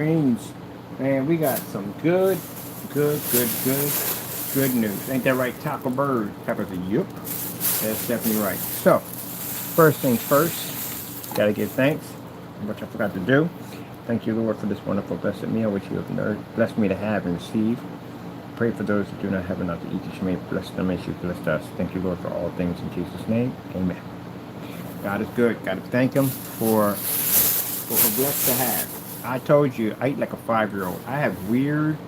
Greens, man, we got some good news. Ain't that right, Taco Bird? Taco said, yup, that's definitely right. So, first things first, gotta give thanks, which I forgot to do. Thank you, Lord, for this wonderful blessed meal which you have blessed me to have and receive. Pray for those who do not have enough to eat, that you may bless them as you blessed us. Thank you, Lord, for all things in Jesus' name. Amen. God is good. Got to thank Him for what we're blessed to have. I told you, I eat like a 5-year-old. I have weird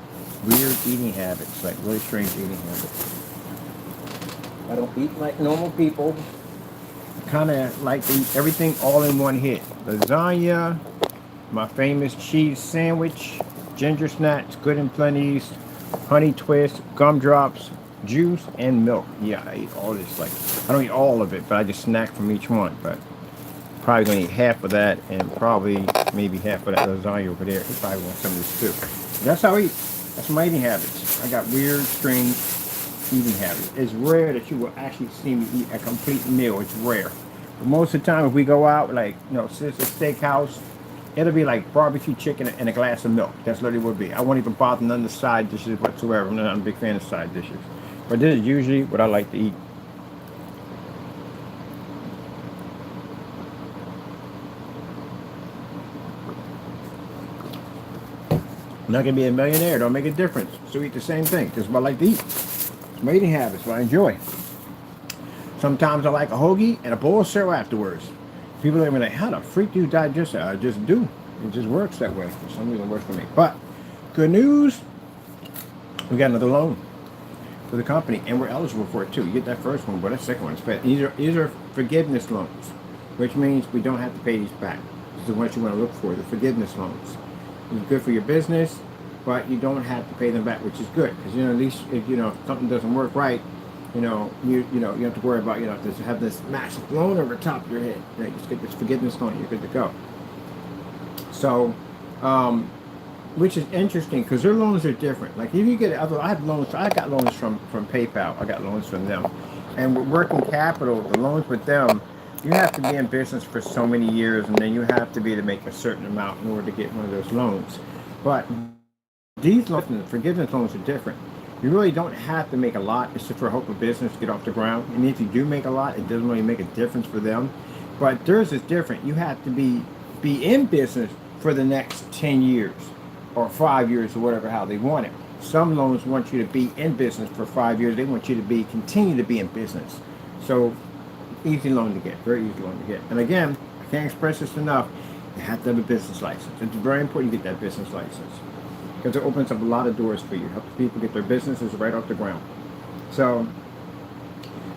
eating habits, like really strange eating habits. I don't eat like normal people. Kind of like to eat everything all in one hit. Lasagna, my famous cheese sandwich, ginger snaps, good and plenty's, honey twist, gumdrops, juice, and milk. Yeah, I eat all this. Like, I don't eat all of it, but I just snack from each one. But probably gonna eat half of that and probably maybe half of that lasagna over there. He probably wants some of this too. That's how I eat. That's my eating habits. I got weird, strange eating habits. It's rare that you will actually see me eat a complete meal. It's rare. But most of the time, if we go out, like, Sister Steakhouse, it'll be like barbecue chicken and a glass of milk. That's literally what it would be. I won't even bother none of the side dishes whatsoever. I'm not a big fan of side dishes. But this is usually what I like to eat. I'm not gonna be a millionaire. Don't make a difference. Still eat the same thing. This is what I like to eat. It's my eating habits. What I enjoy. Sometimes I like a hoagie and a bowl of cereal afterwards. People are gonna be like, "How the freak do you digest that?" I just do. It just works that way. For some reason, it works for me. But good news, we got another loan for the company, and we're eligible for it too. You get that first one, but that second one is paid. These are forgiveness loans, which means we don't have to pay these back. This is what you want to look for: the forgiveness loans. It's good for your business, but you don't have to pay them back, which is good because at least if if something doesn't work right, you don't have to worry about to have this massive loan over the top of your head. You just get this forgiveness loan, you're good to go. So, which is interesting because their loans are different. Like if you get other, I have loans. I got loans from PayPal. I got loans from them, and with working capital, the loans with them, you have to be in business for so many years, and then you have to be to make a certain amount in order to get one of those loans. But these loans, the forgiveness loans, are different. You really don't have to make a lot. It's just for hope of business to get off the ground. And if you do make a lot, it doesn't really make a difference for them. But theirs is different. You have to be in business for the next 10 years or 5 years or whatever, how they want it. Some loans want you to be in business for 5 years. They want you to continue to be in business. So easy loan to get, very easy loan to get. And again, I can't express this enough. You have to have a business license. It's very important you get that business license because it opens up a lot of doors for you. Helps people get their businesses right off the ground. So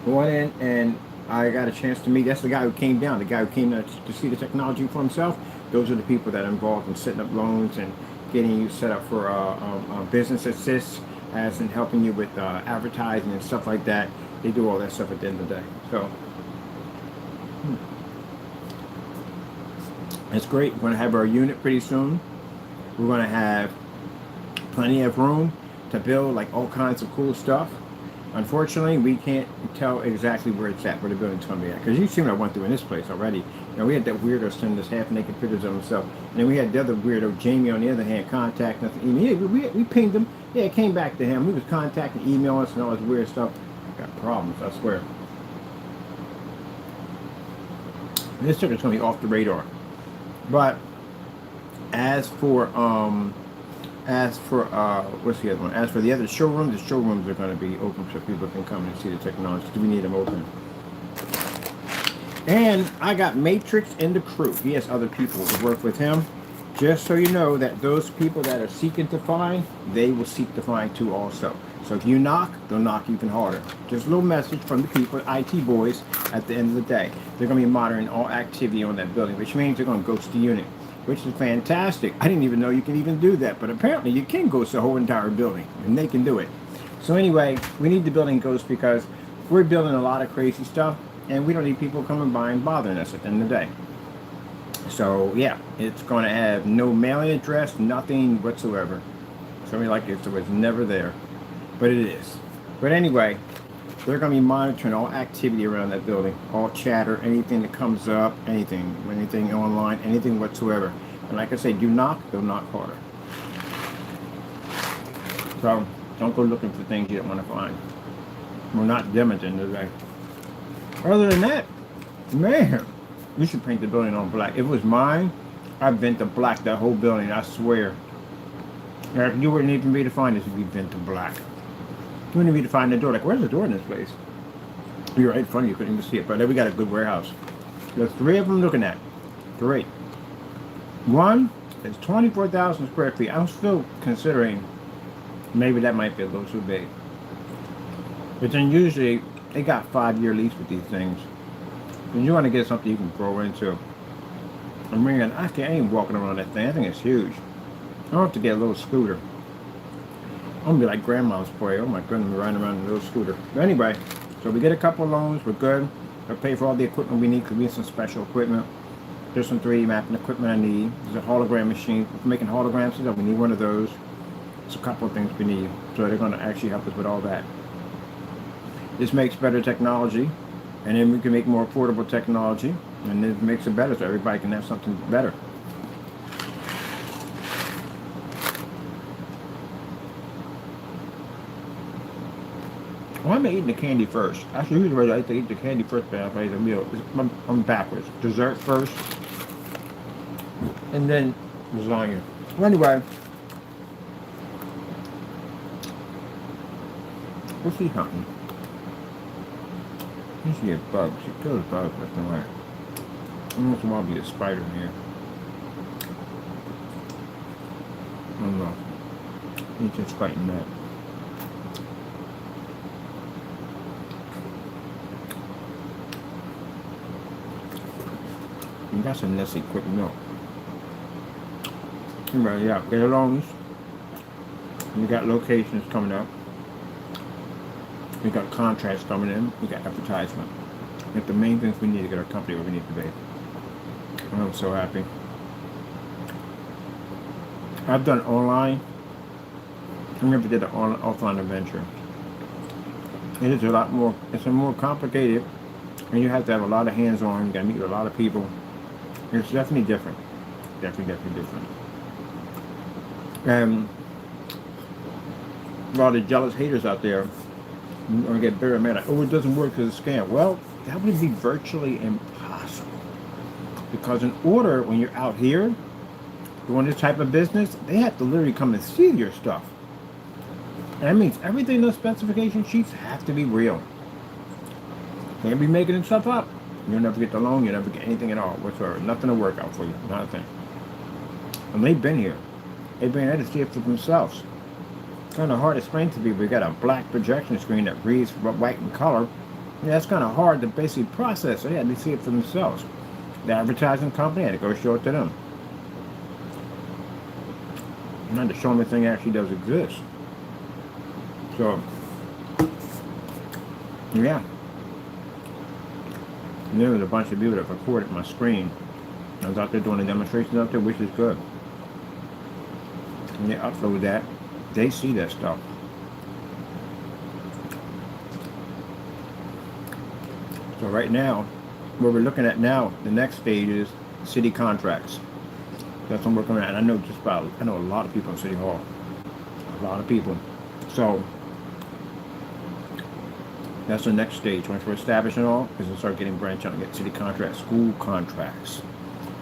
I went in and I got a chance to meet. That's the guy who came down. The guy who came to see the technology for himself. Those are the people that are involved in setting up loans and getting you set up for business assist, as in helping you with advertising and stuff like that. They do all that stuff at the end of the day. So it's great. We're going to have our unit pretty soon. We're going to have plenty of room to build like all kinds of cool stuff. Unfortunately, we can't tell exactly where it's at, where the building's going to be at. Because you've seen what I went through in this place already. We had that weirdo send us half-naked pictures of himself. And then we had the other weirdo, Jamie, on the other hand, contact us. Yeah, we pinged him. Yeah, it came back to him. He was contacting, emailing us, and all this weird stuff. Got problems, I swear. And this is going to be off the radar. But as for what's the other one? As for the other showrooms, the showrooms are going to be open so people can come and see the technology. We need them open. And I got Matrix in the crew. He has other people to work with him. Just so you know that those people that are seeking to find, they will seek to find too also. So if you knock, they'll knock even harder. Just a little message from the people, IT boys, at the end of the day. They're going to be monitoring all activity on that building, which means they're going to ghost the unit, which is fantastic. I didn't even know you can even do that, but apparently you can ghost the whole entire building, and they can do it. So anyway, we need the building ghost because we're building a lot of crazy stuff, and we don't need people coming by and bothering us at the end of the day. So yeah, it's going to have no mailing address, nothing whatsoever. Something like it was never there, but it is. But anyway, they're going to be monitoring all activity around that building, all chatter, anything that comes up, anything online, anything whatsoever. And like I say, you knock, they'll knock harder. So don't go looking for things you don't want to find. We're not dim at the end of the day. Other than that, man, we should paint the building on black. If it was mine, I'd vent to black that whole building, I swear. Eric, you wouldn't even be to find this if you vent to black. You wouldn't be to find the door. Like, where's the door in this place? You're right in front of you, couldn't even see it. But then we got a good warehouse. There's 3 of them looking at. 3. One is 24,000 square feet. I'm still considering maybe that might be a little too big. But then usually they got 5-year lease with these things. And you want to get something you can grow into. I mean, I ain't walking around that thing. I think it's huge. I'll have to get a little scooter. I'm gonna be like grandma's boy. Oh my goodness, riding around in a little scooter. But anyway, so we get a couple of loans. We're good. I'll pay for all the equipment we need because we need some special equipment. There's some 3D mapping equipment I need. There's a hologram machine. We're making holograms, so we need one of those. There's a couple of things we need. So they're gonna actually help us with all that. This makes better technology, and then we can make more affordable technology, and it makes it better so everybody can have something better. Well, I'm eating the candy first. Actually, usually I like to eat the candy first, but I eat the meal. I'm backwards. Dessert first, and then lasagna. Well, anyway, what's he hunting? You see a bug. She kills bugs left and right. I don't know if there might be a spider in here. I don't know. He's just fighting that. And that's a Nestle quick milk. Anyway, yeah, get loans. We got locations coming up. We got contracts coming in. We got advertisement. Like the main things we need to get our company where we need to be. And I'm so happy. I've done online. I never did an offline adventure. It is a lot more. It's a more complicated, and you have to have a lot of hands-on. You got to meet with a lot of people. It's definitely different. Definitely different. And a lot of jealous haters out there are going to get bitter and mad. Like, oh, it doesn't work because it's a scam. Well, that would be virtually impossible. Because in order, when you're out here doing this type of business, they have to literally come and see your stuff. And that means everything in those specification sheets have to be real. Can't be making stuff up. You'll never get the loan, you'll never get anything at all whatsoever. Nothing to work out for you, nothing. And they've been here. They've been there to see it for themselves. It's kind of hard to explain to people. We got a black projection screen that reads white in color. Yeah, that's kind of hard to basically process. So yeah, they see it for themselves. The advertising company had to go show it to them. Not to show them the thing actually does exist. So, yeah. And there was a bunch of people that recorded my screen. I was out there doing a demonstration out there, which is good. And they upload that. They see that stuff. So right now, what we're looking at now, the next stage is city contracts. That's what I'm working on. And I know I know a lot of people in City Hall. A lot of people. So that's the next stage. Once we're establishing all, is to start getting branch out and get city contracts, school contracts,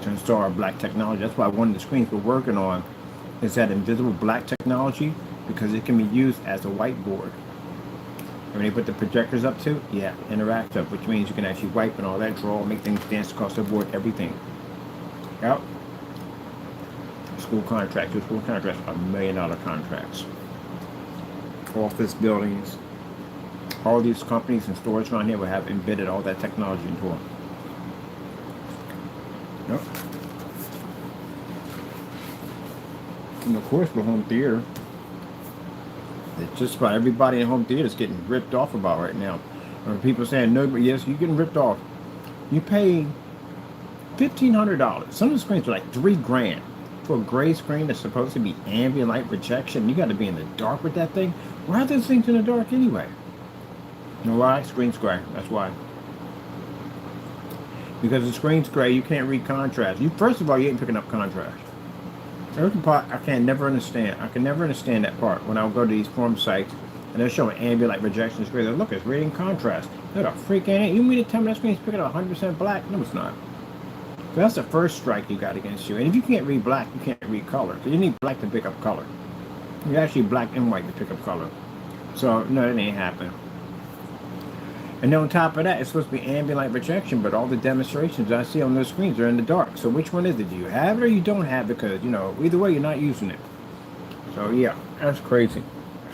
to install our black technology. That's why one of the screens we're working on is that invisible black technology, because it can be used as a whiteboard. And when they put the projectors up to, yeah, interactive, which means you can actually wipe and all that, draw, make things dance across the board, everything. Yep. School contracts. School contracts are $1 million contracts. Office buildings. All these companies and stores around here will have embedded all that technology into them. Yep. And of course, the home theater. It's just about everybody in home theater is getting ripped off about right now. Or people saying, no, but yes, you're getting ripped off. You pay $1,500. Some of the screens are like $3,000 for a gray screen that's supposed to be ambient light projection. You got to be in the dark with that thing. Why are those things in the dark anyway? You know why? Screen's gray. That's why. Because the screen's gray, you can't read contrast. First of all, you ain't picking up contrast. There's the part I can never understand. I can never understand that part when I go to these forum sites and they're showing ambient light rejection screen. Look, it's reading contrast. They're the freaking. You mean to tell me that screen's picking up 100% black? No, it's not. So that's the first strike you got against you. And if you can't read black, you can't read color. So you need black to pick up color. You actually black and white to pick up color. So no, that ain't happening. And then on top of that, it's supposed to be ambient light projection, but all the demonstrations I see on those screens are in the dark. So which one is it? Do you have it or you don't have it? Because, either way, you're not using it. So yeah, that's crazy.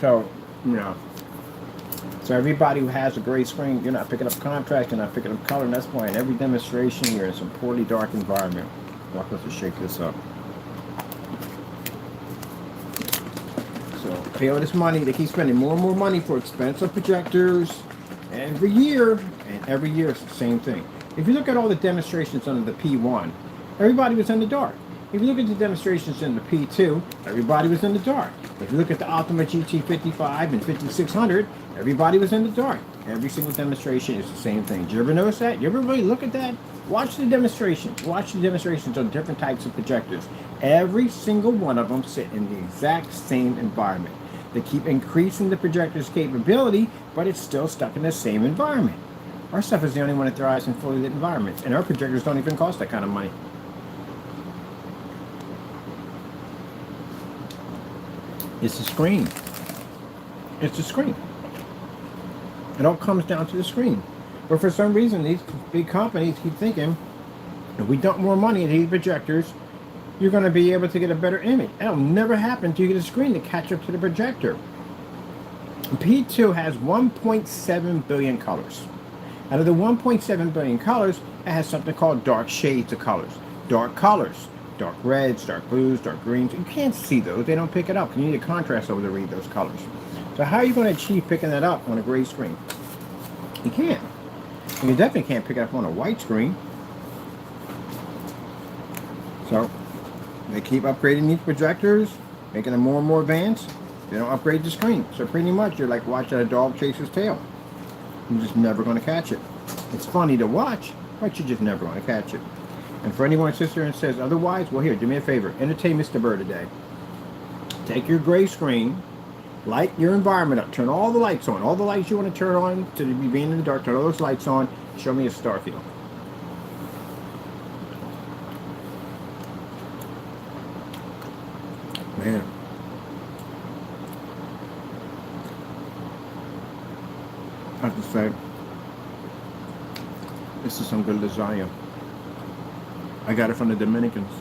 So, so everybody who has a gray screen, you're not picking up contrast, you're not picking up color, and that's why in every demonstration, you're in some poorly dark environment. Well, I'm supposed to shake this up. So pay all this money. They keep spending more and more money for expensive projectors. Every year it's the same thing. If you look at all the demonstrations under the P1, everybody was in the dark. If you look at the demonstrations in the P2, everybody was in the dark. If you look at the Ultima GT55 and 5600, everybody was in the dark. Every single demonstration is the same thing. Did you ever notice that? You ever really look at that? Watch the demonstrations. Watch the demonstrations on different types of projectors. Every single one of them sit in the exact same environment. They keep increasing the projector's capability, but it's still stuck in the same environment. Our stuff is the only one that thrives in fully lit environments, and our projectors don't even cost that kind of money. It's the screen. It's the screen. It all comes down to the screen. But for some reason, these big companies keep thinking, if we dump more money into these projectors, you're going to be able to get a better image. That'll never happen until you get a screen to catch up to the projector. P2 has 1.7 billion colors. Out of the 1.7 billion colors, it has something called dark shades of colors. Dark colors. Dark reds, dark blues, dark greens. You can't see those. They don't pick it up. You need a contrast over to read those colors. So how are you going to achieve picking that up on a gray screen? You can't. And you definitely can't pick it up on a white screen. So they keep upgrading these projectors, making them more and more advanced. They don't upgrade the screen. So pretty much you're like watching a dog chase his tail. You're just never going to catch it. It's funny to watch, but you're just never going to catch it. And for anyone that sits there and says otherwise, well, here, do me a favor. Entertain Mr. Bird today. Take your gray screen, light your environment up, turn all the lights on. All the lights you want to turn on to be being in the dark, turn all those lights on. Show me a star field. Man. I have to say, this is some good lasagna. I got it from the Dominicans.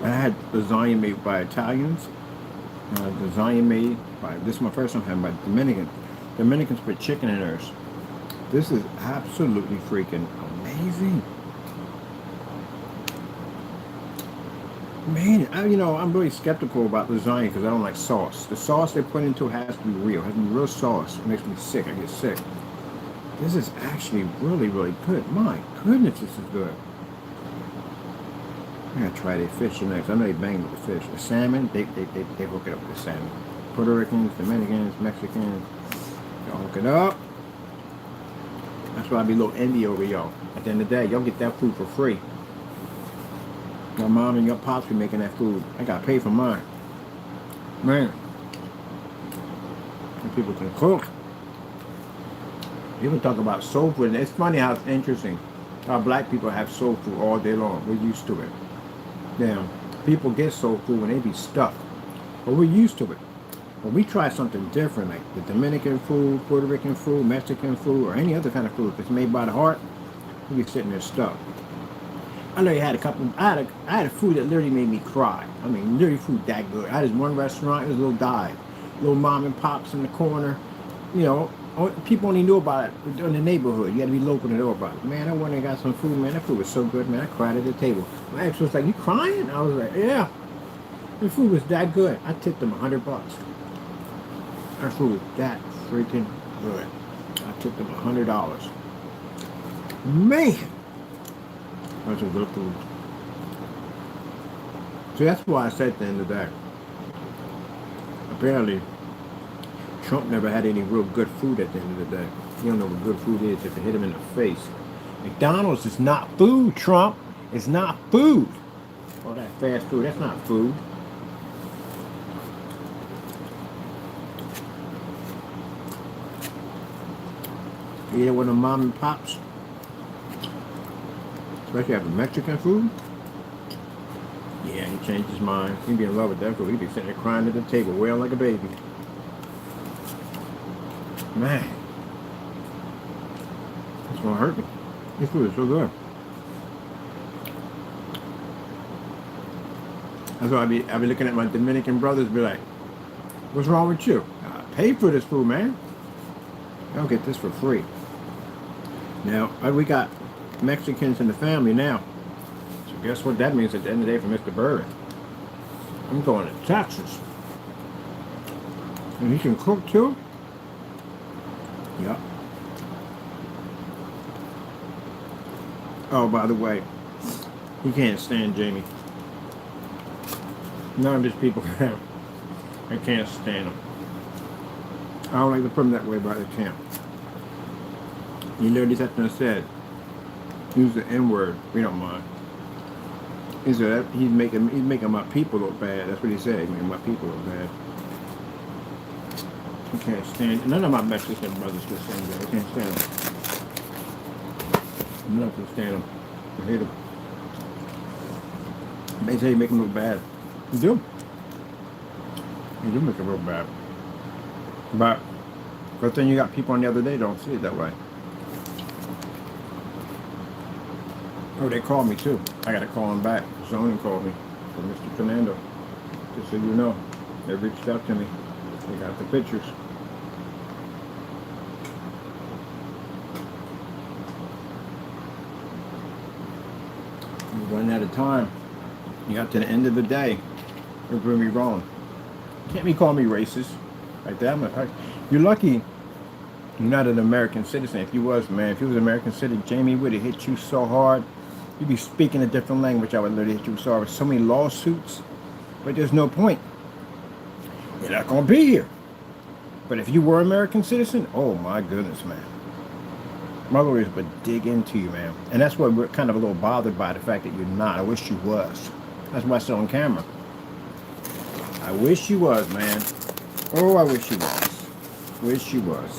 I had lasagna made by Italians. Lasagna made by, this is my first time having by Dominicans. Dominicans put chicken in theirs. This is absolutely freaking amazing. Man, I'm really skeptical about lasagna because I don't like sauce. The sauce they put into it has to be real. It has to be real sauce. It makes me sick. I get sick. This is actually really, really good. My goodness, this is good. I gotta try their fish next. I know they bang with the fish. The salmon, they hook it up with the salmon. Puerto Ricans, Dominicans, Mexicans, y'all hook it up. That's why I be a little envy over y'all. At the end of the day, y'all get that food for free. Your mom and your pops be making that food. I gotta pay for mine. Man. And people can cook. You can talk about soul food. And it's funny how it's interesting how black people have soul food all day long. We're used to it. Now, people get soul food when they be stuffed. But we're used to it. But we try something different, like the Dominican food, Puerto Rican food, Mexican food, or any other kind of food. If it's made by the heart, we be sitting there stuffed. I know you had a couple. I had a food that literally made me cry. I mean, literally food that good. I had this one restaurant. It was a little dive, little mom and pops in the corner. People only knew about it in the neighborhood. You had to be local to know about it. Man, I went and got some food. Man, that food was so good. Man, I cried at the table. My ex was like, "You crying?" I was like, "Yeah." The food was that good. I tipped them $100. That food was that freaking good. I tipped them $100. Man. That's a good food. So that's why I said at the end of the day, apparently, Trump never had any real good food at the end of the day. You don't know what good food is if it hit him in the face. McDonald's is not food, Trump. It's not food. All that fast food, that's not food. You eat it with the mom and pops, especially after Mexican food. Yeah, he changed his mind. He'd be in love with that food. He'd be sitting there crying at the table, wailing like a baby. Man, it's gonna hurt me. This food is so good. That's why I be looking at my Dominican brothers, be like, "What's wrong with you? I paid for this food, man. I don't get this for free." Now we got Mexicans in the family now. So guess what that means at the end of the day for Mr. Bourbon? I'm going to Texas, and he can cook too. Yep. Oh, by the way, he can't stand Jamie. None of his people can. I can't stand him. I don't like to put him that way, but I can't. He literally sat there and said, use the N-word. We don't mind. He said he's making my people look bad. That's what he said. He's making my people look bad. I can't stand. None of my Mexican brothers can stand that. I can't stand them. None can stand them. I hate them. They say you make them look bad. You do. You do make them look bad. But then you got people on the other day don't see it that way. Oh, they called me too. I got to call them back. Zoning called me from Mr. Fernando. Just so you know, they reached out to me. They got the pictures. We're running out of time. You got to the end of the day. You're doing me wrong. You can't be calling me racist like that. You're lucky you're not an American citizen. If you was, man, if you was an American citizen, Jamie would have hit you so hard. You'd be speaking a different language. I would literally hit you so hard with so many lawsuits. But there's no point. You're not going to be here. But if you were an American citizen, oh my goodness, man. My lawyers would dig into you, man. And that's why we're kind of a little bothered by the fact that you're not. I wish you was. That's why I said on camera. I wish you was, man. Oh, I wish you was. Wish you was.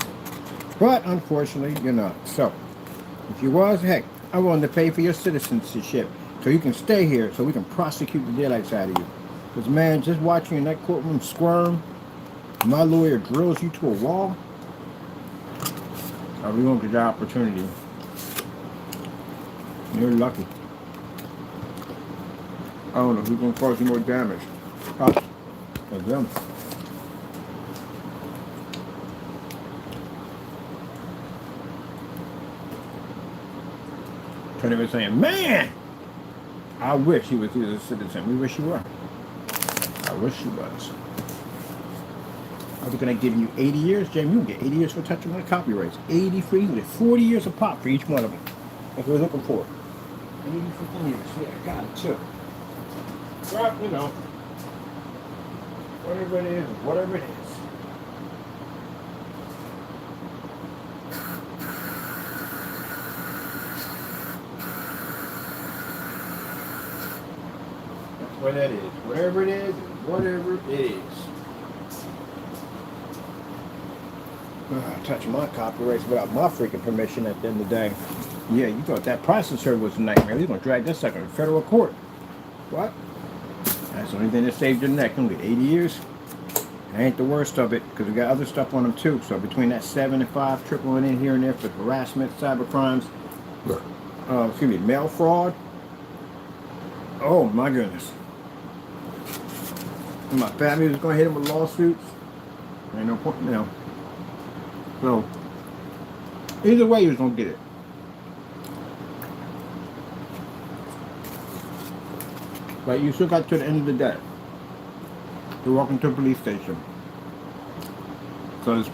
But unfortunately, you're not. So, if you was, heck, I wanted to pay for your citizenship so you can stay here so we can prosecute the daylights out of you. Because, man, just watching you in that courtroom squirm, my lawyer drills you to a wall, we won't get the opportunity. You're lucky. I don't know who's going to cause you more damage. Us or them. Tony was saying, man, I wish he was a citizen. We wish you were. I wish you was. I was going to give you 80 years. Jamie, you can get 80 years for touching my copyrights. 80 free. You get 40 years a pop for each one of them. That's what we're looking for. 80 freaking years. Yeah, I got it too. Well, you know, whatever it is, whatever it is. That's what that is. Whatever it is, whatever it is. Touch my copyrights without my freaking permission at the end of the day. Yeah, you thought that processor was a nightmare. You're going to drag this sucker in federal court. What? That's the only thing that saved your neck. You're going to get 80 years. That ain't the worst of it, because we got other stuff on them too. So between that 7 and 5, tripling in here and there for harassment, cyber crimes, mail fraud. Oh my goodness. And my family was going to hit him with lawsuits. Ain't no point now. So, either way, he was going to get it. But you still got to the end of the day. You're walking to a police station. Because,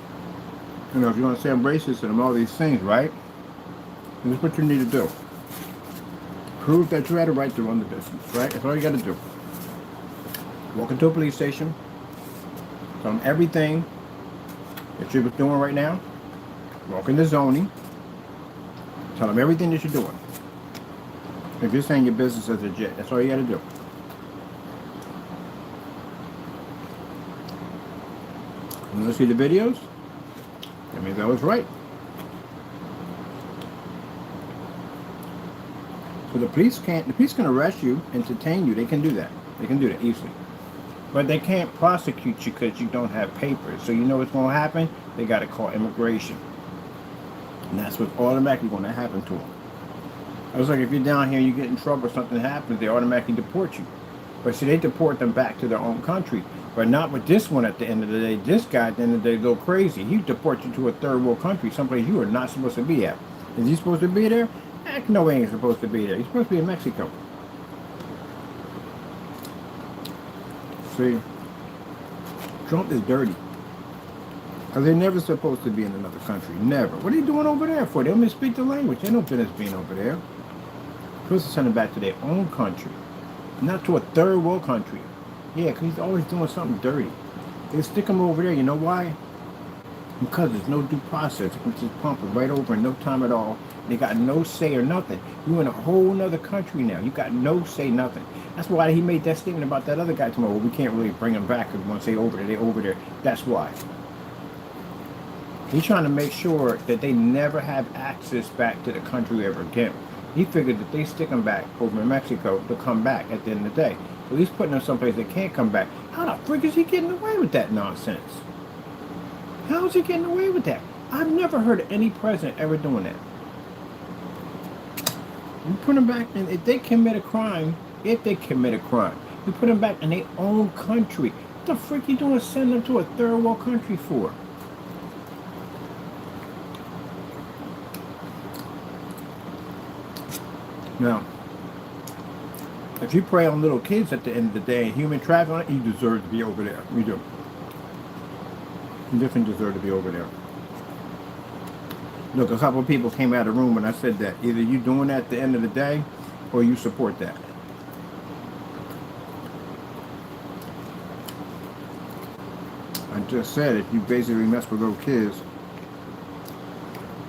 you know, if you want to say I'm racist and I'm all these things, right? This is what you need to do. Prove that you had a right to run the business, right? That's all you got to do. Walk into a police station. Tell them everything that you're doing right now. Walk into zoning. Tell them everything that you're doing. If you're saying your business is legit, that's all you got to do. You want to see the videos? That means I was right. So the police can arrest you and detain you. They can do that. They can do that easily. But they can't prosecute you because you don't have papers. So you know what's going to happen? They got to call immigration. And that's what's automatically going to happen to them. I was like, if you're down here and you get in trouble, something happens, they automatically deport you. But see, they deport them back to their own country. But not with this one at the end of the day. This guy at the end of the day go crazy. He deports you to a third world country, someplace you are not supposed to be at. Is he supposed to be there? Heck no, he ain't supposed to be there. He's supposed to be in Mexico. See, Trump is dirty. Because they're never supposed to be in another country. Never. What are they doing over there for? They don't even speak the language. They no business being over there. Supposed to send them back to their own country. Not to a third world country. Yeah, because he's always doing something dirty. They stick him over there. You know why? Because there's no due process. They can just pump it right over in no time at all. They got no say or nothing. You're in a whole nother country now. You got no say, nothing. That's why he made that statement about that other guy tomorrow. Well, we can't really bring him back because once they're over there, they're over there. That's why. He's trying to make sure that they never have access back to the country ever again. He figured that they stick them back over in Mexico, they'll come back at the end of the day. So he's putting them someplace they can't come back. How the frick is he getting away with that nonsense? How is he getting away with that? I've never heard of any president ever doing that. You put them back, and if they commit a crime, you put them back in their own country. What the frick you doing sending them to a third world country for? Now, if you prey on little kids at the end of the day and human trafficking, you deserve to be over there. You do. You definitely deserve to be over there. Look, a couple of people came out of the room when I said that. Either you doing that at the end of the day, or you support that. I just said, if you basically mess with little kids,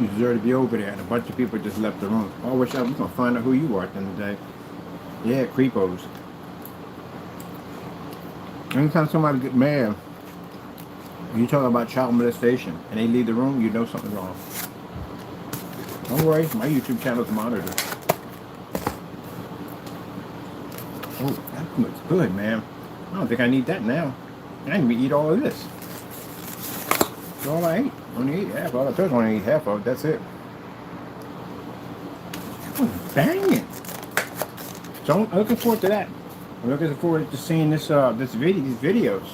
you deserve to be over there. And a bunch of people just left the room. Oh, we're going to find out who you are at the end of the day. Yeah, creepos. Anytime somebody get mad, you talk about child molestation, and they leave the room, you know something's wrong. Don't worry, my YouTube channel's monitored. Oh, that looks good, man. I don't think I need that now. I need to eat all of this. That's all I ate. Only eat half of it. I told you I only eat half of it. That's it. Oh, banging. So I'm looking forward to that. I'm looking forward to seeing these videos.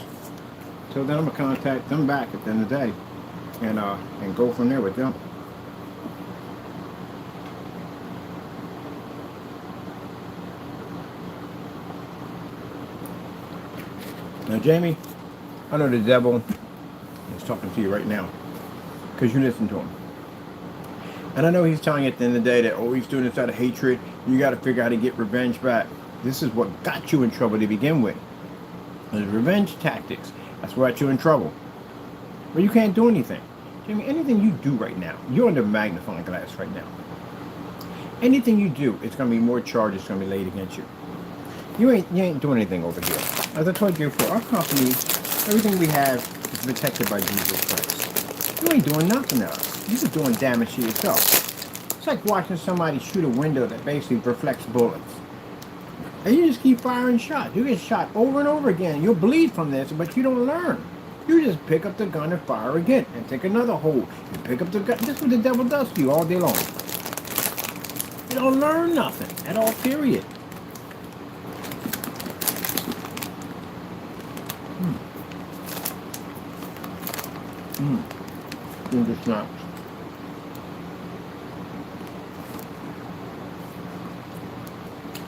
Till then, I'm gonna contact them back at the end of the day, and go from there with them. Now, Jamie, I know the devil is talking to you right now because you listen to him. And I know he's telling you at the end of the day that, oh, he's doing this out of hatred. You got to figure out how to get revenge back. This is what got you in trouble to begin with. The revenge tactics. That's what got you in trouble. But you can't do anything. Jamie, anything you do right now, you're under magnifying glass right now. Anything you do, it's going to be more charges going to be laid against you. You ain't doing anything over here. As I told you before, our company, everything we have is protected by Jesus Christ. You ain't doing nothing to us. You're just doing damage to yourself. It's like watching somebody shoot a window that basically reflects bullets. And you just keep firing shots. You get shot over and over again. You'll bleed from this, but you don't learn. You just pick up the gun and fire again and take another hole. You pick up the gun. This is what the devil does to you all day long. You don't learn nothing at all, period. Ginger snaps.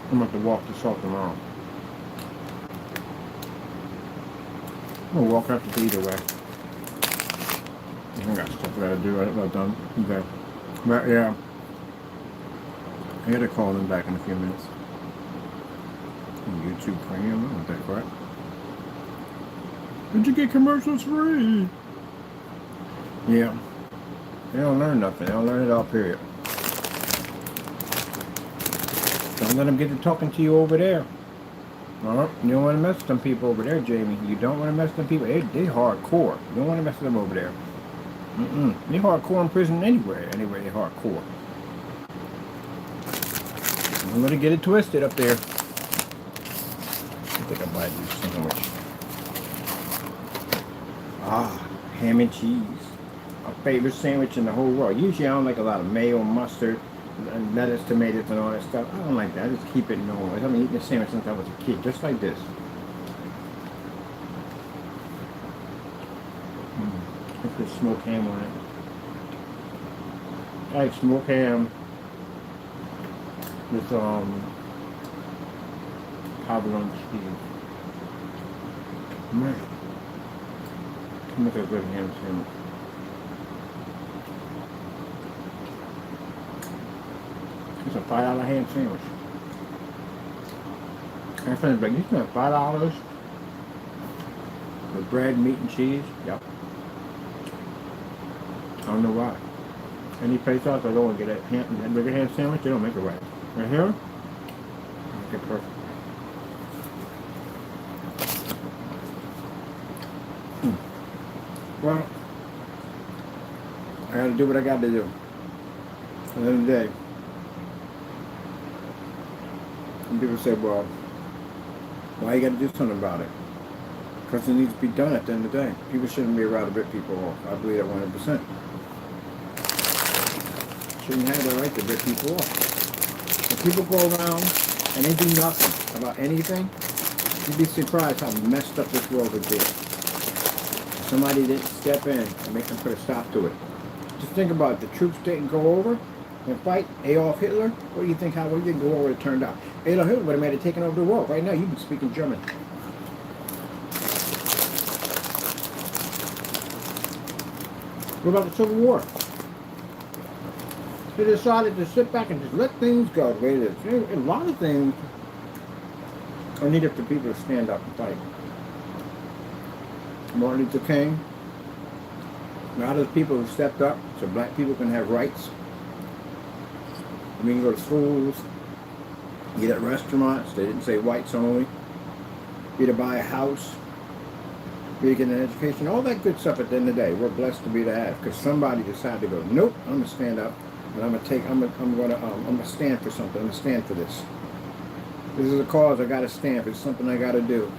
I'm going to have to walk this off tomorrow. I'm going to walk after either way. I got stuff I got to do. I'm not done. Okay. But yeah. I got to call them back in a few minutes. YouTube Premium. I want that correct. Did you get commercials free? Yeah. They don't learn nothing. They don't learn it all, period. Don't let them get to talking to you over there. Well, you don't want to mess with them people over there, Jamie. You don't want to mess with them people. They hardcore. You don't want to mess with them over there. They hardcore in prison anywhere. Anyway, they hardcore. I'm going to get it twisted up there. I think I might do sandwich. Ah, ham and cheese. My favorite sandwich in the whole world. Usually I don't like a lot of mayo, mustard, and lettuce, tomatoes, and all that stuff. I don't like that. I just keep it normal. I've been eating a sandwich since I was a kid, just like this. Put smoked ham on it. I like smoked ham with provolone cheese. Man, make a good ham sandwich. It's a $5 ham sandwich. My friend's like, you spent $5 for bread, meat, and cheese? Yep. I don't know why. Any place else I go and get that bigger ham sandwich, they don't make it right. Right here, make it perfect. Well, I gotta do what I gotta do. At the end of the day, and people say, well, why you gotta do something about it? Because it needs to be done at the end of the day. People shouldn't be allowed to rip people off. I believe that 100%. Shouldn't have the right to rip people off. If people go around and they do nothing about anything, you'd be surprised how messed up this world would be. If somebody didn't step in and make them put a stop to it. Just think about it. The troops didn't go over and fight Adolf Hitler. What do you think? How didn't go over? It turned out Adolf Hitler would have made it taken over the world. Right now, you've been speaking German. What about the Civil War? They decided to sit back and just let things go the way it is. A lot of things are needed for people to stand up and fight. Martin Luther King, a lot of the people who stepped up so black people can have rights. We can go to schools, eat at restaurants. They didn't say whites only. Be to buy a house, be to get an education, all that good stuff. At the end of the day, we're blessed to be to have, because somebody decided to go, nope, I'm gonna stand up and I'm gonna stand for something. I'm gonna stand for this. This is a cause I gotta stand for. It's something I gotta do.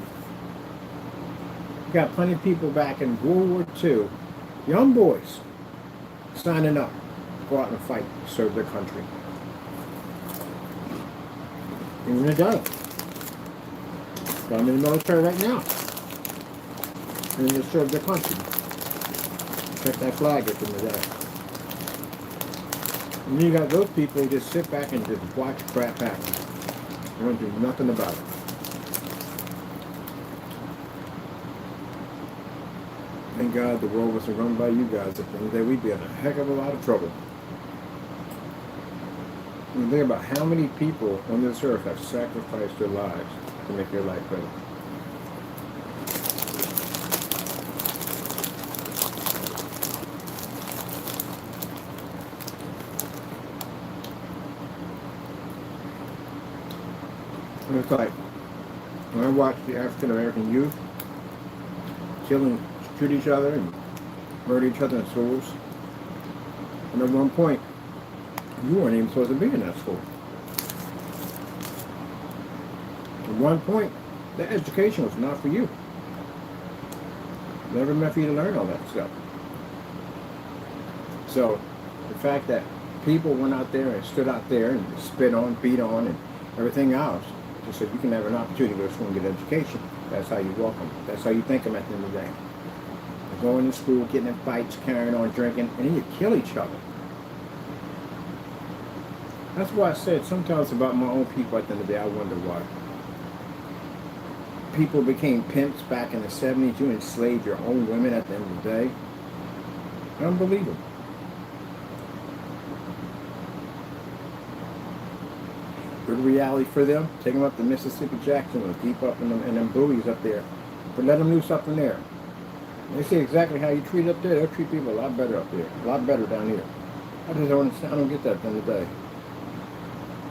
We got plenty of people back in World War II, young boys, signing up to go out and fight, serve their country. Even today. I'm in the military right now. And they serve their country. Protect that flag at the end of the day. And you got those people who just sit back and just watch crap happen. They don't do nothing about it. Thank God the world wasn't run by you guys. At the end of the day, we'd be in a heck of a lot of trouble. And think about how many people on this earth have sacrificed their lives to make their life better. And it's like, when I watch the African American youth shoot each other and murder each other in schools, and at one point, you weren't even supposed to be in that school. At one point, the education was not for you. Never meant for you to learn all that stuff. So, the fact that people went out there and stood out there and spit on, beat on, and everything else, just said you can have an opportunity to go to school and get an education. That's how you welcome them. That's how you think them at the end of the day. They're going to school, getting in fights, carrying on, drinking, and then you kill each other. That's why I said sometimes about my own people at the end of the day, I wonder why. People became pimps back in the 70s. You enslaved your own women at the end of the day. Unbelievable. Good reality for them. Take them up to Mississippi Jackson and deep up in them buoys up there. But let them loose up in there. They see exactly how you treat up there. They'll treat people a lot better up there. A lot better down here. I just don't understand. I don't get that at the end of the day.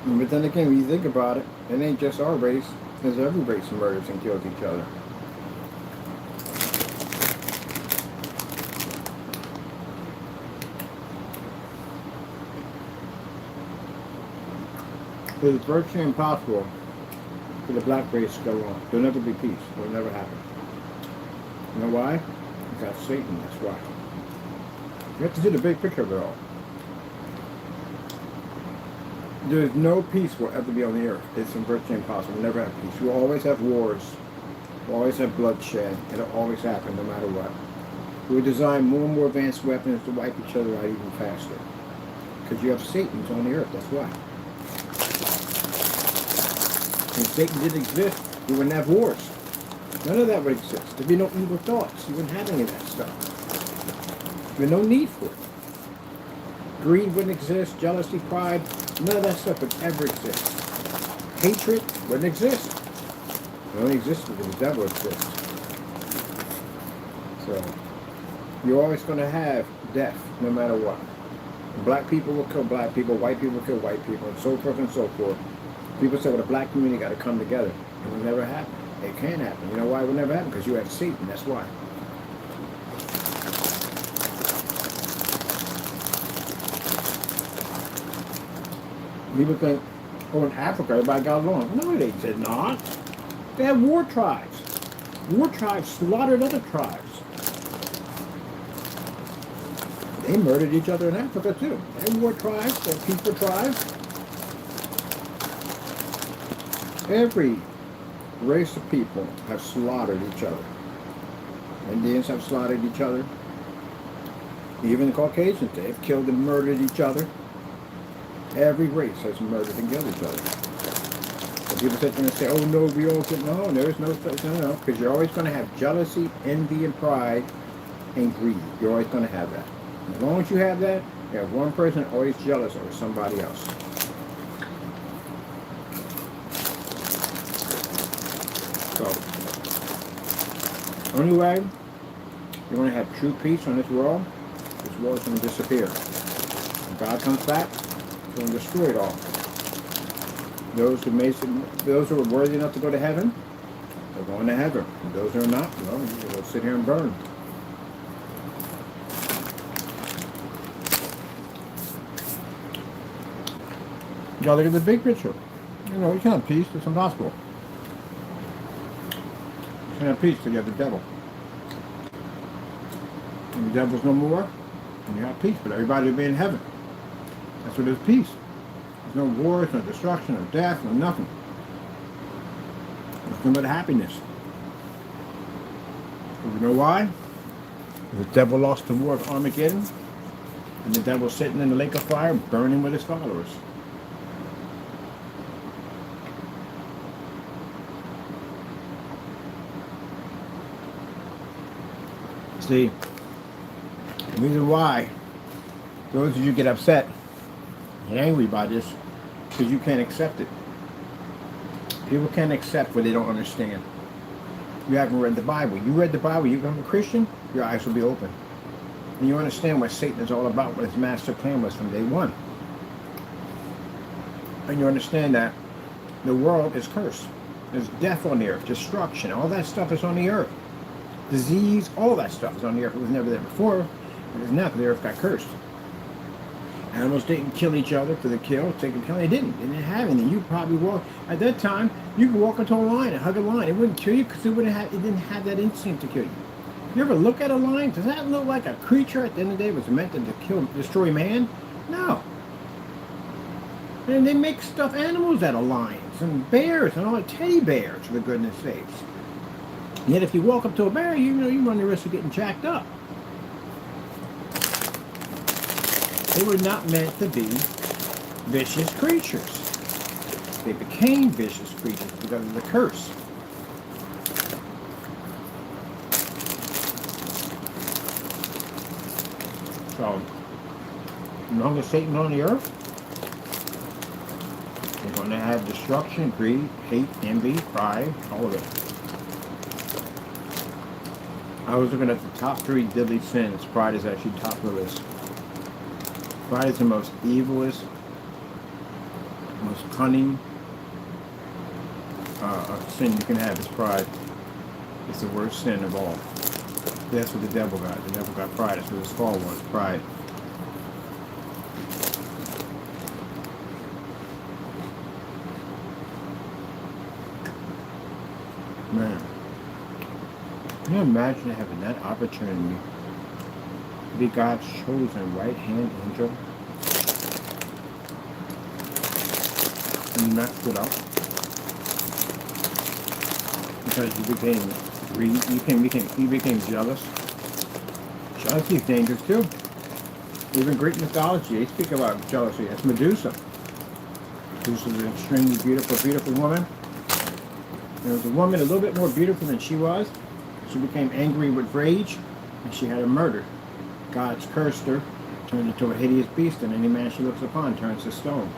But then again, when you think about it, it ain't just our race. There's every race murders and kills each other. It is virtually impossible for the black race to go on. There'll never be peace. It'll never happen. You know why? Because Satan, that's why. You have to see the big picture of it all. There's no peace will ever be on the earth. It's virtually impossible. We'll never have peace. We'll always have wars. We'll always have bloodshed. It'll always happen no matter what. We'll design more and more advanced weapons to wipe each other out even faster. Because you have Satans on the earth, that's why. If Satan didn't exist, we wouldn't have wars. None of that would exist. There'd be no evil thoughts. You wouldn't have any of that stuff. There'd be no need for it. Greed wouldn't exist, jealousy, pride, none of that stuff would ever exist. Hatred wouldn't exist. It only exists because the devil exists. So, you're always going to have death, no matter what. Black people will kill black people, white people will kill white people, and so forth and so forth. People say, well, the black community got to come together. It will never happen. It can't happen. You know why it will never happen? Because you have Satan, that's why. People think, oh, in Africa, everybody got along. No, they did not. They had war tribes. War tribes slaughtered other tribes. They murdered each other in Africa, too. They had war tribes, they had peaceful tribes. Every race of people have slaughtered each other. Indians have slaughtered each other. Even the Caucasians, they've killed and murdered each other. Every race has murdered and killed each other. So people sit there and say, oh no, we all get, no, there's no such, no, because you're always going to have jealousy, envy, and pride, and greed. You're always going to have that. As long as you have that, you have one person always jealous over somebody else. So, only way you're going to have true peace on this world is going to disappear. When God comes back, He's going to destroy it all. Those who are worthy enough to go to heaven, they're going to heaven. And those who are not, well, they'll sit here and burn. You gotta look at the big picture. You know, you can't have peace. It's impossible. You can't have peace till you have the devil. When the devil's no more, and you have peace. But everybody will be in heaven. That's where there's peace. There's no wars, no destruction, no death, no nothing. Nothing but happiness. You know why? The devil lost the war of Armageddon, and the devil's sitting in the lake of fire, burning with his followers. See, the reason why those of you get upset and angry by this, because you can't accept it. People can't accept what they don't understand. You haven't read the Bible. You read the Bible, you become a Christian, your eyes will be open. And you understand what Satan is all about, what his master plan was from day one. And you understand that the world is cursed. There's death on the earth, destruction, all that stuff is on the earth. Disease, all that stuff is on the earth. It was never there before, but it's now because the earth got cursed. Animals didn't kill each other for the kill, take a kill. They didn't have anything. You probably walk, at that time, you could walk into a lion and hug a lion. It wouldn't kill you because it didn't have that instinct to kill you. You ever look at a lion? Does that look like a creature at the end of the day was meant to destroy man? No. And they make stuffed animals out of lions and bears and all that, teddy bears, for goodness sakes. Yet if you walk up to a bear, you run the risk of getting jacked up. They were not meant to be vicious creatures. They became vicious creatures because of the curse. So, as long as Satan's on the earth, we're going to have destruction, greed, hate, envy, pride, all of it. I was looking at the top 3 deadly sins. Pride is actually top of the list. Pride is the most evilest, most cunning, sin you can have is pride. It's the worst sin of all. That's what the devil got. The devil got pride. That's what his fall was, pride. Man, can you imagine having that opportunity to be God's chosen right-hand angel? And you messed it up because you became greedy, you became jealous. Jealousy is dangerous too. Even Greek mythology, they speak about jealousy. That's Medusa. Medusa is an extremely beautiful woman. There was a woman a little bit more beautiful than she was. She became angry with rage, and she had her murdered. God's cursed her, turned into a hideous beast, and any man she looks upon turns to stone.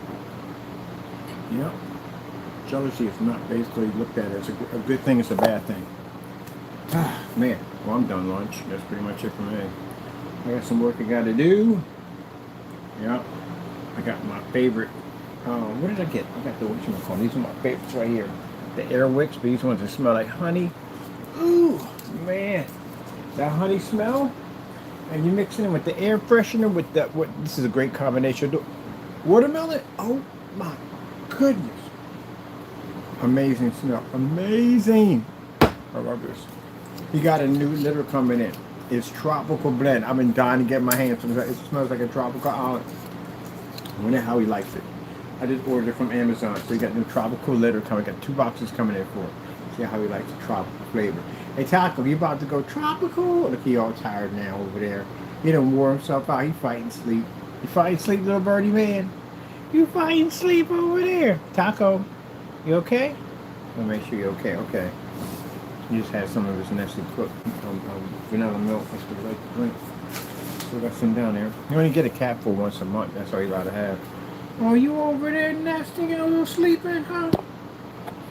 Yep. Jealousy is not basically looked at as a good thing, it's a bad thing. Ah, man. Well, I'm done lunch. That's pretty much it for me. I got some work I got to do. Yep. I got my favorite. What did I get? I got the, whatchamacallit. These are my favorites right here. The Airwicks. These ones that smell like honey. Ooh, man. That honey smell. And you mix it in with the air freshener with that. This is a great combination. Watermelon. Oh, my goodness. Amazing smell. Amazing. I love this. He got a new litter coming in. It's tropical blend. I've been dying to get my hands on it. It smells like a tropical island. I wonder how he likes it. I just ordered it from Amazon. So he got new tropical litter coming. Got 2 boxes coming in for it. See how he likes the tropical flavor. Hey Taco, you about to go tropical? Look, he all tired now over there. He done wore himself out. He fighting sleep. You fighting sleep, little birdie man? You fighting sleep over there. Taco, you okay? I'll make sure you're okay. Okay. He just had some of his Nestle cooked vanilla milk. That's what he likes to drink. So got some down there. You only get a cap for once a month. That's all you allowed to have. Oh, you over there nesting and a little sleeping, huh?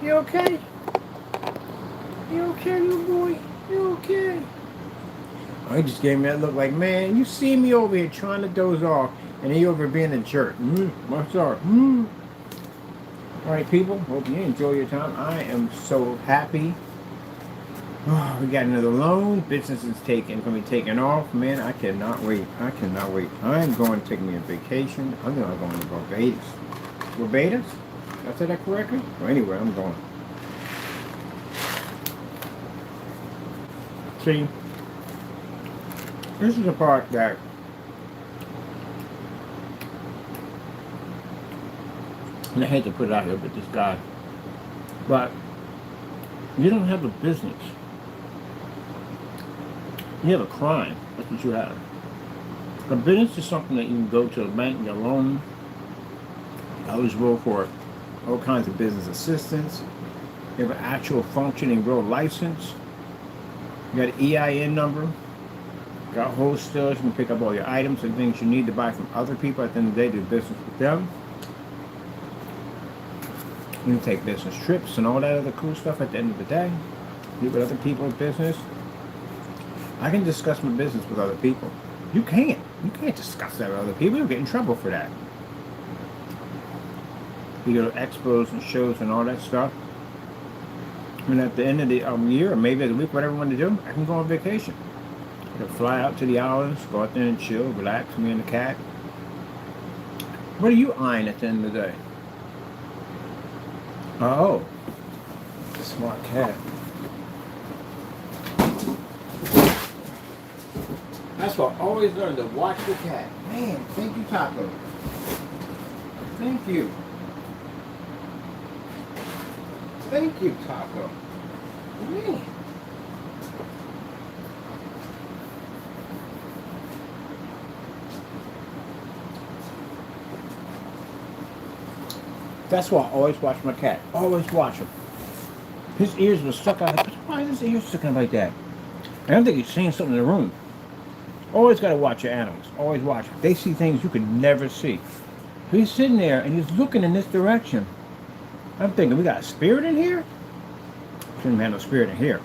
You okay? You okay, little boy? You okay? Oh, he just gave me that look like, man, you see me over here trying to doze off, and he over being a jerk. What's up? All right, people. Hope you enjoy your time. I am so happy. Oh, we got another loan. Business is going to be taken off. Man, I cannot wait. I cannot wait. I'm going to take me a vacation. I'm going to go to Barbados. Barbados? Did I say that correctly? Well, anyway, I'm going. See, this is the part that and I hate to put it out here, but this guy, but you don't have a business. You have a crime. That's what you have. A business is something that you can go to a bank, get a loan, eligible for all kinds of business assistance. You have an actual functioning real license. You got an EIN number. You got wholesalers. You can pick up all your items and things you need to buy from other people. At the end of the day, do business with them. You can take business trips and all that other cool stuff at the end of the day. Meet with other people in business. I can discuss my business with other people. You can't. You can't discuss that with other people. You'll get in trouble for that. You go to expos and shows and all that stuff. And at the end of the year, or maybe of the week, whatever I want to do, I can go on vacation. I can fly out to the islands, go out there and chill, relax, me and the cat. What are you eyeing at the end of the day? Oh, smart cat. That's what I always learn, to watch the cat. Man, thank you, Taco. Thank you. Thank you, Taco. Man. That's why I always watch my cat. Always watch him. His ears were stuck out. Why is his ears sticking like that? I don't think he's seeing something in the room. Always got to watch your animals. Always watch them. They see things you could never see. He's sitting there and he's looking in this direction. I'm thinking, we got a spirit in here? Shouldn't have no spirit in here.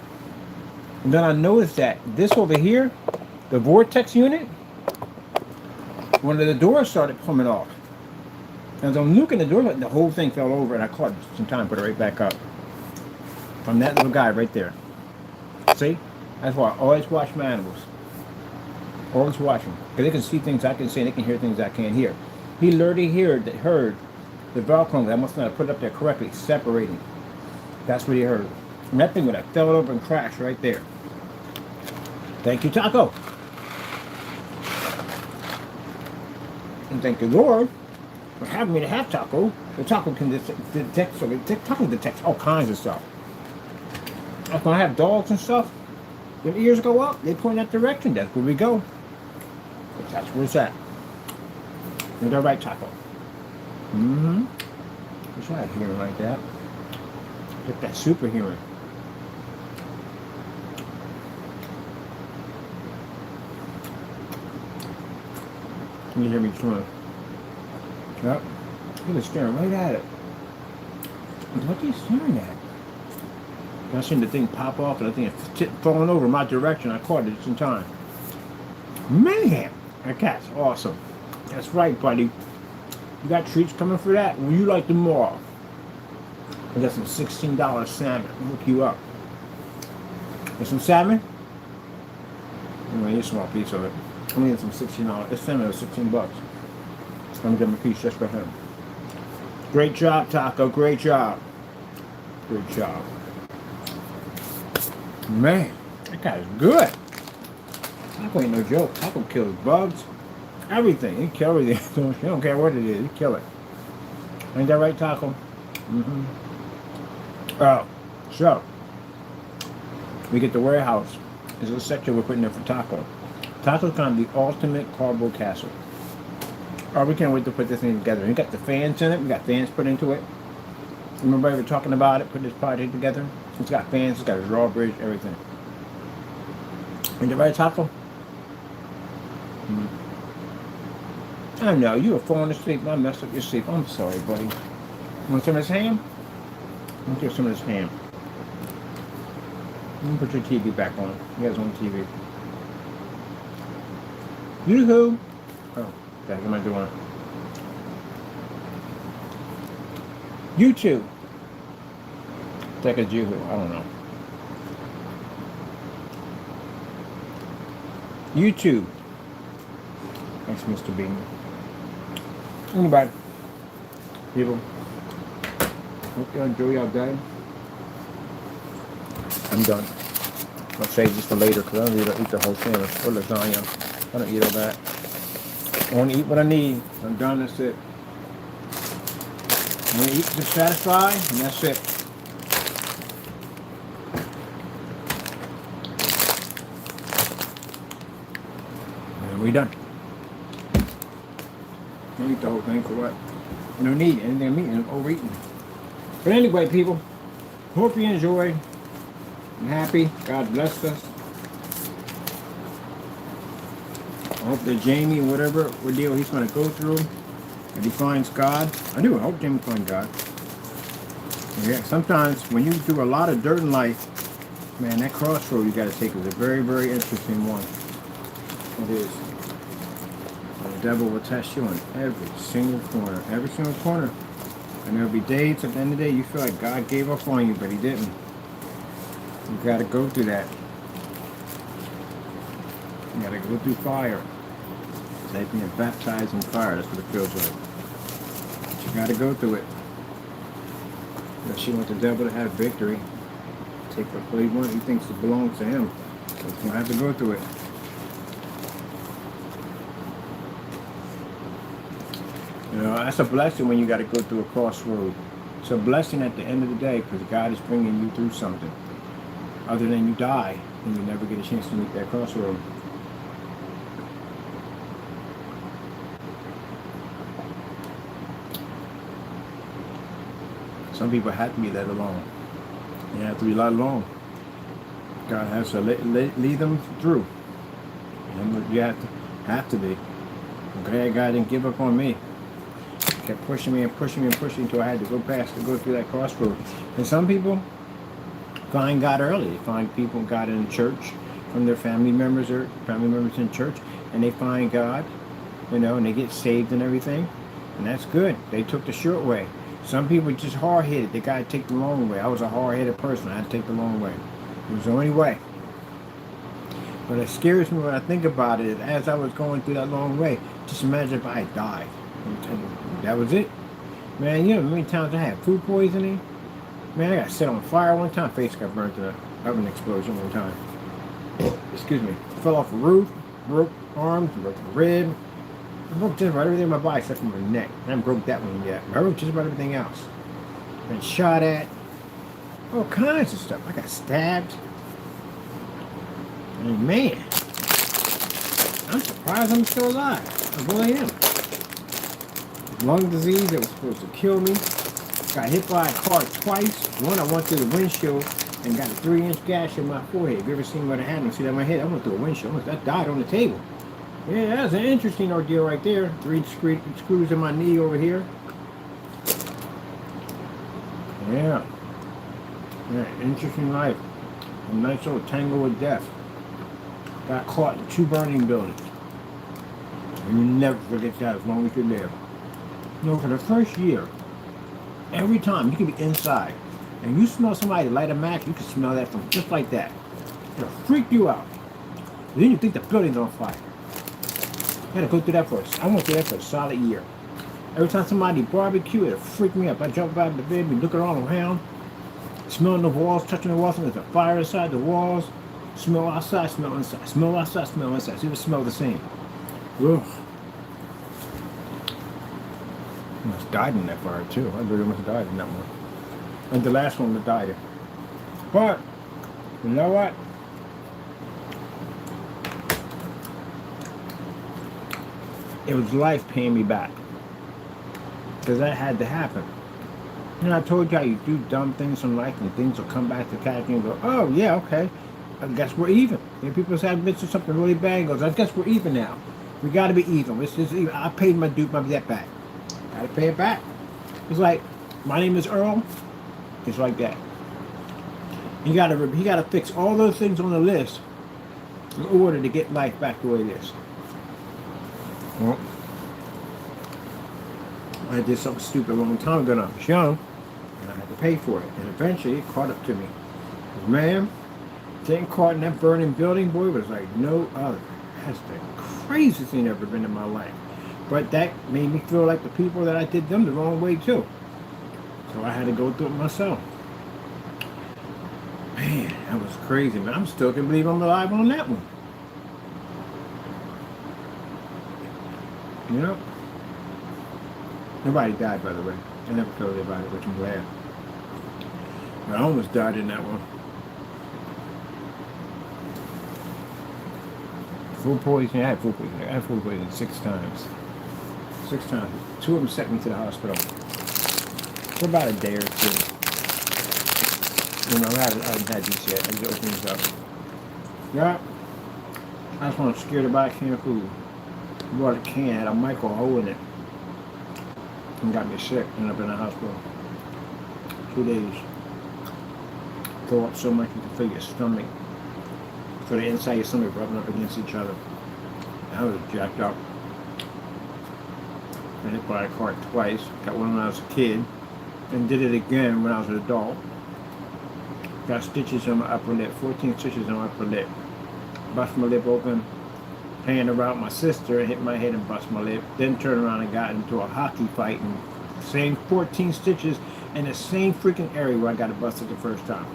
And then I noticed that this over here, the vortex unit, one of the doors started coming off. As I'm looking at the door, the whole thing fell over, and I caught it some time, put it right back up. from that little guy right there. See? That's why I always watch my animals. Always watch them. Because they can see things I can see and they can hear things I can't hear. He already heard the Velcro. I must not have put it up there correctly, separating. That's what he heard. And that thing would have fell over and crashed right there. Thank you, Taco. And thank the Lord for having me to have Taco. The Taco can detect, Taco detects all kinds of stuff. Like when I have dogs and stuff, when ears go up, they point that direction. That's where we go. That's where it's at. Is that right, Taco? Mm-hmm. Wish I had hearing like that. Get that super hearing. You hear me chewing. Yep. He was staring right at it. What are you staring at? I seen the thing pop off and I think it's falling over my direction. I caught it just in time. Man, that cat's awesome. That's right, buddy. You got treats coming for that? Well, you like them more. I got some $16 salmon. I'll hook you up. Get some salmon? Anyway, a small piece of it. I'm gonna get some $16. This salmon was $16. I'm gonna get him a piece just for him. Great job, Taco. Great job. Good job. Man, that guy's good. Taco ain't no joke. Taco kills bugs. Everything. He kill everything. He don't care what it is. He kill it. Ain't that right, Taco? Mm-hmm. Oh, so we get the warehouse. There's a section we're putting there for Taco. Taco's kind of the ultimate cardboard castle. Oh, we can't wait to put this thing together. We got the fans in it. We got fans put into it. Remember we were talking about it, put this party together? It's got fans, it's got a drawbridge, everything. Ain't that right, Taco? I know, you were falling asleep. I messed up your sleep. I'm sorry, buddy. Want some of this ham? Let me get some of this ham. Let me put your TV back on. You guys on TV. Yoo-hoo! Oh, okay, what am I doing? YouTube. Take a yoo-hoo, I don't know. YouTube. Thanks, Mr. Bean. Anybody, people, hope you enjoy your day. I'm done. I'll save this for later because I don't need to eat the whole sandwich or lasagna. I don't eat all that. I want to eat what I need. I'm done. That's it. I want to eat to satisfy, and that's it. And we're done. Don't eat the whole thing for what? You don't need anything I'm eating, overeating. But anyway, people, hope you enjoyed. I'm happy. God blessed us. I hope that Jamie, whatever ordeal he's going to go through, that he finds God. I do. I hope Jamie finds God. Yeah, sometimes when you do a lot of dirt in life, man, that crossroad you got to take is a very, very interesting one. It is. The devil will test you on every single corner. Every single corner. And there'll be days at the end of the day you feel like God gave up on you, but he didn't. You got to go through that. You got to go through fire. It's like being baptized in fire. That's what it feels like. But you got to go through it. Unless you want the devil to have victory. Take what he wants. He thinks it belongs to him. So he's going to have to go through it. You know, that's a blessing when you got to go through a crossroad. It's a blessing at the end of the day because God is bringing you through something. Other than you die and you never get a chance to meet that crossroad. Some people have to be let alone. You have to be let alone. God has to lead them through. And you have to be. Okay, God didn't give up on me. He kept pushing me and pushing me and pushing until I had to go through that crossroad. And some people find God early. They find people God in church from their family members or family members in church, and they find God, you know, and they get saved and everything, and that's good. They took the short way. Some people are just hard-headed. They got to take the long way. I was a hard-headed person. I had to take the long way. It was the only way. But it scares me when I think about it. As I was going through that long way, just imagine if I had died. That was it. Man, you know how many times I had food poisoning? Man, I got set on fire one time. Face got burnt to an oven explosion one time. Excuse me. Fell off a roof, broke arms, broke a rib. I broke just about everything in my body except for my neck. I haven't broke that one yet. I broke just about everything else. Been shot at. All kinds of stuff. I got stabbed. And man, I'm surprised I'm still alive. I really am. Lung disease that was supposed to kill me. Got hit by a car twice. One, I went through the windshield and got a 3-inch gash in my forehead. Have you ever seen what I had? See that on my head? I went through a windshield. I died on the table. Yeah, that's an interesting ordeal right there. 3 screws in my knee over here. Yeah. Yeah, interesting life. A nice little tangle with death. Got caught in 2 burning buildings. And you never forget that as long as you're there. You know, for the first year, every time you could be inside and you smell somebody light a match, you can smell that from just like that. It'll freak you out. Then you think the building's on fire. I had to go through that I went through that for a solid year. Every time somebody barbecue, it'll freak me up. I jump out of the bed, be looking all around, smelling the walls, touching the walls, and there's a fire inside the walls. Smell outside, smell inside. Smell outside, smell inside. See if it smells the same. Ugh. I almost died in that fire too. I really almost died in that one. And the last one that died. But, you know what? It was life paying me back. Because that had to happen. You know, I told you how you do dumb things in life and things will come back to catch you and go, oh, yeah, okay. I guess we're even. And people say, I've been through something really bad and goes, I guess we're even now. We got to be even. It's just even. I paid my debt back. Got to pay it back. It's like, my name is Earl. It's like that. He got to fix all those things on the list in order to get life back the way it is. Well, I did something stupid a long time ago when I was young, and I had to pay for it. And eventually it caught up to me. Man, getting caught in that burning building, boy, was like no other. That's the craziest thing I've ever been in my life. But that made me feel like the people that I did them the wrong way too. So I had to go through it myself. Man, that was crazy, man. I'm still can't believe I'm alive on that one. You know? Nobody died, by the way. I never told anybody, which I'm glad. But I almost died in that one. Food poisoning. I had food poisoning. I had food poisoning 6 times. 6 times. 2 of them sent me to the hospital for about a day or 2. You know, I haven't had these yet. I just opened these up. Yeah. I just want scared to buy a can of food. I bought a can, had a micro hole in it. And got me sick. Ended up in the hospital. 2 days. Throw up so much you can feel your stomach. So the inside of your stomach rubbing up against each other. I was jacked up. I hit by a car twice. Got one when I was a kid. And did it again when I was an adult. Got stitches on my upper lip. 14 stitches on my upper lip. Bust my lip open. Playing around my sister and hit my head and bust my lip. Then turned around and got into a hockey fight. And same 14 stitches in the same freaking area where I got it busted the first time.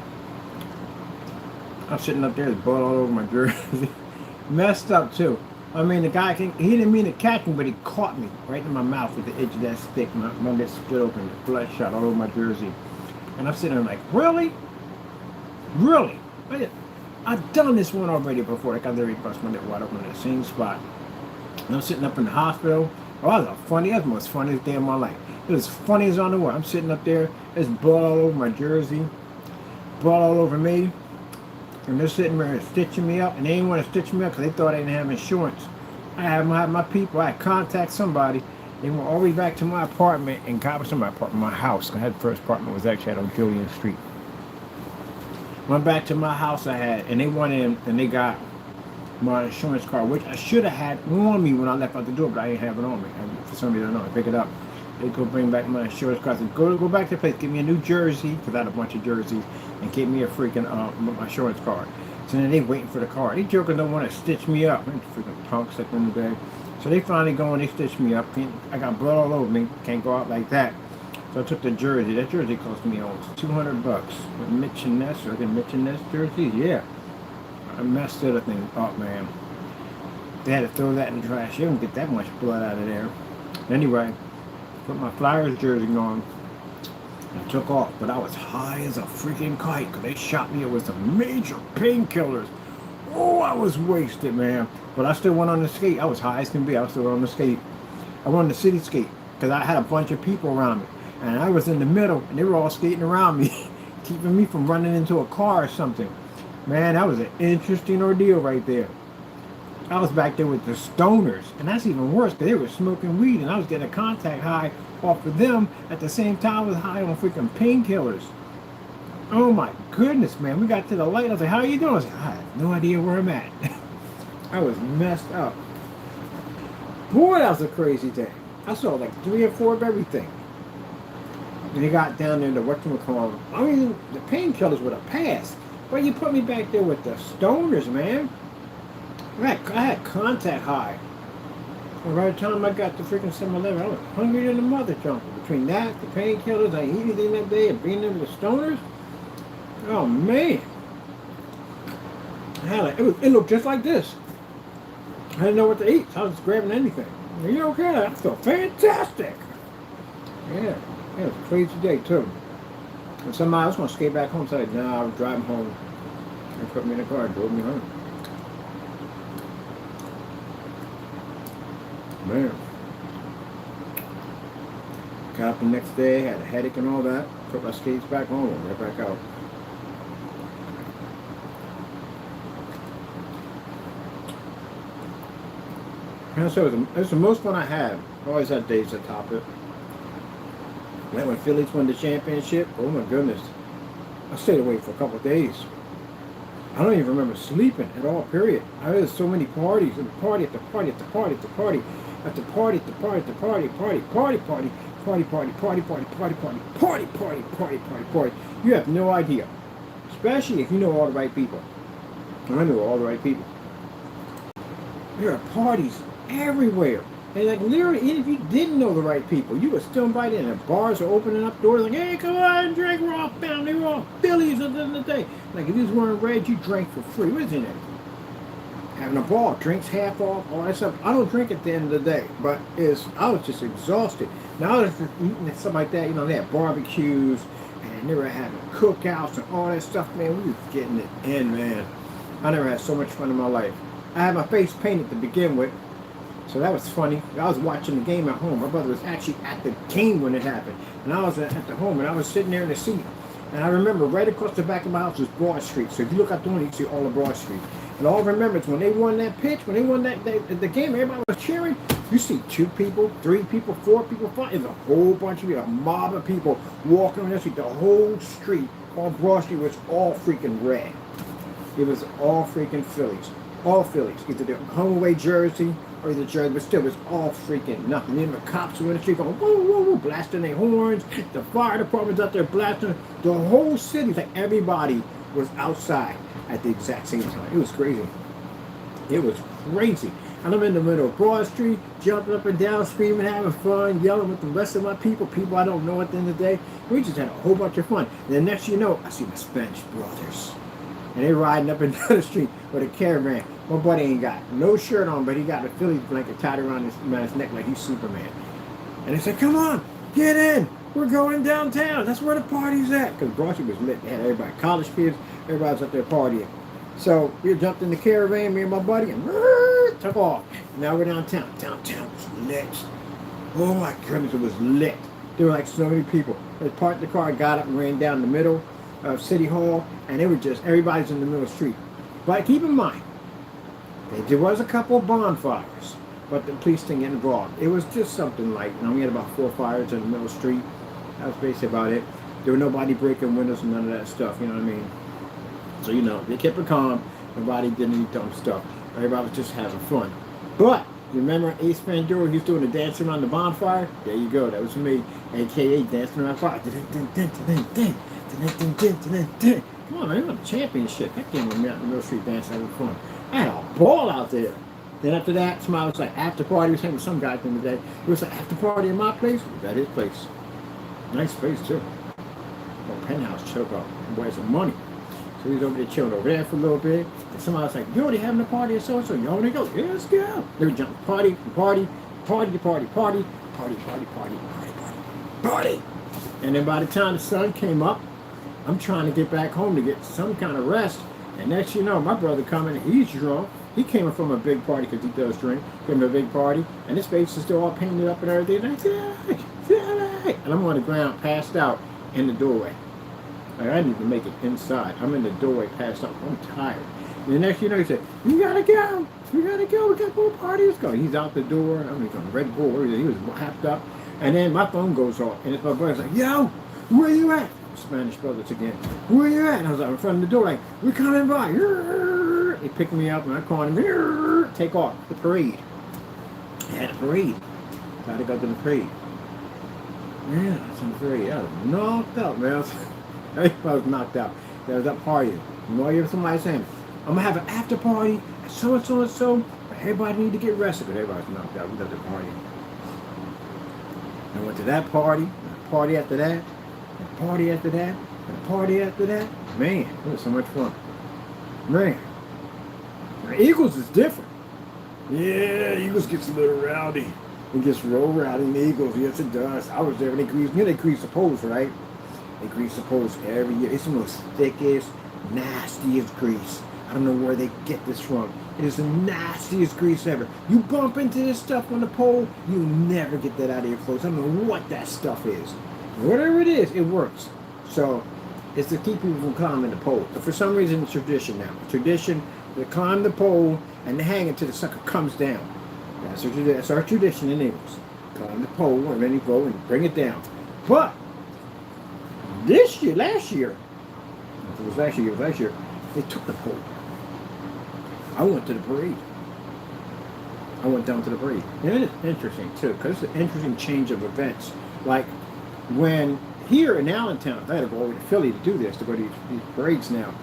I'm sitting up there, there's blood all over my jersey. Messed up too. I mean, the guy, he didn't mean to catch me, but he caught me right in my mouth with the edge of that stick. My lip split open, blood shot all over my jersey. And I'm sitting there like, really? Really? I've done this one already before. Like I literally bust my lip wide open in the same spot. And I'm sitting up in the hospital. Oh, that was the most funniest day of my life. It was funny as on the world. I'm sitting up there, there's blood all over my jersey, blood all over me. And they're sitting there stitching me up, and they didn't want to stitch me up because they thought I didn't have insurance. I had my people, I had contact somebody. They went all the way back to my apartment in Cobblestone, my house. I had the first apartment was actually on Julian Street. Went back to my house I had, and they went in and they got my insurance card, which I should have had on me when I left out the door, but I didn't have it on me. For some reason, I don't know. I picked it up. They go bring back my insurance card. And go back to the place. Give me a new jersey, because I had a bunch of jerseys, and give me a freaking my insurance card. So then they waiting for the card. These jokers don't want to stitch me up. Freaking punks at the end of the day. So they finally go and they stitch me up. I got blood all over me. Can't go out like that. So I took the jersey. That jersey cost me almost $200. With Mitch and Ness, or the Mitch and Ness jerseys, yeah. I messed that thing up, man. They had to throw that in the trash. You don't get that much blood out of there. Anyway, put my Flyers jersey on and took off. But I was high as a freaking kite because they shot me with some major painkillers. Oh, I was wasted, man. But I still went on the skate. I was high as can be. I was still on the skate. I went on the city skate because I had a bunch of people around me. And I was in the middle and they were all skating around me, keeping me from running into a car or something. Man, that was an interesting ordeal right there. I was back there with the stoners, and that's even worse because they were smoking weed, and I was getting a contact high off of them at the same time I was high on freaking painkillers. Oh my goodness, man. We got to the light. I was like, how are you doing? I was like, I have no idea where I'm at. I was messed up. Boy, that was a crazy day. I saw like 3 or 4 of everything. And they got down there to whatchamacallit. I mean, the painkillers would have passed. But you put me back there with the stoners, man. I had contact high. And by the time I got to freaking 7-Eleven, I was hungry than a mother jumper. Between that, the painkillers, I didn't eat anything that day, and being there with the stoners. Oh, man. It looked just like this. I didn't know what to eat, so I was just grabbing anything. Are you okay? I feel fantastic. Yeah, it was a crazy day, too. And somebody else going to skate back home, said, nah, I was driving home. They put me in the car and drove me home. Man. Got up the next day, had a headache and all that. Took my skates back home and right back out. And so it was the most fun I had. Always had days to top it. Then when Phillies won the championship, oh my goodness. I stayed awake for a couple of days. I don't even remember sleeping at all, period. I had so many parties, and party at the party at the party at the party at the party at the party at the party party party party party party party party party party party party party party party. You have no idea, especially if you know all the right people. I know all the right people. There are parties everywhere, and like literally, even if you didn't know the right people, you were still invited. And the bars are opening up doors like, "Hey, come on, drink. We're all family. We're all Phillies at the end of the day." Like if you was wearing red, you drank for free, wasn't it? Having a ball, drinks half off, all that stuff. I don't drink at the end of the day, but I was just exhausted. Now that eating and stuff like that, you know, they had barbecues and they were having cookouts and all that stuff. Man, we was getting it in, man. I never had so much fun in my life. I had my face painted to begin with, so that was funny. I was watching the game at home. My brother was actually at the game when it happened, and I was at the home, and I was sitting there in the seat. And I remember right across the back of my house was Broad Street. So if you look out the window, you see all of Broad Street. And all I remember is when they won that pitch, when they won the game, everybody was cheering. You see 2 people, 3 people, 4 people, 5. It's a whole bunch of people, a mob of people walking on the street. The whole street on Broad Street was all freaking red. It was all freaking Phillies. All Phillies. Either the home away jersey or the jersey, but still, it was all freaking nothing. Then the cops were in the street going, whoa, whoa, whoa, blasting their horns. The fire department's out there blasting. The whole city, like everybody was outside at the exact same time. It was crazy. It was crazy. And I'm in the middle of Broad Street, jumping up and down, screaming, having fun, yelling with the rest of my people I don't know at the end of the day. We just had a whole bunch of fun. And the next thing you know, I see my Spanish brothers. And they riding up and down the street with a caravan. My buddy ain't got no shirt on, but he got a Phillies blanket tied around his neck like he's Superman. And they said, come on, get in. We're going downtown. That's where the party's at. Because Broad Street was lit. They had everybody, college kids, everybody was up there partying. So we jumped in the caravan, me and my buddy, and took off. Now we're downtown. Downtown was lit. Oh my goodness, it was lit. There were like so many people. They parked the car, got up and ran down the middle of City Hall, and it was just, everybody's in the middle of the street. But keep in mind, there was a couple of bonfires, but the police didn't get involved. It was just something like, we had about 4 fires in the middle of the street. That was basically about it. There was nobody breaking windows and none of that stuff, you know what I mean? So, they kept it calm. Nobody did any dumb stuff. Everybody was just having fun. But You remember Ace Ventura? He was doing the dance around the bonfire. There you go. That was me, aka dancing around fire. Come on, man, I'm a championship. That game with me out in the Mill Street dance having fun. I had a ball out there. Then after that, somebody was like, after party. We was hanging with some guy during the day. It was like, after party in my place. It was at his place. Nice place, too. Well, penthouse choke up. Boy, some money. So he was over there chilling over there for a little bit. And somebody was like, yo, they having a party or so-and-so. You want to go? Yeah, let's go. They were jumping party, party, party, party, party, party, party, party, party, party. And then by the time the sun came up, I'm trying to get back home to get some kind of rest. And next you know, my brother coming, he's drunk. He came from a big party because he does drink. Came to a big party, and his face is still all painted up and everything. And I said, and I'm on the ground, passed out in the doorway. Like, I need to make it inside. I'm in the doorway, passed out. I'm tired. And the next you know, he said, "You gotta go. You gotta go. We got more parties going." He's out the door. I mean, on Red Bull. He was happed up. And then my phone goes off, and it's my brother's like, "Yo, where you at?" Spanish brothers again. "Where you at?" And I was out in front of the door, like, "We're coming by." He picked me up, and I called him. Take off the parade. I had a parade. So I had to go to the parade. Yeah, that's on the parade. I was knocked out, man. I was knocked out. I was up partying. You know, you have somebody saying, "I'm gonna have an after party at so and so and so, but everybody need to get rested." But everybody's knocked out. We got the party. I went to that party, and a party after that, and a party after that, and a party after that. Man, it was so much fun. Man, the Eagles is different. Yeah, Eagles gets a little rowdy. It gets real rowdy in the Eagles. Yes, it does. I was there when they grease. You know they grease the poles, right? They grease the poles every year. It's the most thickest, nastiest grease. I don't know where they get this from. It is the nastiest grease ever. You bump into this stuff on the pole, you never get that out of your clothes. I don't know what that stuff is. Whatever it is, it works. So it's to keep people from climbing the pole. But for some reason, it's tradition now. Tradition, they climb the pole and they hang it till the sucker comes down. That's our tradition in England. Climb the pole and then you go and bring it down. But last year, they took the pole. I went to the parade. I went down to the parade. And it's interesting, too, because it's an interesting change of events. Like, when here in Allentown, I had to go over to Philly to do this, to go to these parades now.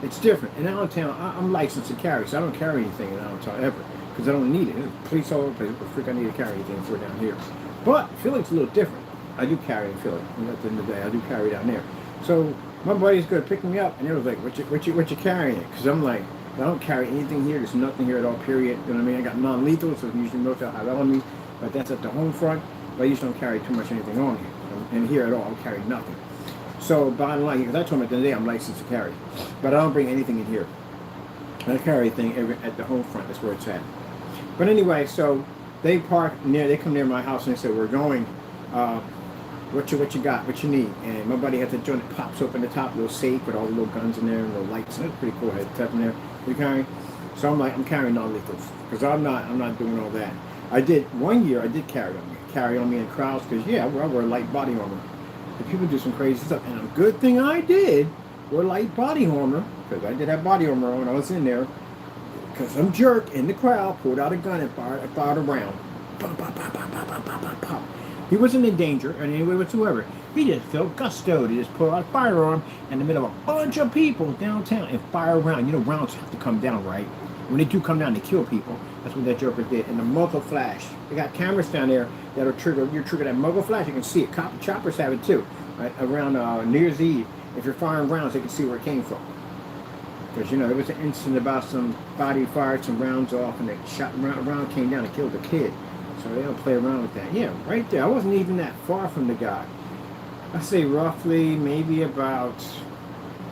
It's different. In Allentown, I'm licensed to carry, so I don't carry anything in Allentown ever, because I don't need it. There's police all over the place, but freak, I need to carry anything for down here. But Philly's a little different. I do carry in Philly. And at the end of the day, I do carry down there. So my buddy's going to pick me up, and they was like, what you carrying? Because I'm like, I don't carry anything here. There's nothing here at all, period. You know what I mean? I got non-lethal, so usually most of have on me, but that's at the home front. But I usually don't carry too much anything on here. And here at all, I'll carry nothing. So bottom line, because I told him at the end of the day, I'm licensed to carry. But I don't bring anything in here. I carry everything at the home front. That's where it's at. But anyway, so they come near my house and they said, "We're going. What you got? What you need?" And my buddy had the joint that pops open the top, little safe with all the little guns in there and little lights. That's pretty cool. Had stuff in there. You carrying? So I'm like, I'm carrying non-lethals because I'm not doing all that. I did one year. I did carry on me in crowds because I wear light body armor. And people do some crazy stuff, and a good thing I did wear light body armor because I did have body armor on when I was in there. Because some jerk in the crowd pulled out a gun and fired a round. Pop, pop, pop, pop, pop, pop, pop, pop. He wasn't in danger in any way whatsoever. He just felt gusto to just pull out a firearm in the middle of a bunch of people downtown and fire a round. You know, rounds have to come down, right? When they do come down, they kill people. That's what that joker did. And the muzzle flash. They got cameras down there that'll trigger that muzzle flash. You can see it. Choppers have it too. Right? Around New Year's Eve, if you're firing rounds, they can see where it came from. Because, there was an incident about somebody fired some rounds off and they shot a round came down and killed a kid. So they don't play around with that. Yeah, right there. I wasn't even that far from the guy. I say roughly maybe about,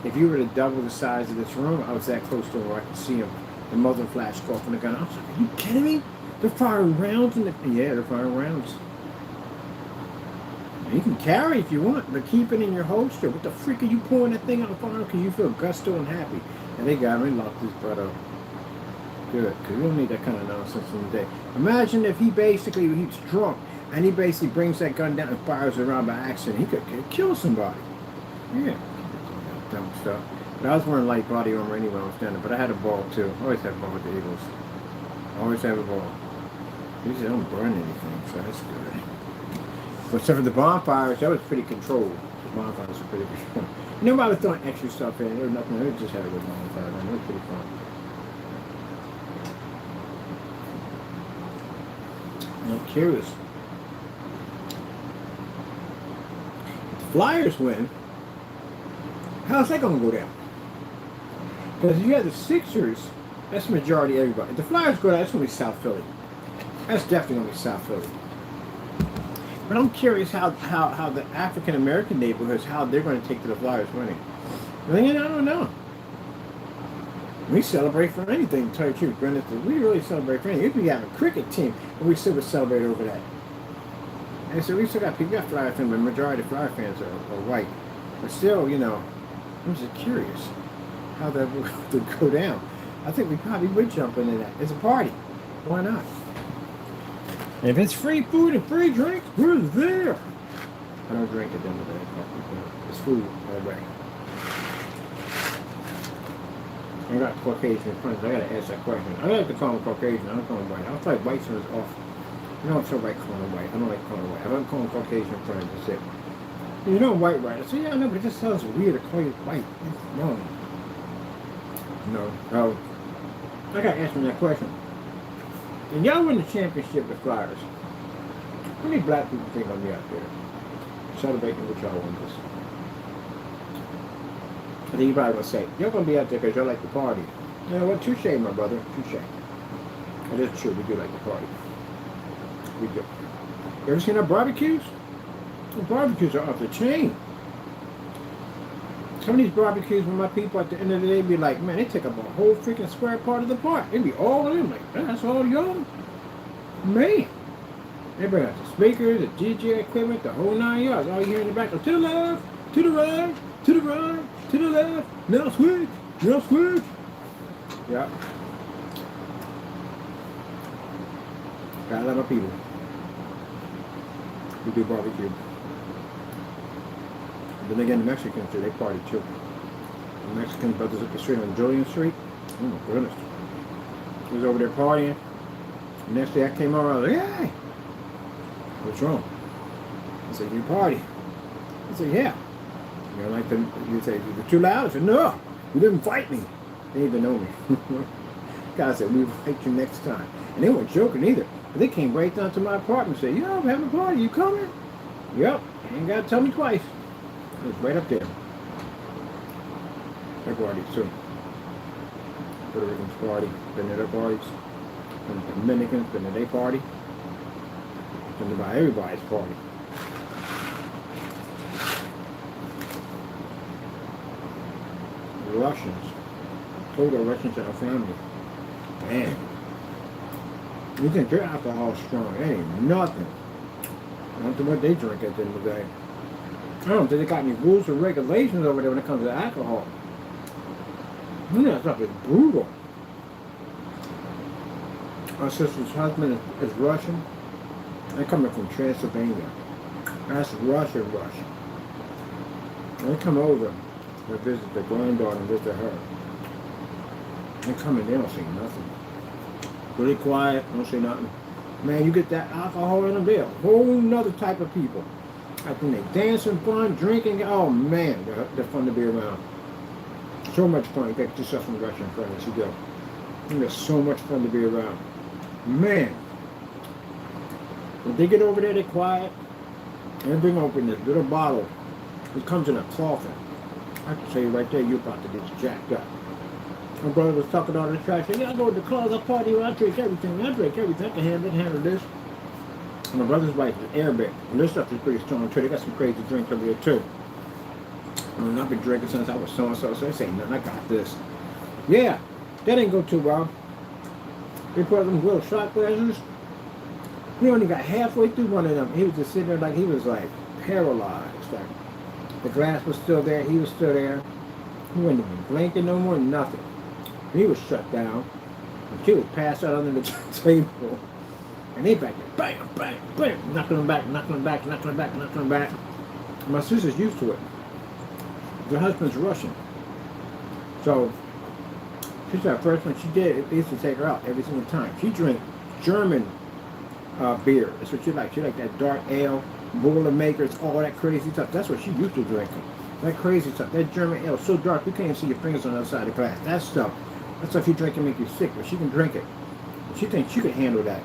if you were to double the size of this room, I was that close to where I could see him. The muzzle flash go off on the gun. I was like, are you kidding me? They're firing rounds yeah, they're firing rounds. You can carry if you want, but keep it in your holster. What the freak are you pulling that thing out of fire because you feel gusto and happy? And they got me locked his butt up. Good, because we don't need that kind of nonsense in the day. Imagine if he's drunk, and he basically brings that gun down and fires it around by accident. He could kill somebody. Yeah, dumb stuff. But I was wearing light body armor anyway when I was down there, but I had a ball too. I always have a ball with the Eagles. Always have a ball. Usually don't burn anything, so that's good. But some of the bonfires, that was pretty controlled. The bonfires were pretty controlled. Nobody was throwing extra stuff in. There was nothing. They just had a good bonfire. And it was pretty fun. I'm curious. If the Flyers win, how's that going to go down? Because if you have the Sixers, that's the majority of everybody. If the Flyers go down, that's going to be South Philly. That's definitely going to be South Philly. But I'm curious how the African American neighborhoods, how they're going to take to the Flyers winning. I don't know. We celebrate for anything, to tell you the truth, Brenda. We really celebrate for anything. If we have a cricket team, and we still would celebrate over that. And so we still got people, got Flyer fans, but the majority of Flyer fans are white. But still, I'm just curious how that would go down. I think we probably would jump into that. It's a party. Why not? And if it's free food and free drinks, we're there. I don't drink at the end of the day. It's food all day. I got Caucasian friends. I gotta ask that question. I like to call them Caucasian. I don't call them white. I feel like white is off. I'm so right calling them white. I don't like calling them white. I don't call them Caucasian friends. That's it. White, right? I say, yeah, no, but it just sounds weird to call you white. No. Oh. I gotta ask them that question. And y'all win the championship with Flyers. How many black people think I'll be out there celebrating with y'all on this? I think you probably gonna say, you're gonna be out there because y'all like the party. You know what? Touche, my brother. Touche. That is true. We do like the party. We do. You ever seen our barbecues? The barbecues are off the chain. Some of these barbecues with my people at the end of the day be like, man, they take up a whole freaking square part of the park. They be all in like, that's all y'all? Man. They bring out the speakers, the DJ equipment, the whole 9 yards. All you hear in the back, go to the left, to the right, to the right, to the left, now switch, now switch. Yeah. Got a lot of people who do barbecue. Then again, the Mexicans do, they party too. The Mexican brothers up the street on Julian Street. Oh my goodness. He was over there partying. The next day I came over, I was like, hey, what's wrong? I said, you party? I said, yeah. You say, you're too loud? I said, no, you didn't fight me. They didn't even know me. God said, we'll fight you next time. And they weren't joking either. But they came right down to my apartment and said, yo, I'm having a party, you coming? Yep, you ain't got to tell me twice. It was right up there. Their parties too. Puerto Ricans party, been to their parties. And the Dominicans, been to their party. Been to by everybody's party. The Russians. Total Russians in our family. Man. You think their alcohol's strong. It ain't nothing. I don't know what they drink at the end of the day. I don't think they got any rules or regulations over there when it comes to alcohol. That stuff is brutal. My sister's husband is Russian. They're coming from Transylvania. That's Russian. They come over to visit their granddaughter and visit her. They come in, they don't say nothing. Really quiet, don't say nothing. Man, you get that alcohol in them, they're a whole nother type of people. I think they dancing, fun, drinking. Oh man, they're fun to be around. So much fun. You get yourself some Russian friends. You go. And they're so much fun to be around. Man. When they get over there, they're quiet. And they bring open this little bottle. It comes in a coffin. I can tell you right there, you're about to get jacked up. My brother was talking all this trash. Yeah, I go to the clubs, I party, I drink everything. I can handle this. My brother's wife is Arabic, and this stuff is pretty strong too. They got some crazy drinks over here too. I've been drinking since I was so they say nothing, I got this. Yeah, that didn't go too well. They put them little shot glasses. He only got halfway through one of them. He was just sitting there like he was like paralyzed. Like the glass was still there, he was still there. He wasn't even blinking no more, nothing. He was shut down. And she was passed out under the table. And they back there, bam, bam, bam, knocking them back. My sister's used to it. Her husband's Russian. So, she's our first one. She did, it used to take her out every single time. She drank German beer. That's what she likes. She likes that dark ale, Boilermakers, all that crazy stuff. That's what she used to drink. That crazy stuff. That German ale, so dark you can't even see your fingers on the other side of the glass. That stuff you drink can make you sick, but she can drink it. She thinks she could handle that.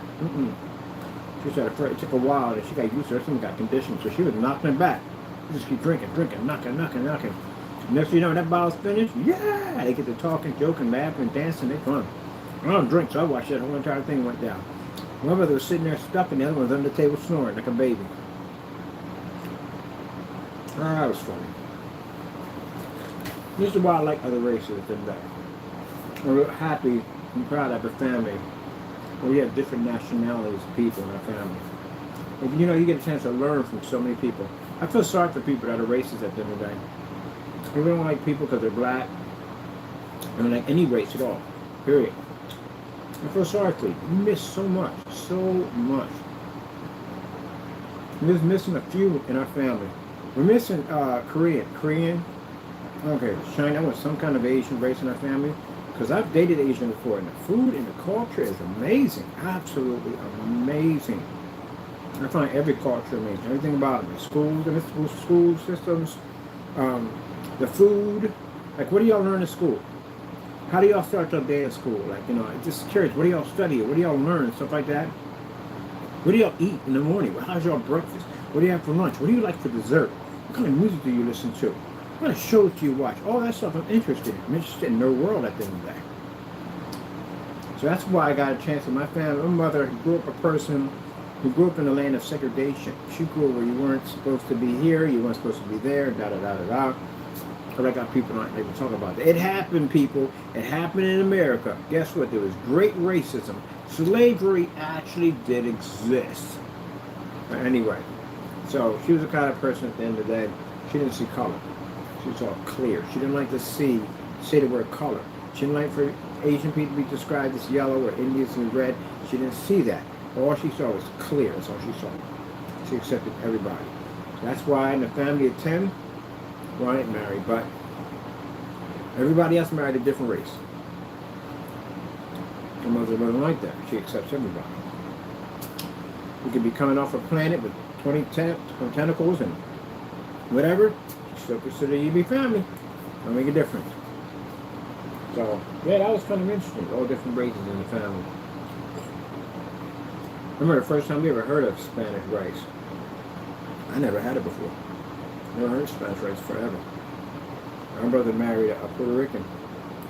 She said it took a while, and she got used to it. Everything got conditioned, so she was knocking it back. You just keep drinking, knocking. Next thing you know, that bottle's finished. Yeah, they get to talking, joking, laughing, dancing. They fun. I don't drink, so I watched that whole entire thing went down. One brother was sitting there stuck, and the other one was under the table snoring like a baby. Oh, that was funny. This is why I like other races than that. I'm real happy and proud of a family where we have different nationalities of people in our family. And, you know, you get a chance to learn from so many people. I feel sorry for people that are racist at the end of the day. I really don't like people because they're black. I don't like any race at all. Period. I feel sorry for you. You miss so much. So much. We're just missing a few in our family. We're missing Korean. Okay, China. I want some kind of Asian race in our family. Because I've dated Asian before. And the food and the culture is amazing. Absolutely amazing. I find every culture amazing. Everything about it. The schools, the school systems, the food. Like, what do y'all learn in school? How do y'all start your day at school? Like, you know, I'm just curious. What do y'all study? What do y'all learn? Stuff like that. What do y'all eat in the morning? How's your breakfast? What do you have for lunch? What do you like for dessert? What kind of music do you listen to? What kind of shows do you watch? All that stuff I'm interested in. I'm interested in their world at the end of the day. So that's why I got a chance in my family. My mother grew up a person who grew up in the land of segregation. She grew up where you weren't supposed to be here, you weren't supposed to be there, da-da-da-da-da. But I got people not able to talk about that. It happened, people. It happened in America. Guess what? There was great racism. Slavery actually did exist. But anyway, so she was the kind of person at the end of the day, she didn't see color. She saw clear. She didn't like to say the word color. She didn't like for Asian people to be described as yellow or Indians as red. She didn't see that. All she saw was clear. That's all she saw. She accepted everybody. So that's why in the family of 10, well, I ain't married, but everybody else married a different race. My mother wasn't like that. She accepts everybody. You could be coming off a planet with 20 tentacles and whatever. She still consider you to be family. Don't make a difference. So, yeah, that was kind of interesting. All different races in the family. I remember the first time we ever heard of Spanish rice. I never had it before. Never heard Spanish rice forever. My brother married a Puerto Rican,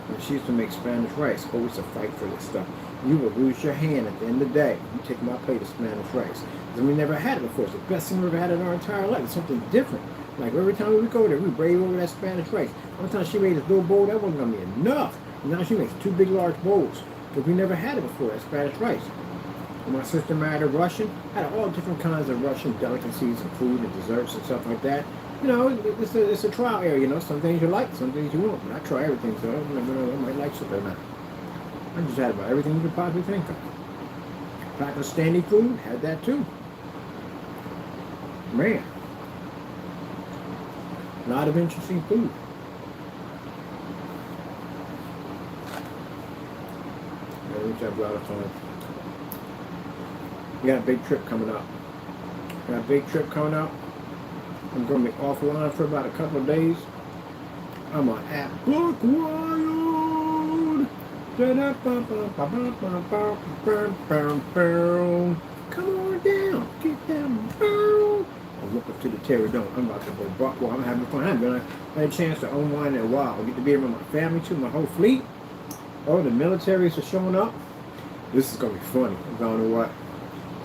and she used to make Spanish rice. Always a fight for this stuff. You will lose your hand at the end of the day. You take my plate of Spanish rice. Because we never had it before. It's the best thing we ever had in our entire life. It's something different. Like every time we would go there, we brave over that Spanish rice. One time she made this little bowl, that wasn't going to be enough. And now she makes 2 big, large bowls. Because we never had it before, that Spanish rice. When my sister married a Russian, I had all different kinds of Russian delicacies and food and desserts and stuff like that. You know, it's a trial area, you know. Some things you like, some things you won't. And I try everything, so I might like something or not. I just had about everything you could possibly think of. Pakistani food, had that too. Man. A lot of interesting food. Yeah, we have a lot of fun. We got a big trip coming up. I'm going to be offline for about a couple of days. I'm on at Buck Wild. Come on down. Get down. I walk up to the Terry Dome. I'm about to go buck wild. I'm having fun. I haven't had a chance to unwind in a while. I get to be around my family too, my whole fleet. Oh, the militaries are showing up. This is going to be funny. I'm going to what?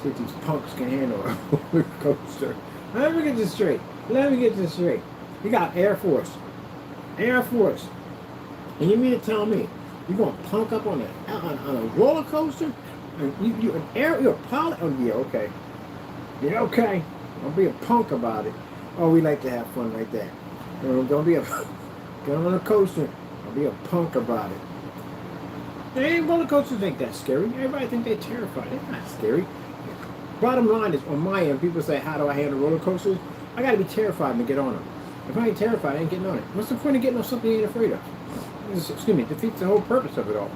See if these punks can handle a roller coaster. Let me get this straight. You got Air Force. And you mean to tell me you're going to punk up on a roller coaster? And you're a pilot? Oh, yeah, okay. Yeah, okay. Don't be a punk about it. Oh, we like to have fun like that. Don't be a... Get on a coaster. Don't be a punk about it. Hey, roller coasters ain't that scary. Everybody think they're terrified. They're not scary. Bottom line is, on my end, people say, how do I handle roller coasters? I got to be terrified to get on them. If I ain't terrified, I ain't getting on it. What's the point of getting on something you ain't afraid of? Excuse me, it defeats the whole purpose of it all.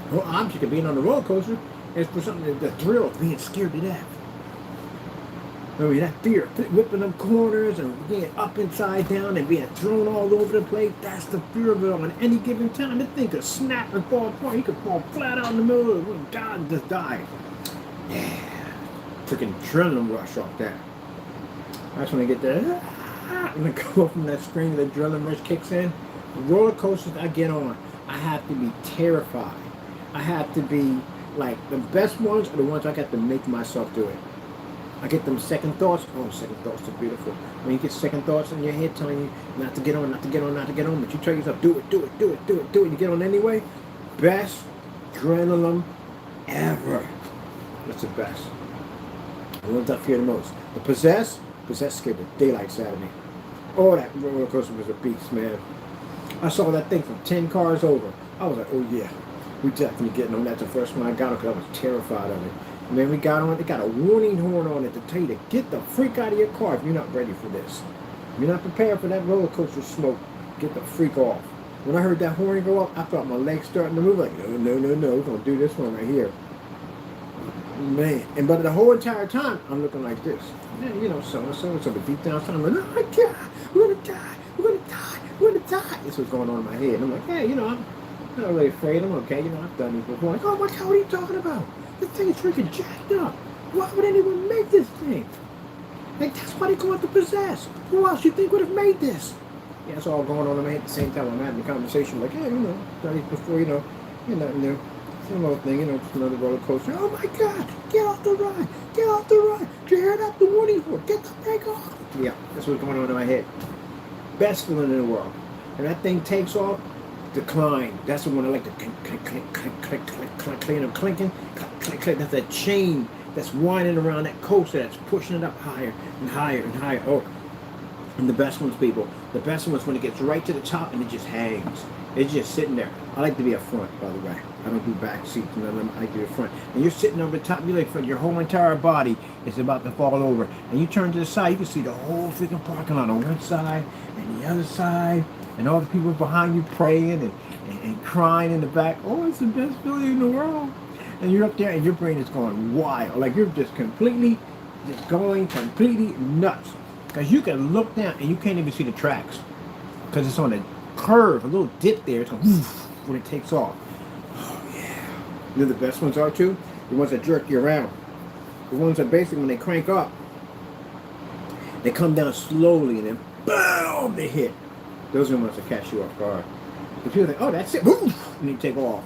The whole object of being on the roller coaster It's for something, the thrill of being scared to death. I mean, that fear, whipping them corners and being up inside down and being thrown all over the place, that's the fear of it on any given time. The thing could snap and fall apart. You could fall flat out in the middle of the room, God, and just die. Yeah. Freaking adrenaline rush off that. That's when I get there. And I go from that screen, the adrenaline rush kicks in. The roller coasters I get on, I have to be terrified. I have to be like, the best ones are the ones I got to make myself do it. I get them second thoughts. Oh, second thoughts are beautiful. When you get second thoughts in your head telling you not to get on, not to get on, not to get on, but you tell yourself, do it, do it, do it, do it, do it, and you get on anyway. Best adrenaline ever. That's the best. The ones I fear the most. The Possess scared the daylights out of me. Oh, that roller coaster was a beast, man. I saw that thing from 10 cars over. I was like, oh yeah, we definitely getting on. That's the first one I got on because I was terrified of it. And then we got on it, they got a warning horn on it to tell you to get the freak out of your car if you're not ready for this. If you're not prepared for that roller coaster smoke, get the freak off. When I heard that horn go up, I felt my legs starting to move like, no, no, no, no, we're going to do this one right here. Man, and but the whole entire time, I'm looking like this. Man, you know, so-and-so, but deep down, I'm like, oh my God, we're going to die, we're going to die, we're going to die. This was going on in my head. And I'm like, hey, you know, I'm not really afraid. I'm okay. You know, I've done this before. Like, oh my God, what are you talking about? This thing is freaking jacked up. Why would anyone make this thing? Like, that's why they call it the Possess. Who else you think would have made this? Yeah, it's all going on in my head at the same time I'm having the conversation. Like, hey, you know, done it before, you know, you're nothing new. Same old thing, you know, just another roller coaster. Oh my God, get off the ride, get off the ride. Did you hear that? The warning horn, get the brake off. Yeah, that's what's going on in my head. Best feeling in the world. And that thing takes off, decline. That's the one I like to click, click, click, click, click, click, click, click, and I'm clinking, click, click, click. That's that chain that's winding around that coaster that's pushing it up higher and higher and higher. Oh, and the best ones, people, the best ones when it gets right to the top and it just hangs. It's just sitting there. I like to be up front, by the way. I don't do back seats, and I like to be up front. And you're sitting over the top, you like your whole entire body is about to fall over. And you turn to the side, you can see the whole freaking parking lot on one side and the other side, and all the people behind you praying and crying in the back. Oh, it's the best feeling in the world. And you're up there and your brain is going wild. Like you're just completely, just going completely nuts. Because you can look down and you can't even see the tracks. Because it's on a curve, a little dip there. It's going woof when it takes off. Oh, yeah. You know the best ones are too? The ones that jerk you around. The ones that basically, when they crank up, they come down slowly and then boom, they hit. Those are the ones that catch you off guard. The people think, oh, that's it. Woof, and you take off.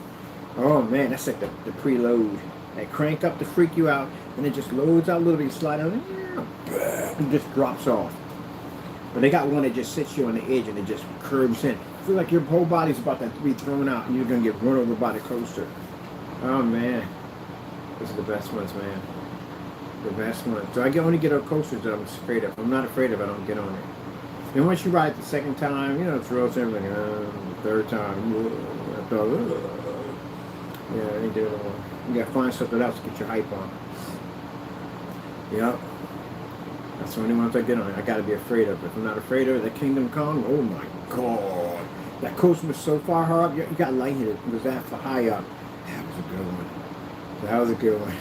Oh, man, that's like the preload. They crank up to freak you out, and it just loads out a little bit, you slide down, and it just drops off. But they got one that just sits you on the edge, and it just curbs in. I feel like your whole body's about to be thrown out, and you're going to get run over by the coaster. Oh, man. These are the best ones, man. The best ones. So I only get on coasters that I'm afraid of. If I'm not afraid of, I don't get on it. And once you ride it the second time, you know, it throws everything. The third time, yeah, I ain't doing it anymore. You gotta find something else to get your hype on. Yep. That's the only ones I get on. I gotta be afraid of it. If I'm not afraid of it, the Kingdom Come, oh my God. That coaster was so far high up, you got lightheaded. It was that high up. That was a good one. That was a good one.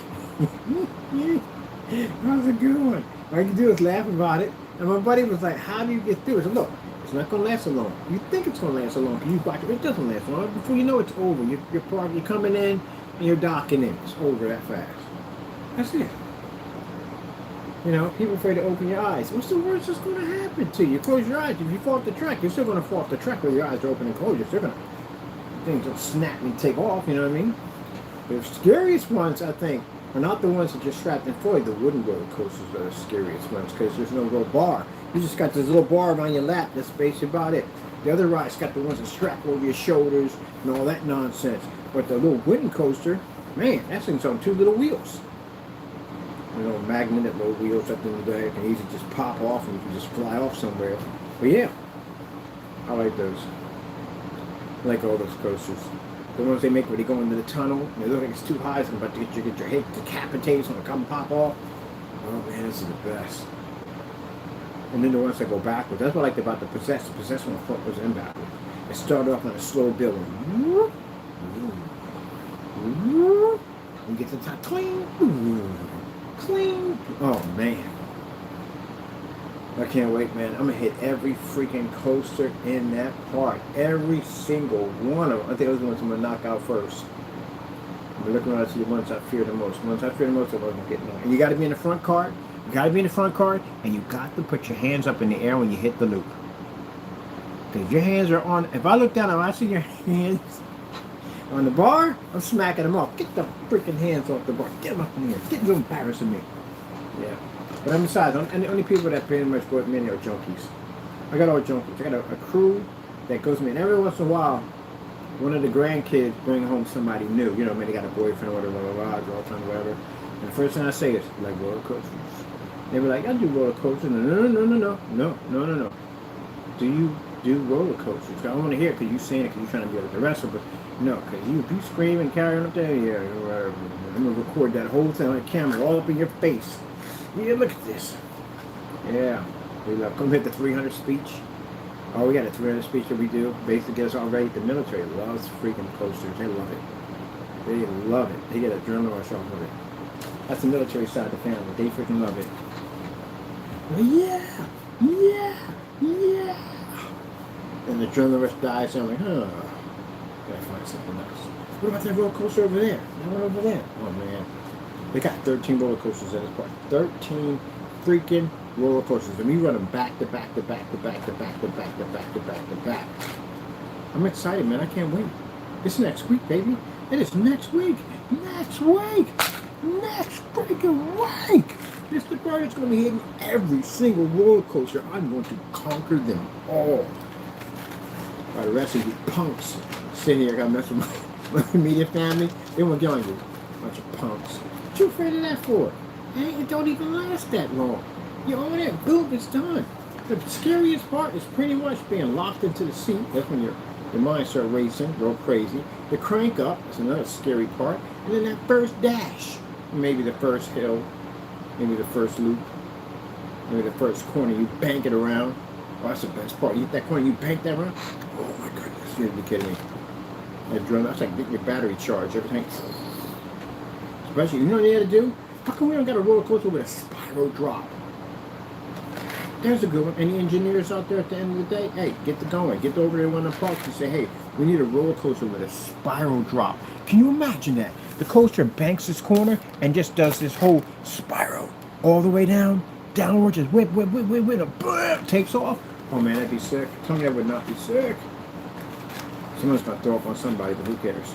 That was a good one. All you can do is laugh about it. And my buddy was like, how do you get through it? I said, look, it's not going to last so long. You think it's going to last so long, because you watch it, it doesn't last long. Before you know it's over. You're coming in, and you're docking in. It's over that fast. That's it. You know, people afraid to open your eyes. What's the worst that's going to happen to you? Close your eyes. If you fall off the track, you're still going to fall off the track with your eyes are open and closed. You're still going to, things will snap and take off, you know what I mean? The scariest ones, I think, are not the ones that just strapped in for you. The wooden roller coasters are the scariest ones because there's no real bar. You just got this little bar around your lap. That's basically about it. The other rides got the ones that strap over your shoulders and all that nonsense. But the little wooden coaster, man, that thing's on 2 little wheels. You know, magnetic little wheels up in the day. It can easily just pop off and you can just fly off somewhere. But yeah, I like those. I like all those coasters. The ones they make where they go into the tunnel, and they look like it's too high, it's about to get your head decapitated, it's going to come and pop off. Oh man, this is the best. And then the ones that go backwards. That's what I liked about the Possess. The Possess one front was in backwards. It started off on a slow build. And get to the top, clean, ooh, clean. Oh man, I can't wait, man. I'm gonna hit every freaking coaster in that park, every single one of them. I think those ones I'm gonna knock out first. I'm looking around to see the ones I fear the most. The ones I fear the most are the ones I'm getting on. And you got to be in the front cart. You got to be in the front cart, and you got to put your hands up in the air when you hit the loop. Because your hands are on. If I look down and I see your hands on the bar, I'm smacking them off. Get the freaking hands off the bar. Get them up in the air. Get them embarrassing me. Yeah. But I'm besides, and the only people that pretty much go with me are junkies. I got all junkies. I got a crew that goes with me, and every once in a while, one of the grandkids bring home somebody new. You know, maybe they got a boyfriend or whatever, girlfriend, whatever. And the first thing I say is, like, roller coasters. They were like, I do roller coasters. No. Do you do roller coasters? I don't want to hear it because you're saying it because you're trying to be like the wrestler, but no, because you scream and carry on up there, yeah, I'm going to record that whole thing on the camera all up in your face. Yeah, look at this. Yeah. We love, come hit the 300 speech. Oh, we got a 300 speech that we do. Basically gets all ready. The military loves freaking coasters. They love it. They love it. They get a adrenaline rush off of it. That's the military side of the family. They freaking love it. Well, yeah. And the adrenaline rush dies. So I'm like, gotta find something else. What about that roller coaster over there? That one over there? Oh man, they got 13 roller coasters at this park. 13 freaking roller coasters, and we run them back to back to back to back to back to back to back to back to back. I'm excited, man. I can't wait. It's next week, baby. It is next week. Next freaking week. Mr. Burger's going to be hitting every single roller coaster. I'm going to conquer them all. While the rest of you punks sitting here, got to mess with my immediate family. They won't get on you. Bunch of punks. What you afraid of that for? It don't even last that long. You're over there, boom, it's done. The scariest part is pretty much being locked into the seat. That's when your mind starts racing, go crazy. The crank up is another scary part. And then that first dash. Maybe the first hill, maybe the first loop, maybe the first corner, you bank it around. Oh, that's the best part. You hit that corner, you bank that around. Oh my goodness, you're kidding me. That drum, that's like getting your battery charged, everything. Especially, you know what you had to do? How come we don't got a roller coaster with a spiral drop? There's a good one. Any engineers out there at the end of the day? Hey, get the going. Get over there to one of the parks and say, hey, we need a roller coaster with a spiral drop. Can you imagine that? The coaster banks this corner and just does this whole spiral all the way down, downward, just whip, and takes off. Oh man, that'd be sick. Tell me that would not be sick. Someone's gonna throw up on somebody, but who cares?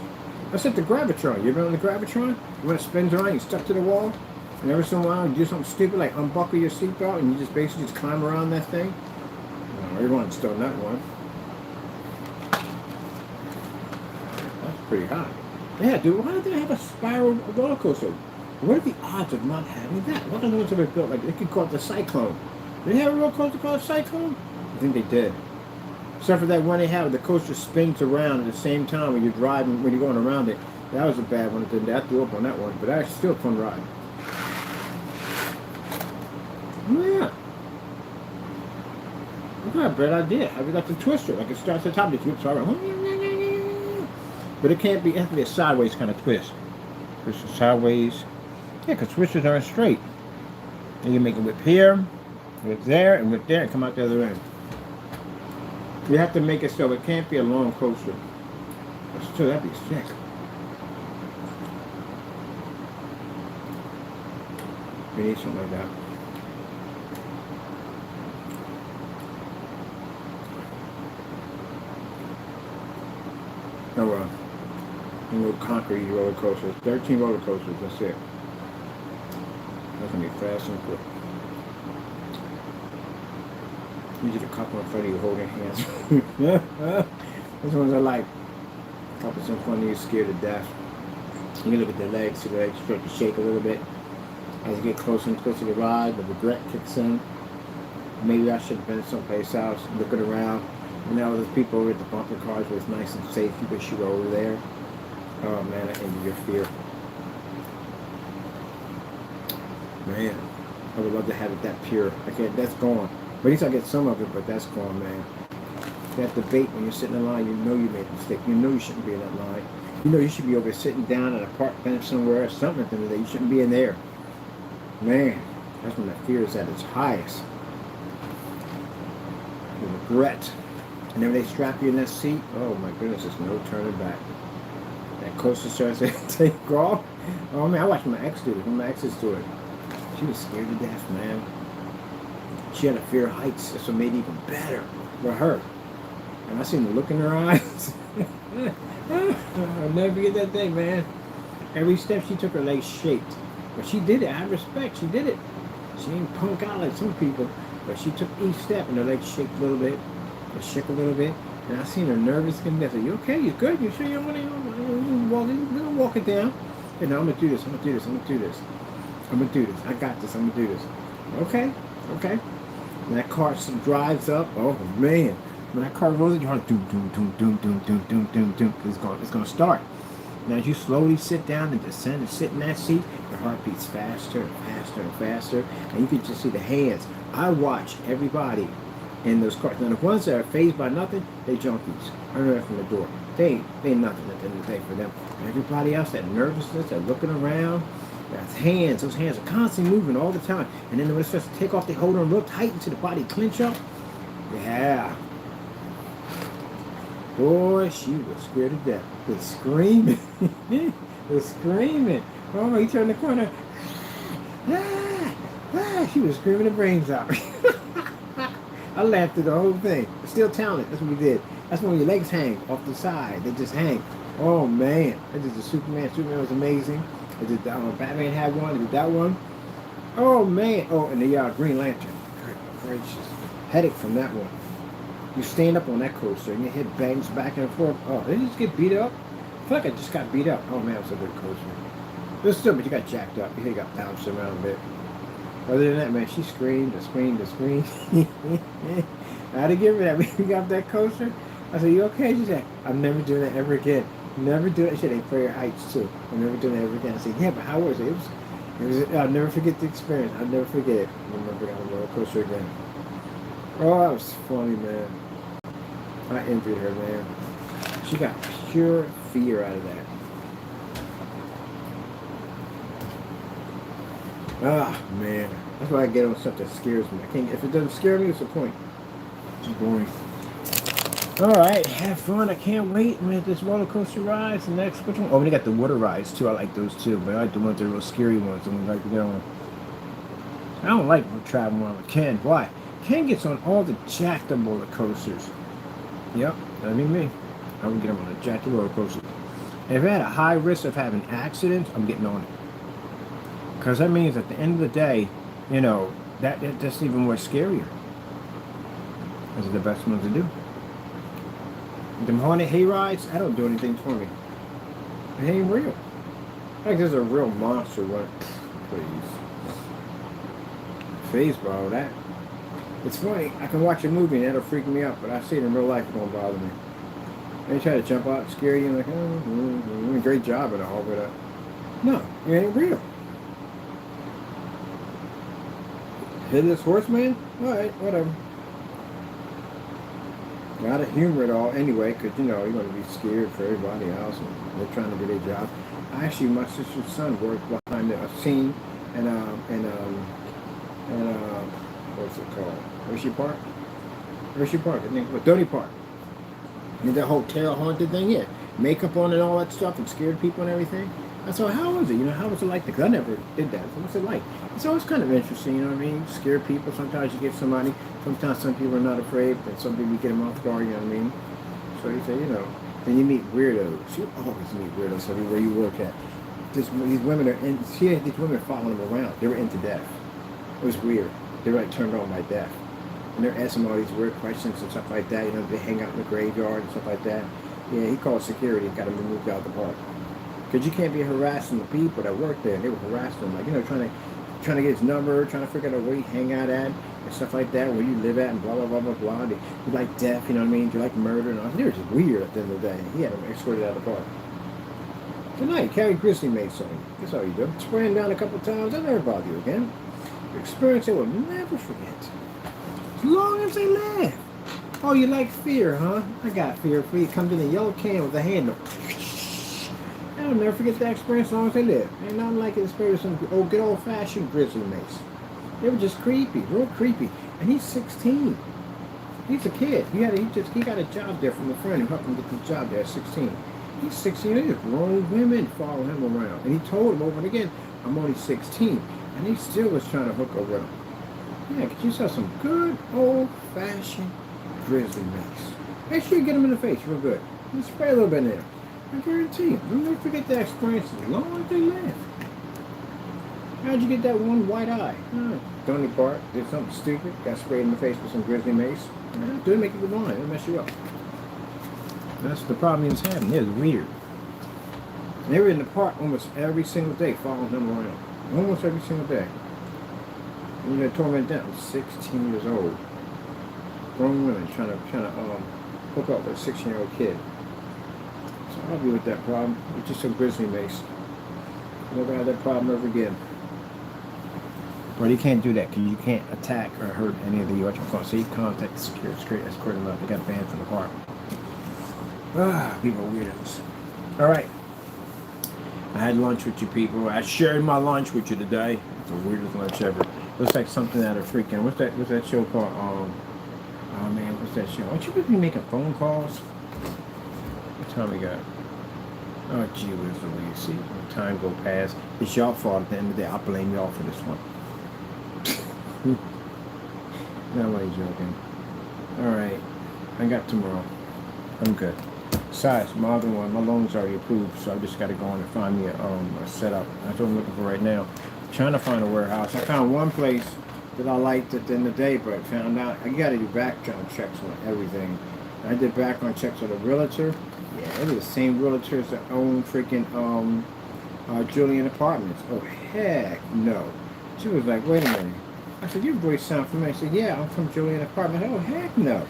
That's like the Gravitron. You ever on the Gravitron? When it spins around, you stuck to the wall? And every so while you do something stupid like unbuckle your seatbelt and you just basically just climb around that thing. No, everyone's done that one. That's pretty high. Yeah, dude, why did they have a spiral roller coaster? What are the odds of not having that? What are the ones that are built? Like, they could call it the Cyclone. Did they have a roller coaster called Cyclone? I think they did. Except for that one they have, the coaster spins around at the same time when you're driving, when you're going around it. That was a bad one. I threw up on that one, but that's still a fun ride. Yeah. That's not a bad idea. Have you got the twister? Like it starts at the top, it whips around. But it can't be, it has to be a sideways kind of twist. Twist sideways. Yeah, because twisters aren't straight. And you make a whip here, whip there, and whip there, and come out the other end. You have to make it so it can't be a long coaster. But still, that'd be sick. We need something like that. No, we'll conquer these roller coasters. 13 roller coasters, that's it. That's gonna be fast and quick. You get a couple in front of you holding hands. Those ones are like a couple in front of you scared to death. You can look at their legs, so the legs start to shake a little bit. As you get closer and closer to the ride, the regret kicks in. Maybe I should have been someplace else, looking around. And now there's people over at the bumper cars where it's nice and safe. You wish you were over there. Oh man, I envy your fear. Man, I would love to have it that pure. I can't, that's gone. But at least I get some of it, but that's gone, man. That debate when you're sitting in line, you know you made a mistake. You know you shouldn't be in that line. You know, you should be over sitting down at a park bench somewhere or something at the end of the day. You shouldn't be in there. Man, that's when the fear is at its highest. The regret. And then when they strap you in that seat, oh my goodness, there's no turning back. That coaster starts to take off. Oh man, I watched my ex do it. When my exes do it, she was scared to death, man. She had a fear of heights. That's what made it even better for her. And I seen the look in her eyes. I'll never forget that day, man. Every step she took, her legs shaked. But she did it. I have respect. She did it. She ain't punk out like some people. But she took each step and her legs shaked a little bit. It shook a little bit. And I seen her nervous getting there. I said, you okay? You good? You sure you don't want to walk it down? You know, I'm going to do this. I'm going to do this. I'm going to do this. I'm going to do this. I got this. I'm going to do this. Okay. Okay. And that car drives up. Oh, man. When that car rolls in, your heart, doom, doom, doom, doom, doom, doom, doom, doom, doom. It's going to start. Now, as you slowly sit down and descend and sit in that seat, your heart beats faster and faster and faster. And you can just see the hands. I watch everybody in those cars. Now, the ones that are fazed by nothing, they junkies. I know that from the door. They ain't nothing at the end of the day for them. And everybody else, that nervousness, that looking around, that's hands. Those hands are constantly moving all the time. And then when it starts to take off, they hold on real tight until the body clench up. Yeah. Boy, she was scared to death. Was screaming. Was screaming. Oh, he turned the corner. Ah, ah, she was screaming her brains out. I laughed through the whole thing. Still talent. That's what we did. That's when your legs hang off the side. They just hang. Oh, man. I did the Superman. Superman was amazing. I did that one. Batman had one. I did that one. Oh, man. Oh, and the Green Lantern. Good gracious. Headache from that one. You stand up on that coaster and your head bangs back and forth. Oh, did you just get beat up? I feel like I just got beat up. Oh, man, it was a good coaster. But still, but you got jacked up. Your head got bounced around a bit. Other than that, man, she screamed and screamed and screamed. I had to give her that. We got that coaster. I said, you okay? She said, I'm never doing that ever again. Never do that shit. They prayer heights, too. I'm never doing that ever again. I said, yeah, but how was it? It was I'll never forget the experience. I'll never forget it. I remember getting on the roller coaster again. Oh, that was funny, man. I envied her, man. She got pure fear out of that. Ah, man. That's why I get on stuff that scares me. I can't. If it doesn't scare me, what's the point? It's boring. All right, have fun. I can't wait, man. This roller coaster rides. The next which one? Oh, they got the water rides too. I like those too, but I like the ones that are real scary ones. The ones like to get on. I don't like traveling around with Ken. Why? Ken gets on all the jacked up roller coasters. Yep, that'd be me. I would get on a jacked up roller coaster. And if I had a high risk of having accidents, I'm getting on it. Because that means at the end of the day, you know, that's even more scarier. Those are the best ones to do. Them haunted hay rides, I don't do anything for me. It ain't real. Like there's a real monster one. Please. Phased by all that. It's funny, I can watch a movie and that'll freak me out, but I see it in real life, it won't bother me. They try to jump out and scare you, and like, oh, great job at all, but no, it ain't real. Headless Horseman? Alright, whatever. Gotta humor it all anyway, because, you know, you're going to be scared for everybody else, and they're trying to do their job. Actually, my sister's son worked behind a scene, and what's it called? Hershey Park? Hershey Park, I think, Donny Park. And the hotel haunted thing, yeah. Makeup on and all that stuff, and scared people and everything. I said, how was it? You know, how was it like? Because I never did that. So what's it like? It's always kind of interesting, you know what I mean? Scare people. Sometimes you get somebody. Sometimes some people are not afraid, but some people you get them off guard, you know what I mean? So you say, you know, then you meet weirdos. You always meet weirdos everywhere you work at. These women are in, she had these women following them around. They were into death. It was weird. They were like turned on by death. And they're asking all these weird questions and stuff like that. You know, they hang out in the graveyard and stuff like that. Yeah, he called security and got them moved out of the park. Because you can't be harassing the people that work there. They were harassing them, like, you know, trying to get his number, trying to figure out where you hang out at, and stuff like that, where you live at, and blah, blah, blah, blah, blah. You like death, you know what I mean? You like murder, and all. They were just weird at the end of the day. He had them escorted out of the park. Tonight, Carrie Grizzly made something. That's all you do. Spray him down a couple times, they'll never bother you again. Your experience they will never forget. As long as they laugh. Oh, you like fear, huh? I got fear for you. Comes in a yellow can with a handle. I'll never forget that experience as long as they live. Ain't nothing like it experience some good old-fashioned grizzly mace. They were just creepy, real creepy. And he's 16. He's a kid. He got a job there from a friend who helped him get the job there at 16. He's 16. There's grown women follow him around. And he told him over and again, I'm only 16. And he still was trying to hook up with him. Yeah, because you saw some good old-fashioned grizzly mace. Make sure you get him in the face real good. And spray a little bit in there. I guarantee you, you'll never forget that experience as long as they live. How'd you get that one white eye? Tony Bart did something stupid, got sprayed in the face with some grizzly mace. Do it make you go blind, it'll mess you up. That's the problem he's having. It's weird. And they were in the park almost every single day, following him around. Almost every single day. And you torment them, 16 years old. Grown women trying to hook up with a 16-year-old kid. So I'll deal with that problem. It's just a grizzly mace. Never had that problem ever again. But you can't do that because you can't attack or hurt any of the electric phones. So you contact the security escort them out. They got banned from the park. People are weirdos. All right. I had lunch with you people. I shared my lunch with you today. It's the weirdest lunch ever. Looks like something out of freaking, what's that show called? Oh man, what's that show? Aren't you supposed to be making phone calls? What time we got? Oh gee whiz Louise, see, when time go past. It's y'all fault at the end of the day. I blame y'all for this one. No, I'm only joking. Alright. I got tomorrow. I'm good. Besides, my other one, my loan's already approved, so I just got to go in and find me a setup. That's what I'm looking for right now. I'm trying to find a warehouse. I found one place that I liked at the end of the day, but I found out I got to do background checks on everything. I did background checks on the realtor. Yeah, it was the same realtors that own freaking Julian Apartments. Oh, heck no. She was like, wait a minute. I said, your voice sound familiar. I said, yeah, I'm from Julian Apartments. Oh, heck no.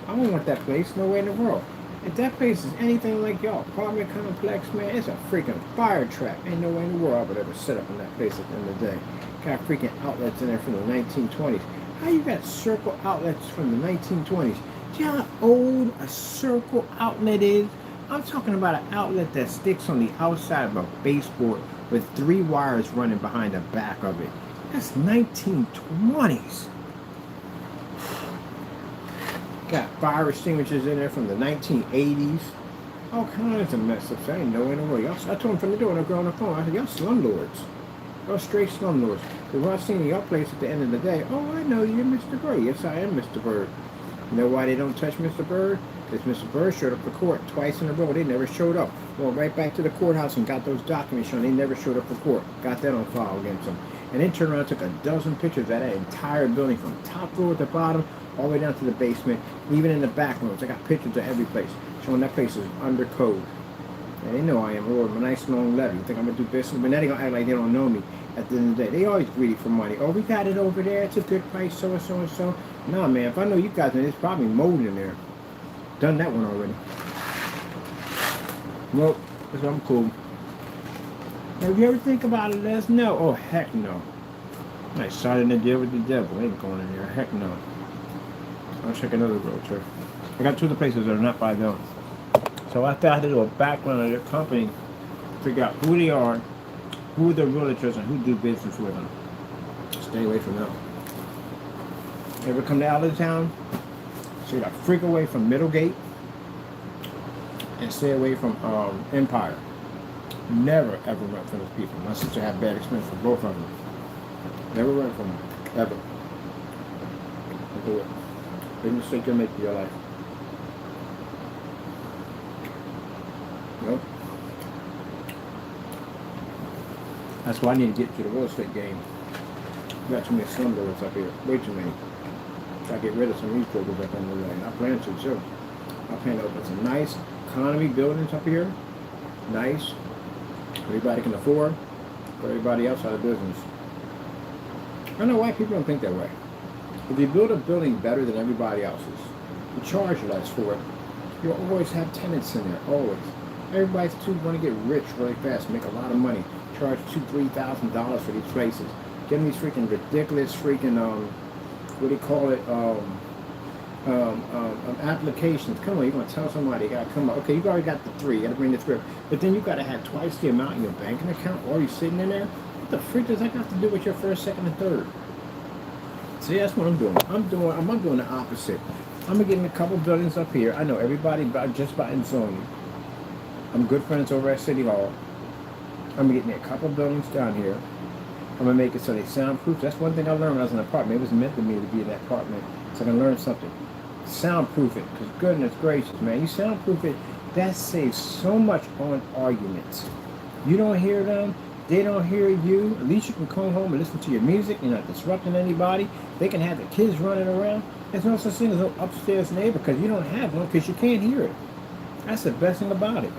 I don't want that place. No way in the world. If that place is anything like y'all apartment complex, man, it's a freaking fire trap. Ain't no way in the world I would ever set up in that place at the end of the day. Got freaking outlets in there from the 1920s. How you got circle outlets from the 1920s? Do you know how old a circle outlet is? I'm talking about an outlet that sticks on the outside of a baseboard with 3 wires running behind the back of it. That's 1920s. Got fire extinguishers in there from the 1980s. All kinds of mess ups. I ain't know in the world. I told them from the door when I got on the phone. I said, y'all slumlords. Y'all straight slumlords. Because when I seen y'all place at the end of the day, oh, I know you're Mr. Bird. Yes, I am Mr. Bird. You know why they don't touch Mr. Bird? Because Mr. Bird showed up for court twice in a row. They never showed up. Went right back to the courthouse and got those documents showing they never showed up for court. Got that on file against them. And then turned around and took a dozen pictures of that entire building from top floor to bottom, all the way down to the basement, even in the back rooms. I got pictures of every place, showing that place is under code. And they know I am. Lord, a nice long letter. You think I'm going to do business? But now they're going to act like they don't know me at the end of the day. They always greedy for money. Oh, we got it over there. It's a good price, so and so and so. Nah, man, if I know you guys, then it's probably mold in there. Done that one already. Nope, because I'm cool. Have you ever think about it? Let us know. Oh, heck no. I started to deal with the devil. Ain't going in there. Heck no. I'll check another realtor. I got 2 other places that are not by them. So I thought I had to do a background of their company, figure out who they are, who are the realtors, and who do business with them. Stay away from them. Ever come to out of town? So you got to freak away from Middlegate and stay away from Empire. Never ever rent from those people. My sister had bad experience with both of them. Never rent from them. Ever. Don't do it. Big mistake you'll make in your life. Nope. That's why I need to get to the real estate game. We got too many slumlords up here. Way too many. Try to get rid of some of these brokers up on the way. I plan to too. I plan to open some nice economy buildings up here. Nice. Everybody can afford. Put everybody else out of business. I don't know why people don't think that way. If you build a building better than everybody else's, you charge less for it. You'll always have tenants in there. Always. Everybody's want to get rich really fast, make a lot of money. Charge $2,000-$3,000 for these places. Get them these freaking ridiculous freaking what do you call it? applications. Come on, you're gonna tell somebody you gotta come up. Okay, you already got the three. You gotta bring the three, but then you gotta have twice the amount in your banking account already sitting in there. What the freak does that got to do with your first, second, and third? See, that's what I'm doing. I'm doing the opposite. I'm gonna get me a couple buildings up here. I know everybody about just by zoning. I'm good friends over at City Hall. I'm gonna get me a couple buildings down here. I'm gonna make it so they soundproof. That's one thing I learned when I was in an apartment. It was meant to me to be in that apartment, so I can learn something. Soundproof it, because goodness gracious, man, you soundproof it. That saves so much on arguments. You don't hear them, they don't hear you. At least you can come home and listen to your music. You're not disrupting anybody. They can have the kids running around. There's no such thing as no upstairs neighbor because you don't have one because you can't hear it. That's the best thing about it.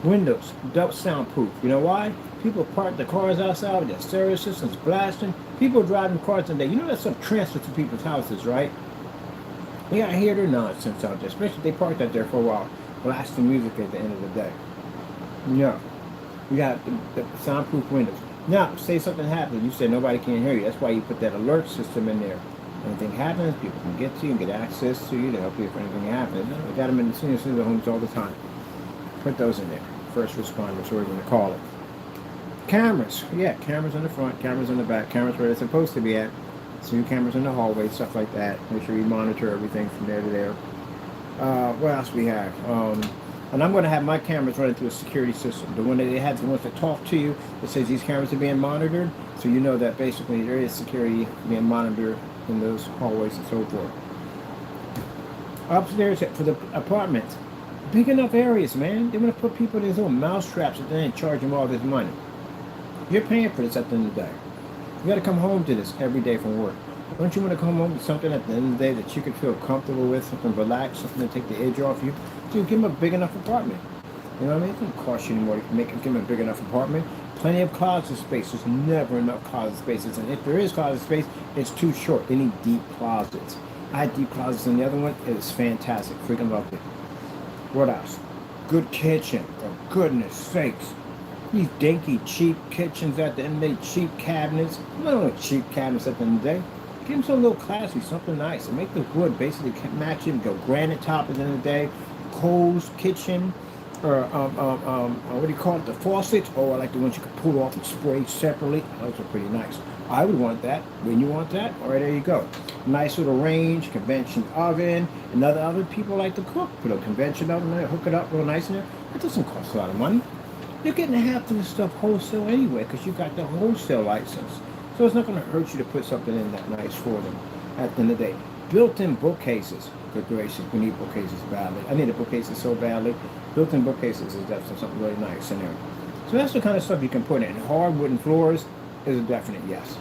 Windows, double soundproof. You know why? People park their cars outside with their stereo systems blasting. People driving cars today. You know that's some transfer to people's houses, right? They gotta hear their nonsense out there, especially if they parked out there for a while, blasting music at the end of the day. Yeah. You got the soundproof windows. Now, say something happens, you say nobody can hear you. That's why you put that alert system in there. Anything happens, people can get to you and get access to you to help you if anything happens. We got them in the senior citizen homes all the time. Put those in there. First responders, whatever you want to call it. Cameras. Yeah, cameras in the front, cameras in the back, cameras where they're supposed to be at. So cameras in the hallway, stuff like that. Make sure you monitor everything from there to there. What else we have? And I'm going to have my cameras running through a security system. The one that they have, the ones that talk to you, that says these cameras are being monitored. So you know that basically there is security being monitored in those hallways and so forth. Upstairs for the apartments. Big enough areas, man. They want to put people in these little mouse traps and then charge them all this money. You're paying for this at the end of the day. You got to come home to this every day from work. Don't you want to come home with something at the end of the day that you can feel comfortable with, something relaxed, something to take the edge off you? Dude, give them a big enough apartment. You know what I mean? It doesn't cost you anymore to give them a big enough apartment. Plenty of closet space. There's never enough closet spaces. And if there is closet space, it's too short. They need deep closets. I had deep closets in the other one. It was fantastic. Freaking loved it. What else? Good kitchen. For goodness sakes. These dinky, cheap kitchens at the end of the day, cheap cabinets. I don't want cheap cabinets at the end of the day. Give them something a little classy, something nice. And make the wood basically match it. Go granite top at the end of the day. Coles kitchen. Or, what do you call it? The faucets. Oh, I like the ones you can pull off and spray separately. Those are pretty nice. I would want that. When you want that, all right, there you go. Nice little range, convention oven. And other people like to cook. Put a convention oven there, hook it up real nice in there. It doesn't cost a lot of money. You're getting half of the stuff wholesale anyway because you got the wholesale license. So it's not going to hurt you to put something in that nice for them at the end of the day. Built-in bookcases. Good gracious, we need bookcases badly. I need a bookcases so badly. Built-in bookcases is definitely something really nice in there. So that's the kind of stuff you can put in. Hard wooden floors is a definite yes.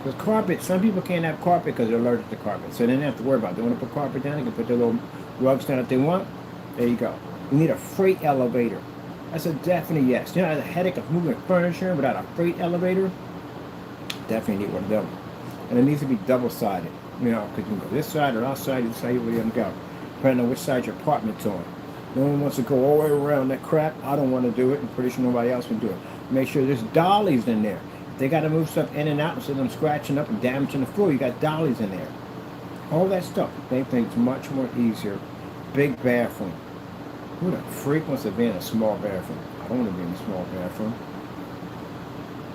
Because carpet, some people can't have carpet because they're allergic to carpet. So they don't have to worry about it. They want to put carpet down, they can put their little rugs down if they want. There you go. You need a freight elevator. That's a definite yes. You know, the headache of moving furniture without a freight elevator? Definitely need one of them. And it needs to be double-sided. You know, because you can go this side or that side, this side, where you go. Depending on which side your apartment's on. No one wants to go all the way around that crap. I don't want to do it. I'm pretty sure nobody else can do it. Make sure there's dollies in there. If they got to move stuff in and out instead of them scratching up and damaging the floor, you got dollies in there. All that stuff make things much more easier. Big bathroom. Who the freak wants to be in a small bathroom? I don't want to be in a small bathroom.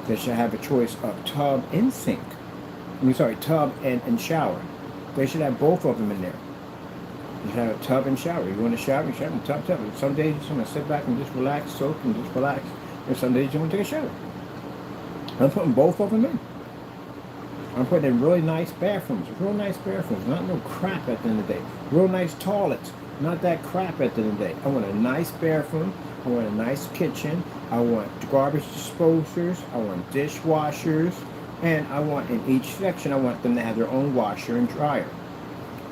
They should have a choice of tub and sink. Tub and shower. They should have both of them in there. You should have a tub and shower. You want to shower, you shower in tub. Some days you just want to sit back and just relax, soak and just relax. And some days you want to take a shower. I'm putting both of them in. I'm putting in really nice bathrooms. Real nice bathrooms. Not no crap at the end of the day. Real nice toilets. Not that crap at the end of the day. I want a nice bathroom. I want a nice kitchen. I want garbage disposers. I want dishwashers. And I want in each section, I want them to have their own washer and dryer.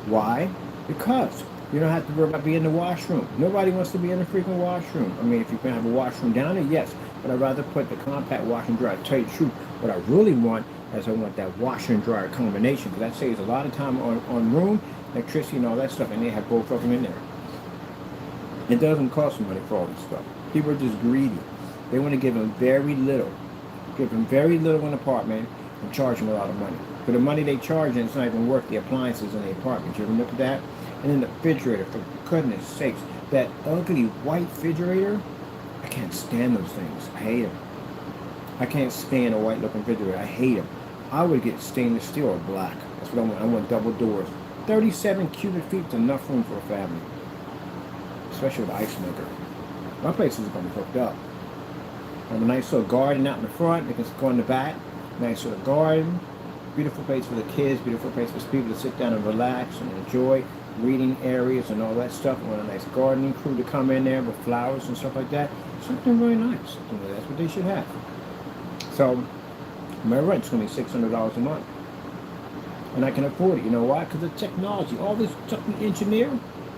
Why? Because you don't have to worry about being in the washroom. Nobody wants to be in the freaking washroom. I mean, if you can have a washroom down there, yes. But I'd rather put the compact washer and dryer. To tell you the truth, what I really want is I want that washer and dryer combination. Because that saves a lot of time on room, electricity and all that stuff. And they have both of them in there. It doesn't cost money for all this stuff. People are just greedy. They want to give them very little. Give them very little in an apartment and charge them a lot of money. For the money they charge, and it's not even worth the appliances in the apartment. You ever look at that? And then the refrigerator, for goodness sakes, that ugly white refrigerator, I can't stand those things. I hate them. I can't stand a white looking refrigerator. I hate them. I would get stainless steel or black. That's what I want. I want double doors. 37 cubic feet is enough room for a family. Especially with the ice maker. My place is going to be hooked up. I have a nice little garden out in the front. They can go in the back. Nice little garden. Beautiful place for the kids. Beautiful place for people to sit down and relax and enjoy. Reading areas and all that stuff. I want a nice gardening crew to come in there with flowers and stuff like that. Something really nice. That's what they should have. So, my rent's going to be $600 a month. And I can afford it. You know why? Because of technology. All this stuff we engineer.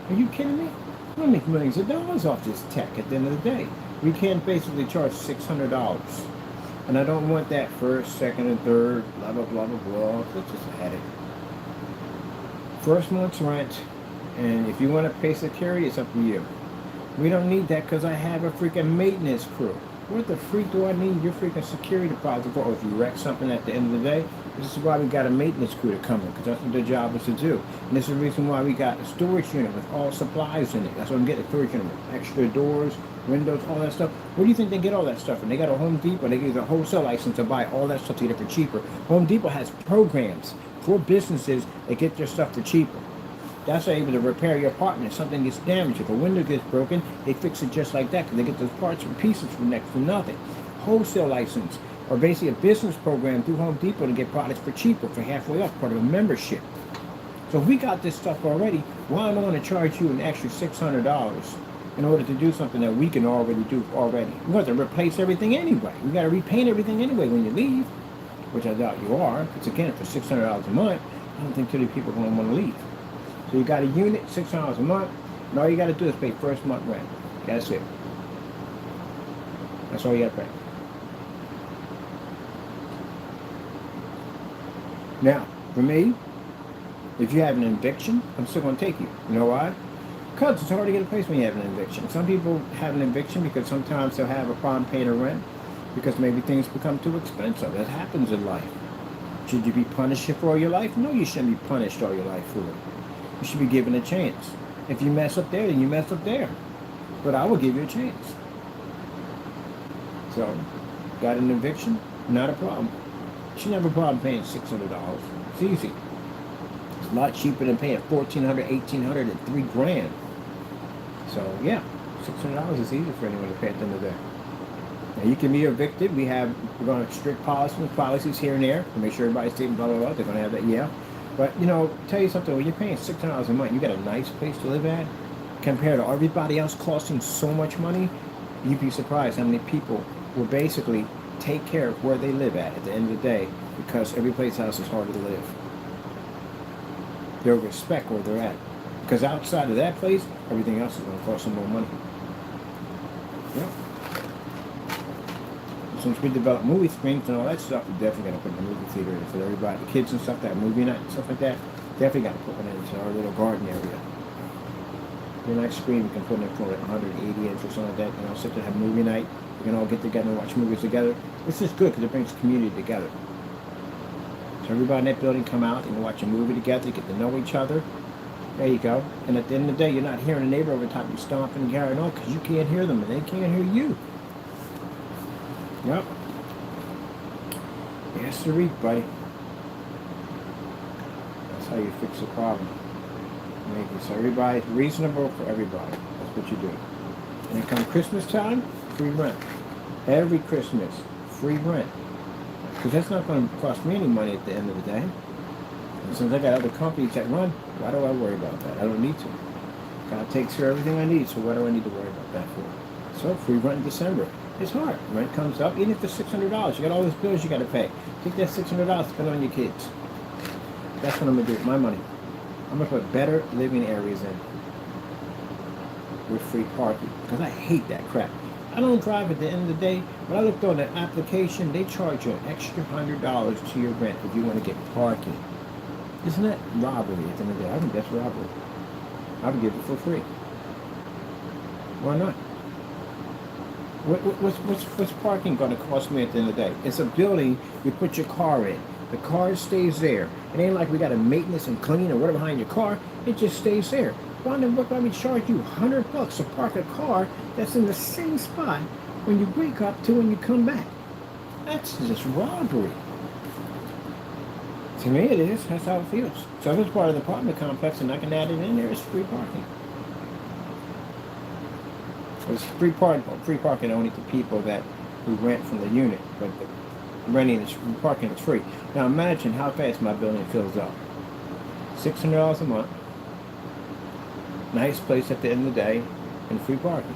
Are you kidding me? We'll make millions of dollars off this tech at the end of the day. We can't basically charge $600. And I don't want that first, second, and third, blah, blah, blah, blah, blah. That's just a headache. First month's rent, and if you want to pay security, it's up to you. We don't need that because I have a freaking maintenance crew. What the freak do I need your freaking security deposit for? Or if you wreck something at the end of the day, this is why we got a maintenance crew to come in, because that's what their job is to do. And this is the reason why we got a storage unit with all supplies in it. That's why I'm getting a storage unit with extra doors, windows, all that stuff. Where do you think they get all that stuff? And they got a Home Depot. They get a wholesale license to buy all that stuff to get it for cheaper. Home Depot has programs for businesses that get their stuff for cheaper. That's how you're able to repair your apartment if something gets damaged. If a window gets broken, they fix it just like that because they get those parts and pieces for next to nothing. Wholesale license, or basically a business program through Home Depot to get products for cheaper, for halfway off, part of a membership. So if we got this stuff already, why am I going to charge you an extra $600 in order to do something that we can already do already? We're going to replace everything anyway. We got to repaint everything anyway when you leave, which I doubt you are. Because again, for $600 a month, I don't think too many people are going to want to leave. So you got a unit, $600 a month, and all you got to do is pay first month rent. That's it. That's all you got to pay. Now, for me, if you have an eviction, I'm still going to take you. You know why? Because it's hard to get a place when you have an eviction. Some people have an eviction because sometimes they'll have a problem paying the rent because maybe things become too expensive. That happens in life. Should you be punished for all your life? No, you shouldn't be punished all your life for it. You should be given a chance. If you mess up there, then you mess up there. But I will give you a chance. So, got an eviction? Not a problem. You shouldn't have a problem paying $600. It's easy. It's a lot cheaper than paying $1,400, $1,800, and $3,000. So, yeah, $600 is easy for anyone to pay at the end of the day. Now, you can be evicted. We're going to strict policies here and there to make sure everybody's taking blah, blah, blah. They're going to have that, yeah. But, you know, tell you something, when you're paying $600 a month, you got a nice place to live at, compared to everybody else costing so much money, you'd be surprised how many people will basically take care of where they live at the end of the day, because every place else is harder to live. They'll respect where they're at. Because outside of that place, everything else is going to cost them more money. Yeah. Since we develop movie screens and all that stuff, we're definitely going to put in the movie theater for everybody. The kids and stuff, that movie night and stuff like that, definitely got to put one into our little garden area. The next screen we can put in for like 180 inch or something like that. You know, sit there, have movie night. We can all get together and watch movies together. It's just good because it brings the community together. So everybody in that building come out and watch a movie together, get to know each other. There you go. And at the end of the day, you're not hearing the neighbor over the top of you stomping and carrying on because you can't hear them and they can't hear you. Yep. Yes, sir, buddy. That's how you fix a problem. Make it so everybody's reasonable for everybody. That's what you do. And then come Christmas time, free rent. Every Christmas, free rent. Because that's not going to cost me any money at the end of the day. And since I got other companies that run, why do I worry about that? I don't need to. God takes care of everything I need, so what do I need to worry about that for? So, free rent in December. It's hard. Rent comes up, even if it's $600. You got all those bills you got to pay. Take that $600, spend it on your kids. That's what I'm going to do with my money. I'm going to put better living areas in with free parking. Because I hate that crap. I don't drive at the end of the day. When I looked on the application, they charge you an extra $100 to your rent if you want to get parking. Isn't that robbery at the end of the day? I think that's robbery. I would give it for free. Why not? What's parking going to cost me at the end of the day? It's a building you put your car in. The car stays there. It ain't like we got to maintenance and clean or whatever behind your car. It just stays there. Why would we charge you $100 to park a car that's in the same spot when you wake up to when you come back? That's just robbery. To me, it is. That's how it feels. So if it's part of the apartment complex and I can add it in there, it's free parking. It's free parking only to people that who rent from the unit, but the parking is free. Now imagine how fast my building fills up. $600 a month, nice place at the end of the day, and free parking.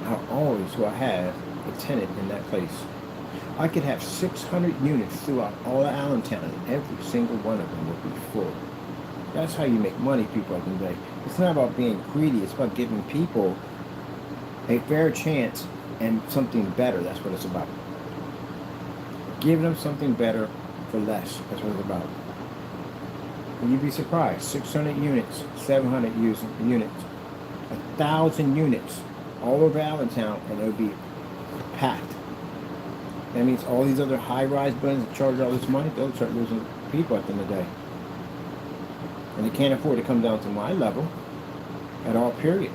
I always will have a tenant in that place. I could have 600 units throughout all of Allentown, and every single one of them would be full. That's how you make money, people, at the end of the day. It's not about being greedy. It's about giving people a fair chance and something better. That's what it's about. Giving them something better for less. That's what it's about. And you'd be surprised. 600 units, 700 units, 1,000 units all over Allentown, and it would be packed. That means all these other high-rise buildings that charge all this money, they'll start losing people at the end of the day. And they can't afford to come down to my level at all, period.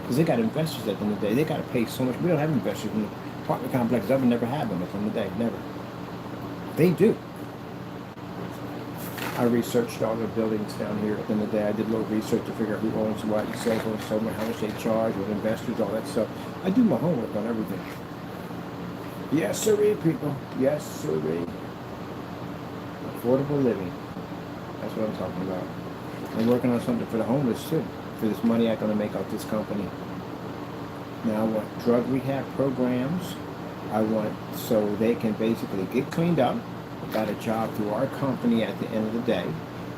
Because they got investors at the end of the day. They got to pay so much. We don't have investors in the apartment complexes. I would never have them at the end of the day. Never. They do. I researched all the buildings down here at the end of the day. I did a little research to figure out who owns what, and sells what, so how much they charge, with investors, all that stuff. I do my homework on everything. Yes, sirree, people. Yes, sirree. Affordable living. That's what I'm talking about. I'm working on something for the homeless too. For this money I'm going to make out this company. Now I want drug rehab programs. I want so they can basically get cleaned up. Got a job through our company at the end of the day.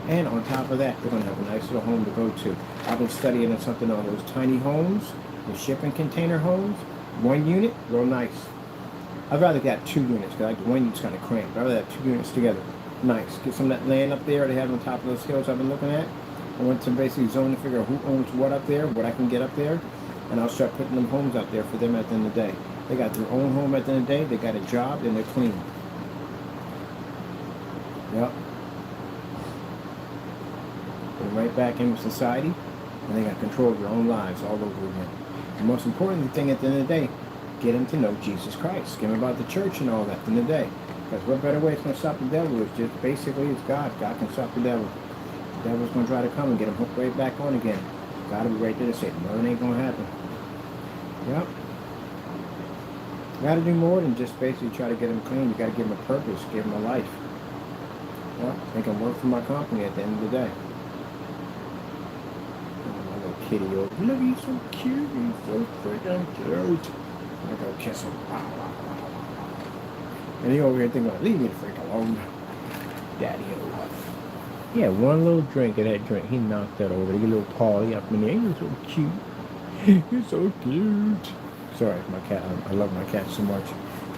And on top of that, they're going to have a nice little home to go to. I've been studying on something on those tiny homes, the shipping container homes. 1 unit, real nice. I'd rather get 2 units, because like the 1 unit's kind of cramped. I'd rather have 2 units together. Nice. Get some of that land up there they have on top of those hills I've been looking at. I want to basically zone to figure out who owns what up there, what I can get up there, and I'll start putting them homes out there for them at the end of the day. They got their own home at the end of the day, they got a job, and they're clean. Yep. They're right back in with society, and they got control of their own lives all over again. The most important thing at the end of the day, get them to know Jesus Christ. Get them about the church and all that at the end of the day. Because what better way it's going to stop the devil is just basically it's God. God can stop the devil. The devil's going to try to come and get him hooked right back on again. God will be right there to say, no, it ain't going to happen. Yep. You got to do more than just basically try to get them clean. You got to give them a purpose, give them a life. Yep. They can work for my company at the end of the day. Oh, my little kitty over. Look, he's so cute. He's so freaking cute. I'm going to go kiss him. And he over here thinking, leave me the freak alone. Daddy-o. He had one little drink of that drink. He knocked that over. He get a little Paulie up in there. He was so cute. He's so cute. Sorry, my cat. I love my cat so much.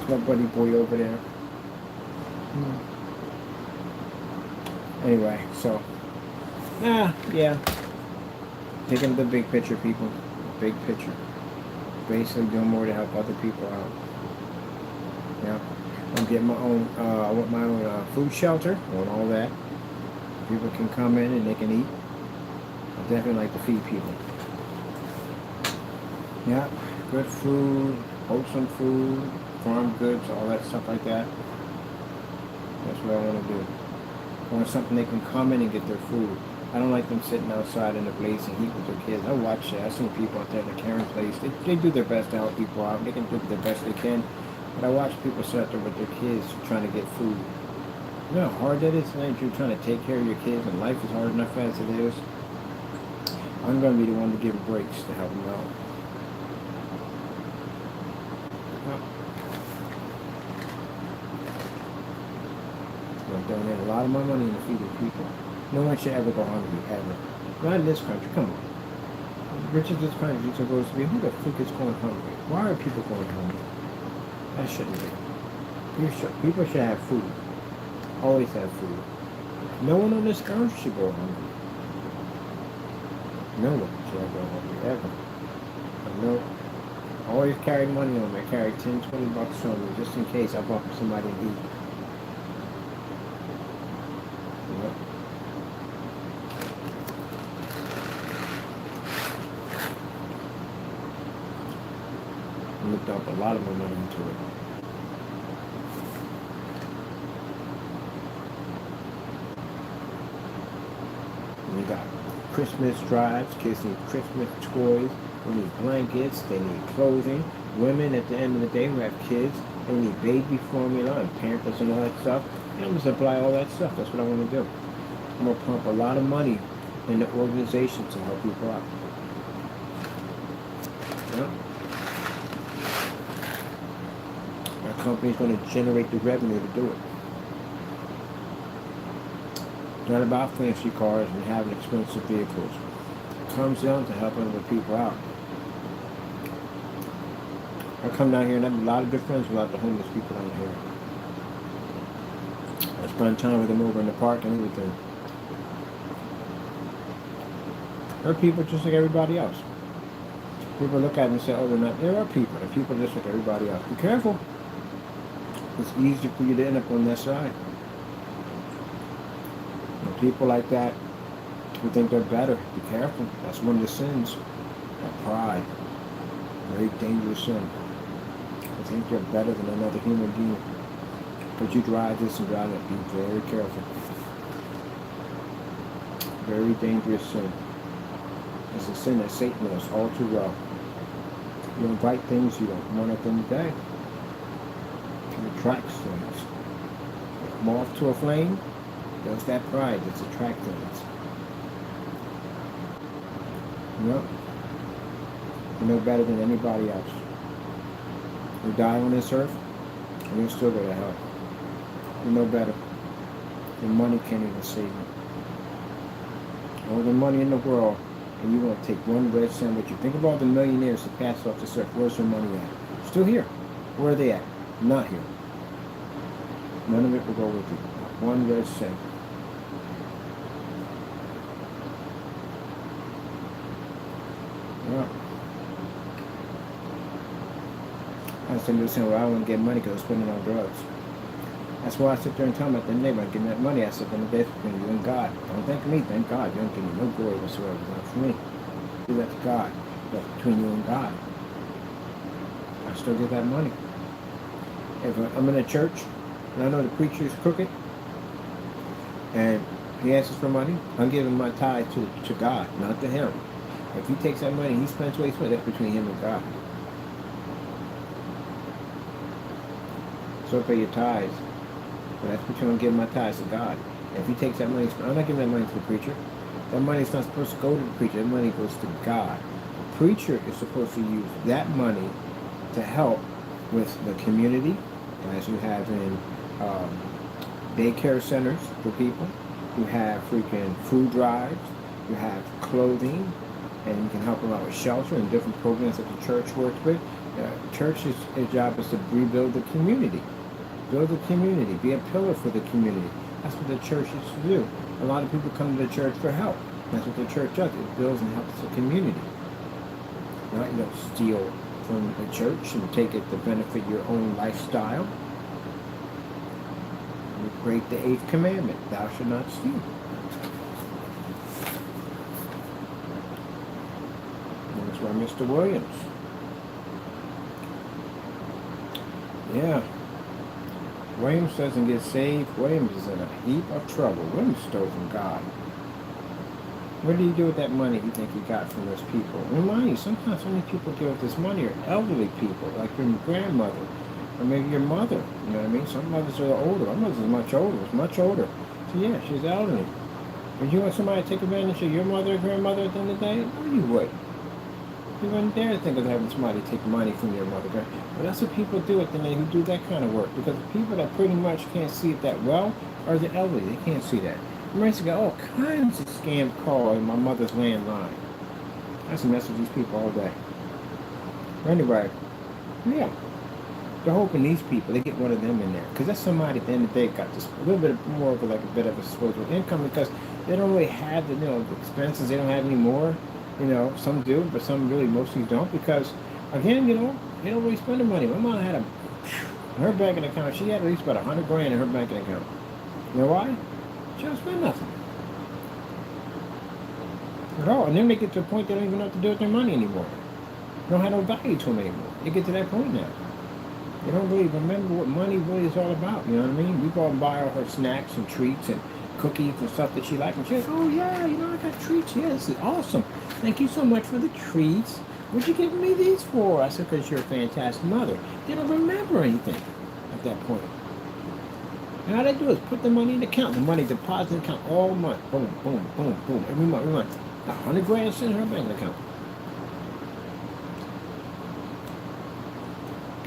My buddy boy over there. Anyway, so. Yeah. Taking the big picture, people. Big picture. Basically doing more to help other people out. Yeah. I'm getting my own, I want my own food shelter. I want all that. People can come in and they can eat. I definitely like to feed people. Yeah, good food, wholesome food, farm goods, all that stuff like that. That's what I want to do. I want something they can come in and get their food. I don't like them sitting outside in the blazing heat with their kids. I watch that. I've seen people out there in the caring place. They do their best to help people out. They can do the best they can. But I watch people sit out there with their kids trying to get food. You know how hard that is tonight? You're trying to take care of your kids and life is hard enough as it is. I'm going to be the one to give breaks to help them out. I'm going to donate a lot of my money to feed the people. No one should ever go hungry, ever. Not in this country, come on. Rich as this country is supposed to be, who the fuck is going hungry? Why are people going hungry? That shouldn't be. People should have food. Always have food. No one on this earth should go hungry. No one should ever go hungry, ever. No. Always carry money on me. I carry 10, 20 bucks on me just in case I bump somebody to eat. Yep. I'm gonna dump a lot of my money into it. We got Christmas drives, kids need Christmas toys, they need blankets, they need clothing. Women at the end of the day who have kids, they need baby formula and Pampers and all that stuff. And I'm going to supply all that stuff. That's what I want to do. I'm going to pump a lot of money into organizations to help people out. Yeah. Our company's going to generate the revenue to do it. It's not about fancy cars and having expensive vehicles. It comes down to helping other people out. I come down here and I have a lot of good friends with a lot of the homeless people down here. I spend time with them over in the park and everything. They're people just like everybody else. People look at them and say, oh, they're not. There are people. They're people just like everybody else. Be careful. It's easy for you to end up on that side. And people like that who think they're better, be careful. That's one of the sins of pride. Very dangerous sin. I think you're better than another human being. But you drive this and drive that. Be very careful. Very dangerous sin. It's a sin that Satan knows all too well. You invite things you don't want at the end of the day. It attracts things. Like moth to a flame, does that pride that's attract things. Yep. You're no better than anybody else. You die on this earth, and you'll still go to hell. You're no better. Your money can't even save you. All the money in the world, and you want to take one bread sandwich. You think of all the millionaires that passed off this earth. Where's their money at? Still here. Where are they at? Not here. None of it will go with you. Not one red cent. Yeah. I was saying, well, I want to get money because I'm spending on drugs. That's why I sit there and tell them at the end of the day, I'm getting that money. I said, then the between you and God. Don't thank me, thank God. You don't give me no glory whatsoever. Not for me. Do that to God. That's between you and God. I still get that money. If I'm in a church and I know the preacher is crooked and he asks for money, I'm giving my tithe to God, not to him. If he takes that money, he spends what he spends, that's between him and God. So pay your tithes. But that's between I'm giving my tithes to God. If he takes that money, I'm not giving that money to the preacher. That money is not supposed to go to the preacher. That money goes to God. The preacher is supposed to use that money to help with the community, as you have in daycare centers for people. You have freaking food drives. You have clothing. And you can help them out with shelter and different programs that the church works with. Church's job is to rebuild the community. Build the community. Be a pillar for the community. That's what the church is to do. A lot of people come to the church for help. That's what the church does. It builds and helps the community. Right? You don't steal from the church and take it to benefit your own lifestyle. You break the 8th commandment. Thou shalt not steal. And that's why Mr. Williams. Yeah. Williams doesn't get saved. Williams is in a heap of trouble. Williams stole from God. What do you do with that money you think you got from those people? Remind you, sometimes so many people get with this money are elderly people, like your grandmother, or maybe your mother. You know what I mean? Some mothers are older. My mother's much older. So yeah, she's elderly. Would you want somebody to take advantage of your mother or grandmother at the end of the day? No, you would. You wouldn't dare think of having somebody take money from your mother. But that's what people do at the end who do that kind of work. Because the people that pretty much can't see it that well are the elderly. They can't see that. I used to get all kinds of scam calls on my mother's landline. I used to mess with these people all day. Anyway, yeah. They're hoping these people, they get one of them in there. Because that's somebody at the end of the day got this a little bit more of a bit of a disposable income because they don't really have the, the expenses. They don't have any more. Some do, but some really mostly don't because Again, they don't really spend the money. My mom had her banking account, she had at least about 100 grand in her banking account. You know why? She don't spend nothing. At all. And then they get to a point they don't even know what to do with their money anymore. They don't have no value to them anymore. They get to that point now. They don't really remember what money really is all about. You know what I mean? We go and buy all her snacks and treats and cookies and stuff that she likes. And she's like, oh yeah, I got treats. Yeah, this is awesome. Thank you so much for the treats. What you giving me these for? I said, because you're a fantastic mother. They don't remember anything at that point. And all they do is put the money in the account. The money deposited in the account all month. Boom, boom, boom, boom. Every month. 100 grand in her bank account.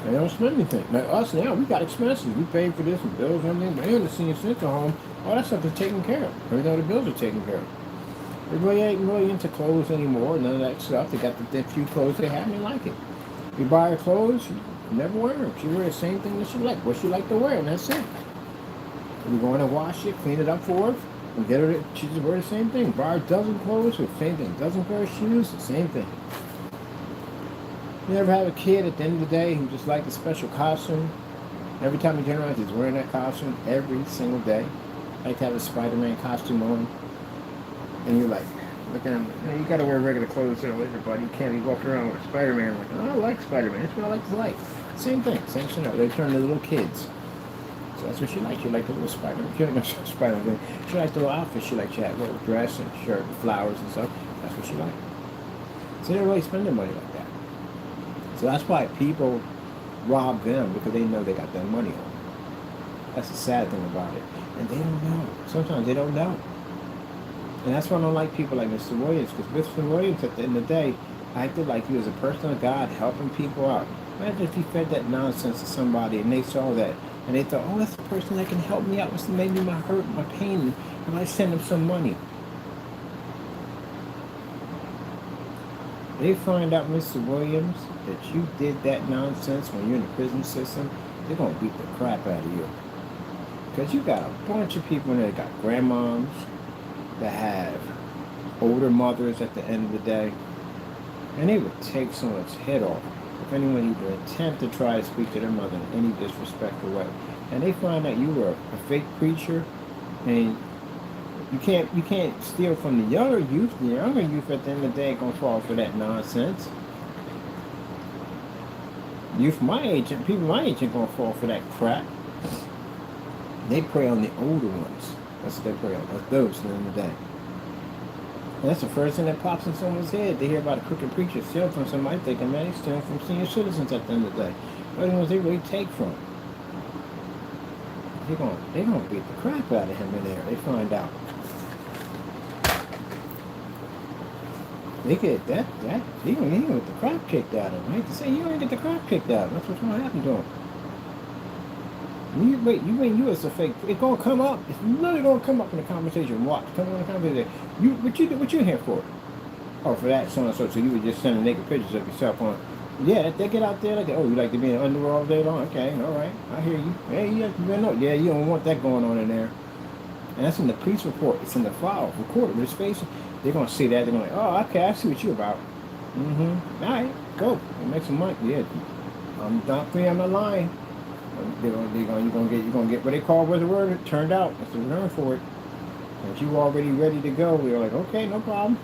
They don't spend anything. Like us now, we got expenses. We pay for this and bills and everything. But in the senior center home, all that stuff is taken care of. Every all the bills are taken care of. They really ain't really into clothes anymore. None of that stuff. They got the few clothes they have and they like it. You buy her clothes, she never wear them. She wears the same thing that she like. What she like to wear, and that's it. We go in and wash it, clean it up for her, and get her. She just wear the same thing. Buy her a dozen clothes, the same thing. Dozen pair of shoes, the same thing. You ever have a kid at the end of the day who just liked a special costume? Every time he turns around, he's wearing that costume every single day. Like to have a Spider-Man costume on. And you're like, look at him. You gotta wear regular clothes with everybody. You can't be walking around with Spider-Man. Like, oh, I like Spider-Man. That's what I like to like. Same thing. Same scenario. They turn into little kids. So that's what she likes. She likes the little Spider-Man. She likes the Spider-Man. She likes the little outfit. She likes that little dress and shirt and flowers and stuff. That's what she likes. So they don't really spend their money like that. So that's why people rob them, because they know they got their money on. That's the sad thing about it. And they don't know. Sometimes they don't know. And that's why I don't like people like Mr. Williams, because Mr. Williams, at the end of the day, acted like he was a person of God helping people out. Imagine if he fed that nonsense to somebody and they saw that and they thought, oh, that's the person that can help me out with maybe my hurt, my pain, and I send him some money. They find out, Mr. Williams, that you did that nonsense when you're in the prison system, they're going to beat the crap out of you. Because you got a bunch of people in there that got grandmoms, that have older mothers at the end of the day, and they would take someone's head off if anyone even attempt to try to speak to their mother in any disrespectful way. And they find out you were a fake preacher, and you can't steal from the younger youth. The younger youth at the end of the day ain't gonna fall for that nonsense. Youth my age and people my age ain't gonna fall for that crap. They prey on the older ones. That's what they prey on. That's those at the end of the day. And that's the first thing that pops in someone's head. They hear about a crooked preacher stealing from somebody, thinking, man, he's stealing from senior citizens at the end of the day. What are the ones they really take from? They're gonna beat the crap out of him in there. They find out. They get that he gonna get the crap kicked out of him. I hate to say, you gonna get the crap kicked out of him. That's what's gonna happen to him. You as a fake, it's gonna come up. It's literally gonna come up in the conversation. Watch, come on in the conversation. What you here for? Oh, for that, so and so. So you were just sending naked pictures of yourself on. Yeah, they get out there like, oh, you like to be in underwear all day long? Okay, all right, I hear you. Hey, you know, yeah, you don't want that going on in there. And that's in the police report. It's in the file, recorded with his face. They're gonna see that. They're gonna like, oh, okay, I see what you're about. All right, go. Make some money. Yeah, I'm not free. I'm not lying. You're gonna get what they call what the word it turned out. That's the term for it. And you already ready to go. We were like, okay, no problem.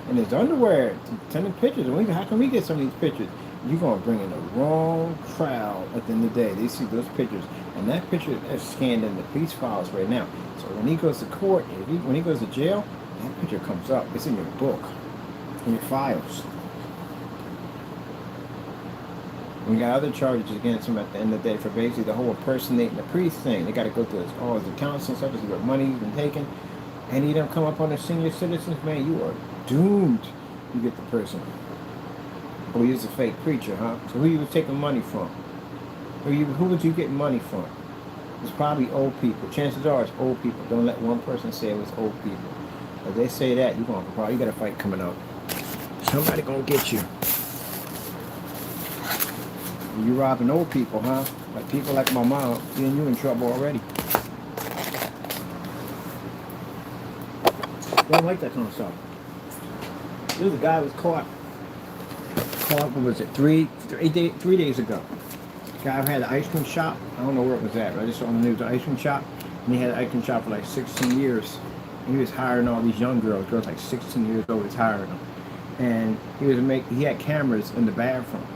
And his underwear, sending pictures. How can we get some of these pictures? You're gonna bring in the wrong crowd at the end of the day. They see those pictures, and that picture is scanned in the police files right now. So when he goes to court, when he goes to jail, that picture comes up. It's in your book, in your files. We got other charges against him at the end of the day for basically the whole impersonating the priest thing. They got to go through all his accounts and stuff to see what money's been taken. And he don't come up on the senior citizens, man, you are doomed. You get the person. Oh, he was a fake preacher, huh? So who you was taking money from? Who was you getting money from? It's probably old people. Chances are it's old people. Don't let one person say it was old people. If they say that, you got a fight coming up. Somebody gonna get you. You robbing old people, huh? Like people like my mom, then you in trouble already. Don't like that kind of stuff. There's a guy who was caught caught, what was it, 3 days ago. The guy had an ice cream shop. I don't know where it was at, but I just saw on the news, an ice cream shop. And he had an ice cream shop for like 16 years. And he was hiring all these young girls like 16 years old, he was hiring them. And he had cameras in the bathroom.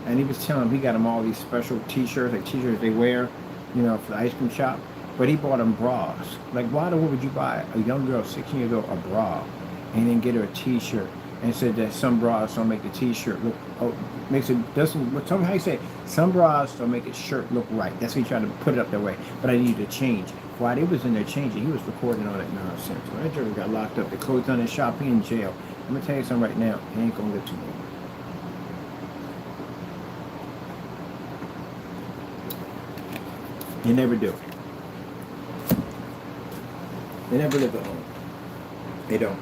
And he was telling them he got them all these special t-shirts, like t-shirts they wear, for the ice cream shop. But he bought them bras. Like, why the world would you buy a young girl, 16 years old, a bra, and then get her a t-shirt? And said that some bras don't make the t-shirt look, how you say it? Some bras don't make a shirt look right. That's why he tried to put it up that way. But I needed to change. While they was in there changing, he was recording all that nonsense. When that joker got locked up, they closed down his shop, he in jail. I'm going to tell you something right now. He ain't going to live too long. You never do. They never live at home. They don't.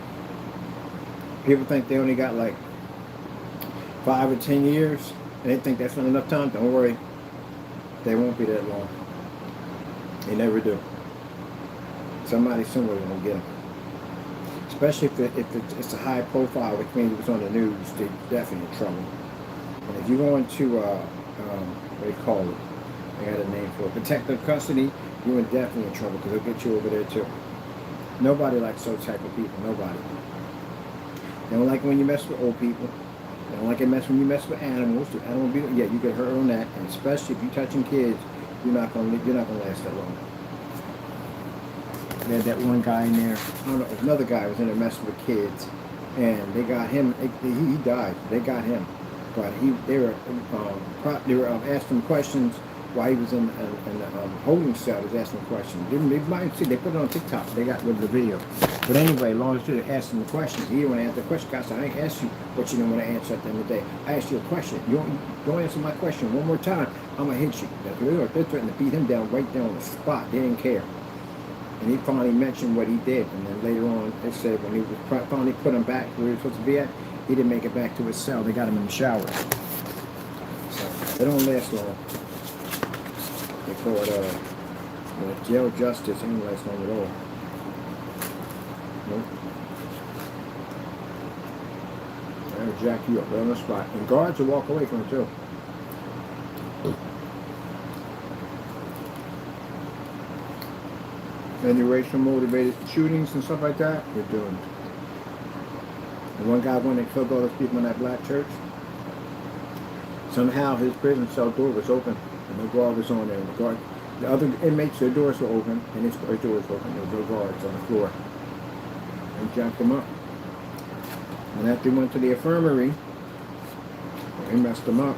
People think they only got like 5 or 10 years, and they think that's not enough time. Don't worry. They won't be that long. They never do. Somebody somewhere will get them. Especially if it's a high profile, which means it was on the news, they're definitely in trouble. And if you go into, what do you call it? I got a name for it. Protective custody, you're definitely in trouble because they'll get you over there too. Nobody likes those type of people. Nobody. They don't like when you mess with old people. They don't like it when you mess with animals. The animal, yeah, you get hurt on that. And especially if you're touching kids, you're not gonna last that long. They had that one guy in there. I don't know. Another guy was in there messing with kids, and they got him. He died. They got him, but they were asking him questions while he was in the holding cell. Was asking him questions. They might see they put it on TikTok. They got rid of the video. But anyway, as long as they're asking the questions, he didn't want to answer the question. God said, I ain't asked you what you didn't want to answer at the end of the day. I asked you a question. You don't answer my question one more time, I'm gonna hit you. They're threatening to beat him down right there on the spot. They didn't care. And he finally mentioned what he did. And then later on, they said when he was finally put him back where he was supposed to be at, he didn't make it back to his cell. They got him in the shower. So they don't last long. They call it jail justice. It ain't last long at all. Nope. That'll jack you up right on the spot. And guards will walk away from it too. Any racial motivated shootings and stuff like that, you're doomed. And one guy went and killed all those people in that black church. Somehow his prison cell door was open and no guard was on there. And the other inmates, their doors were open and his door was open. There were no guards on the floor. And jacked him up. And after he went to the infirmary, they messed him up.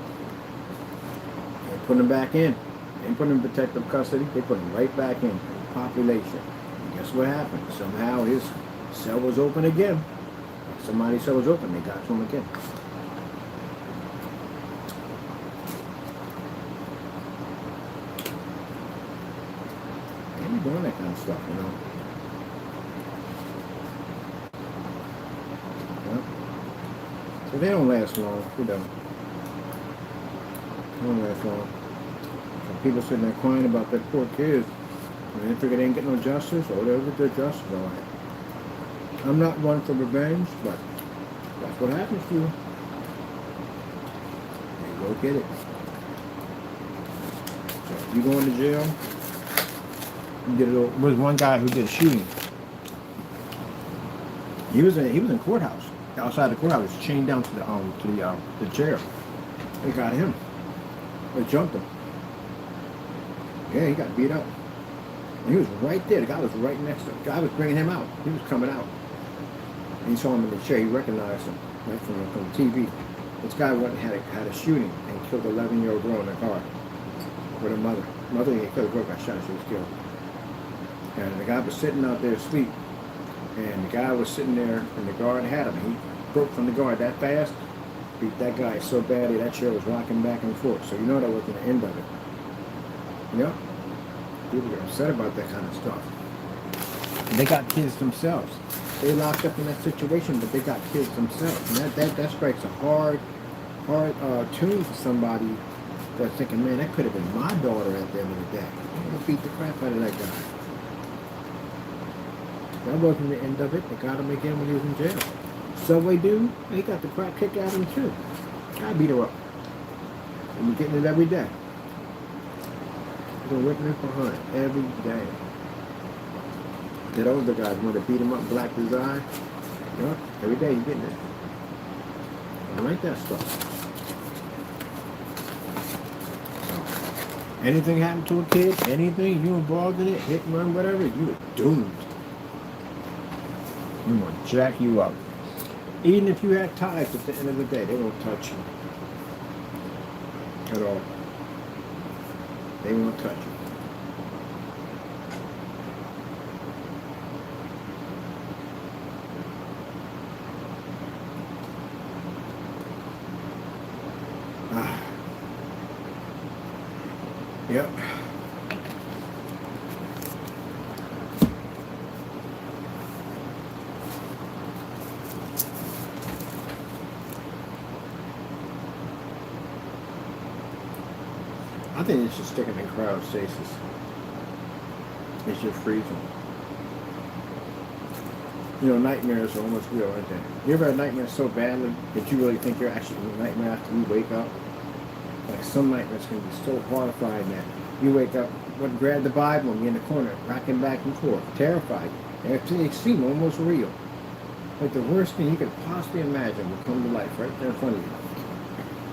They put him back in. They didn't put him in protective custody. They put him right back in. Population. And guess what happened? Somehow his cell was open again. Somebody's cell was open. They got to him again. They be doing that kind of stuff, you know. Yeah. So they don't last long. They don't. They don't last long. Some people sitting there crying about their poor kids. And they figure they ain't get no justice, or whatever their justice all right. I'm not one for revenge, but that's what happens to you. You go get it. So if you go into jail, you get it over. There was one guy who did a shooting. He was in courthouse. Outside the courthouse, chained down to the chair. They got him. They jumped him. Yeah, he got beat up. And he was right there. The guy was right next to him. The guy was bringing him out. He was coming out. And he saw him in the chair. He recognized him right from the TV. This guy went and had a shooting and killed an 11-year-old girl in the car with her mother. Mother didn't get killed. The girl got shot. She was killed. And the guy was sitting out there asleep. And the guy was sitting there, and the guard had him. He broke from the guard that fast. Beat that guy so badly that chair was rocking back and forth. So you know that wasn't the end of it. You know? People get upset about that kind of stuff. And they got kids themselves. They locked up in that situation, but they got kids themselves. And that strikes a hard tune for somebody that's thinking, man, that could have been my daughter at the end of the day. I'm going to beat the crap out of that guy. That wasn't the end of it. They got him again when he was in jail. Subway dude, he got the crap kicked out of him too. I beat her up. And we're getting it every day. They're whipping it behind every day. That older guy want to beat him up, black his eye. Yep, every day you're getting it. I like that stuff. Anything happened to a kid, anything, you involved in it, hit and run, whatever, you are doomed. I'm going to jack you up. Even if you had ties at the end of the day, they won't touch you. At all. They won't touch you. Yep. I think it's just sticking in cryostasis. It's just freezing. You know, nightmares are almost real, aren't they? You ever had nightmares so badly that you really think you're actually in a nightmare after you wake up? Like some nightmares can be so horrifying that you wake up, grab the Bible and be in the corner, rocking back and forth, terrified. And they seem almost real. Like the worst thing you could possibly imagine will come to life right there in front of you.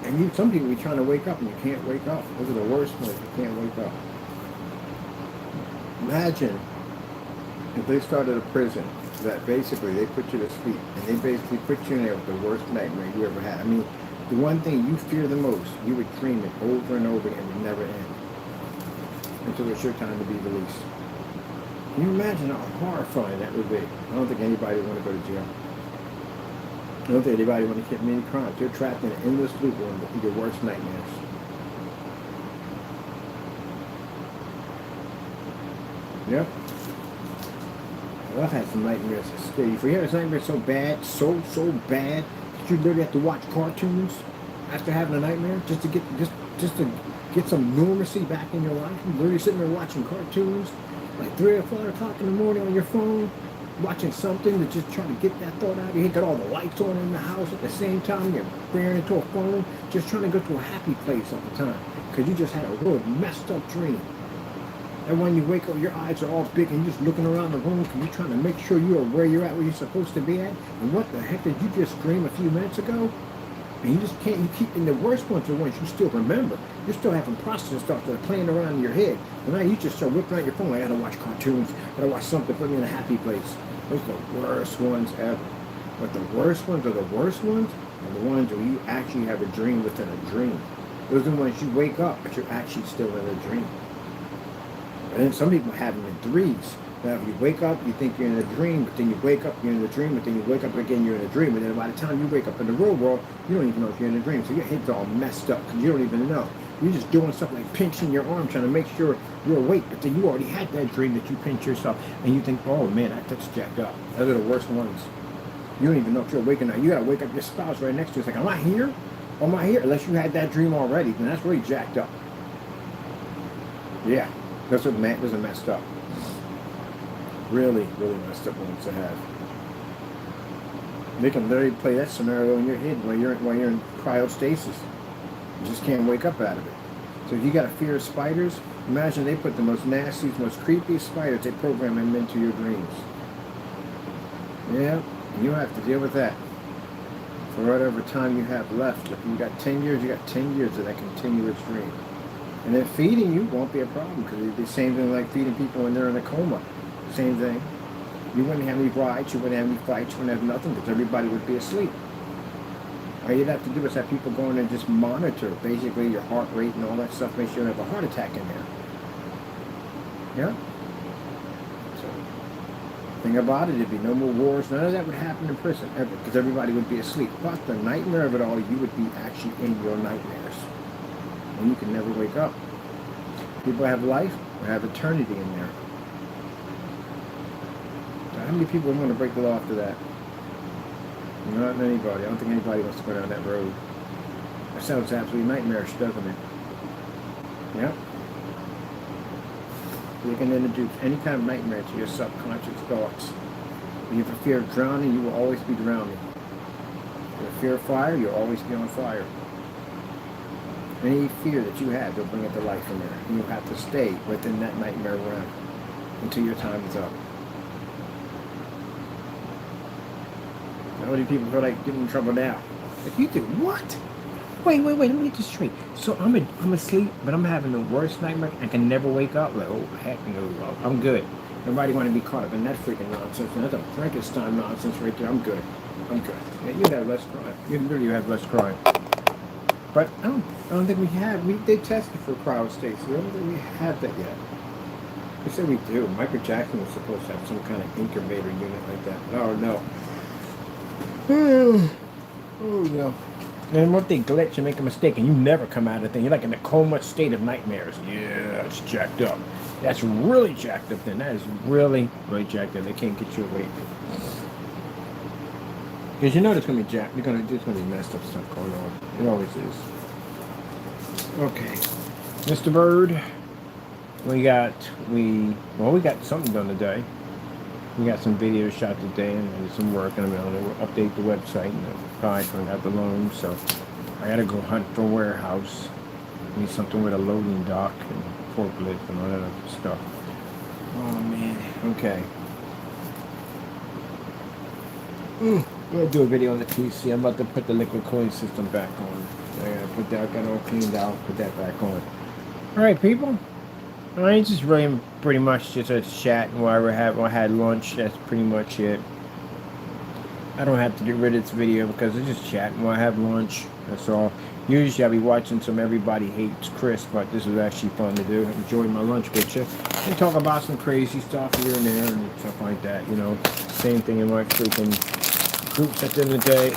And some people be trying to wake up and you can't wake up. Those are the worst ones, you can't wake up. Imagine if they started a prison that basically they put you to sleep and they basically put you in there with the worst nightmare you ever had. I mean, the one thing you fear the most, you would dream it over and over again and it would never end until it's your time to be released. Can you imagine how horrifying that would be? I don't think anybody would want to go to jail. I don't think anybody would want to commit any crimes. You're trapped in an endless loop of your worst nightmares. Yep. Well, I've had some nightmares that scare you. If you have a nightmare so bad, so bad, that you literally have to watch cartoons after having a nightmare just to get some normalcy back in your life. You're literally sitting there watching cartoons like 3 or 4 o'clock in the morning on your phone, watching something to just trying to get that thought out of you. You got all the lights on in the house at the same time. You're staring into a phone, just trying to go to a happy place all the time because you just had a real messed up dream. And when you wake up, your eyes are all big and you're just looking around the room because you're trying to make sure you are where you're at, where you're supposed to be at. And what the heck did you just dream a few minutes ago? And you just can't, you keep, and the worst ones are ones you still remember. You're still having processing stuff that are playing around in your head. And now you just start whipping out your phone. I gotta watch cartoons, gotta watch something, put me in a happy place. Those are the worst ones ever. But the worst ones are the worst ones are the ones where you actually have a dream within a dream. Those are the ones you wake up, but you're actually still in a dream. And then some people have them in threes. Now, if you wake up, you think you're in a dream, but then you wake up, you're in a dream, but then you wake up again, you're in a dream. And then by the time you wake up in the real world, you don't even know if you're in a dream. So your head's all messed up because you don't even know. You're just doing stuff like pinching your arm, trying to make sure you're awake. But then you already had that dream that you pinch yourself. And you think, oh man, that's jacked up. Those are the worst ones. You don't even know if you're awake or not. You got to wake up your spouse right next to you. It's like, am I here? Or am I here? Unless you had that dream already, then that's really jacked up. Yeah. Those are messed up. Really, really messed up ones to have. They can literally play that scenario in your head while you're in cryostasis. You just can't wake up out of it. So if you got a fear of spiders, imagine they put the most nastiest, most creepiest spiders, they program them into your dreams. Yeah, and you have to deal with that for whatever time you have left. If you got 10 years, you got 10 years of that continuous dream. And then feeding you won't be a problem because it's the same thing like feeding people when they're in a coma. Same thing. You wouldn't have any rides, you wouldn't have any fights, you wouldn't have nothing because everybody would be asleep. All you'd have to do is have people go in and just monitor basically your heart rate and all that stuff, make sure you don't have a heart attack in there. Yeah? So, thing about it, there'd be no more wars, none of that would happen in prison ever because everybody would be asleep. But the nightmare of it all, you would be actually in your nightmares. And you can never wake up. People have life or have eternity in there. How many people want to break the law after that? Not anybody. I don't think anybody wants to go down that road. That sounds absolutely nightmarish, doesn't it? Yep. You can introduce any kind of nightmare to your subconscious thoughts. If you have a fear of drowning, you will always be drowning. If you have a fear of fire, you'll always be on fire. Any fear that you have, they'll bring it to life from there. And you have to stay within that nightmare realm until your time is up. How many people feel like getting in trouble now? Like, you do what? Wait, let me get this straight. So I'm asleep, but I'm having the worst nightmare. I can never wake up. Like, oh, heck no, I'm good. Nobody want to be caught up in that freaking nonsense. That's a Frankenstein nonsense right there. I'm good. Yeah, you have less crime. You really have less crime. But I don't think we have. They tested for cryo states. I don't think we have that yet. They said we do. Michael Jackson was supposed to have some kind of incubator unit like that. Oh no. Oh no. And what they glitch and make a mistake, and you never come out of the thing. You're like in a coma state of nightmares. Yeah, it's jacked up. That's really jacked up then. That is really, really jacked up. They can't get you awake. Because you know there's going to be jacked. There's going to be messed up stuff going on. It always is. Okay. Mr. Bird, we got something done today. We got some videos shot today and some work, and I'm going to update the website and I got the loan, so I got to go hunt for a warehouse. Need something with a loading dock and forklift and all that other stuff. Oh man. Okay. I'm going to do a video on the PC. I'm about to put the liquid cooling system back on. I got to put that, got it all cleaned out, put that back on. Alright people. It's just really pretty much just a chat while I had lunch. That's pretty much it. I don't have to get rid of this video because it's just chatting while I have lunch. That's all. Usually I'll be watching some Everybody Hates Chris, but this was actually fun to do. Enjoy my lunch with you. And talk about some crazy stuff here and there and stuff like that, you know. Same thing in my freaking groups at the end of the day.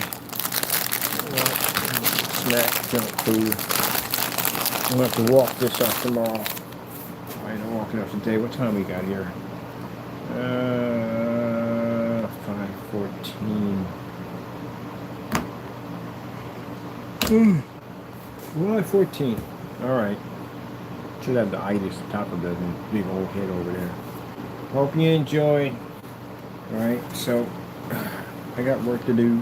Snack, junk food. I'm going to have to walk this off tomorrow. I'm walking up today. What time we got here? 5:14. Well, 14. Alright. Should have the itis on top of the big old head over there. Hope you enjoyed. Alright, so I got work to do.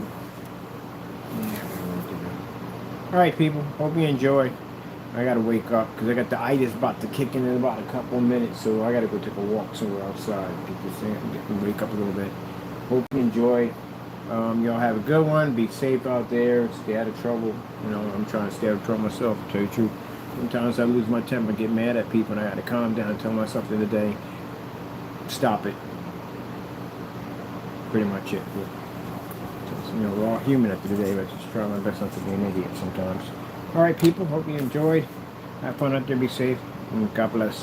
Alright people, hope you enjoyed. I gotta wake up because I got the itis about to kick in about a couple of minutes, so I gotta go take a walk somewhere outside. Get to wake up a little bit. Hope you enjoy. Y'all have a good one. Be safe out there. Stay out of trouble. You know, I'm trying to stay out of trouble myself, to tell you the truth. Sometimes I lose my temper, get mad at people, and I gotta calm down and tell myself the other day, stop it. Pretty much it. But, you know, we're all human at the end of the day, but just try my best not to be an idiot sometimes. Alright people, hope you enjoyed. Have fun out there, be safe, and God bless.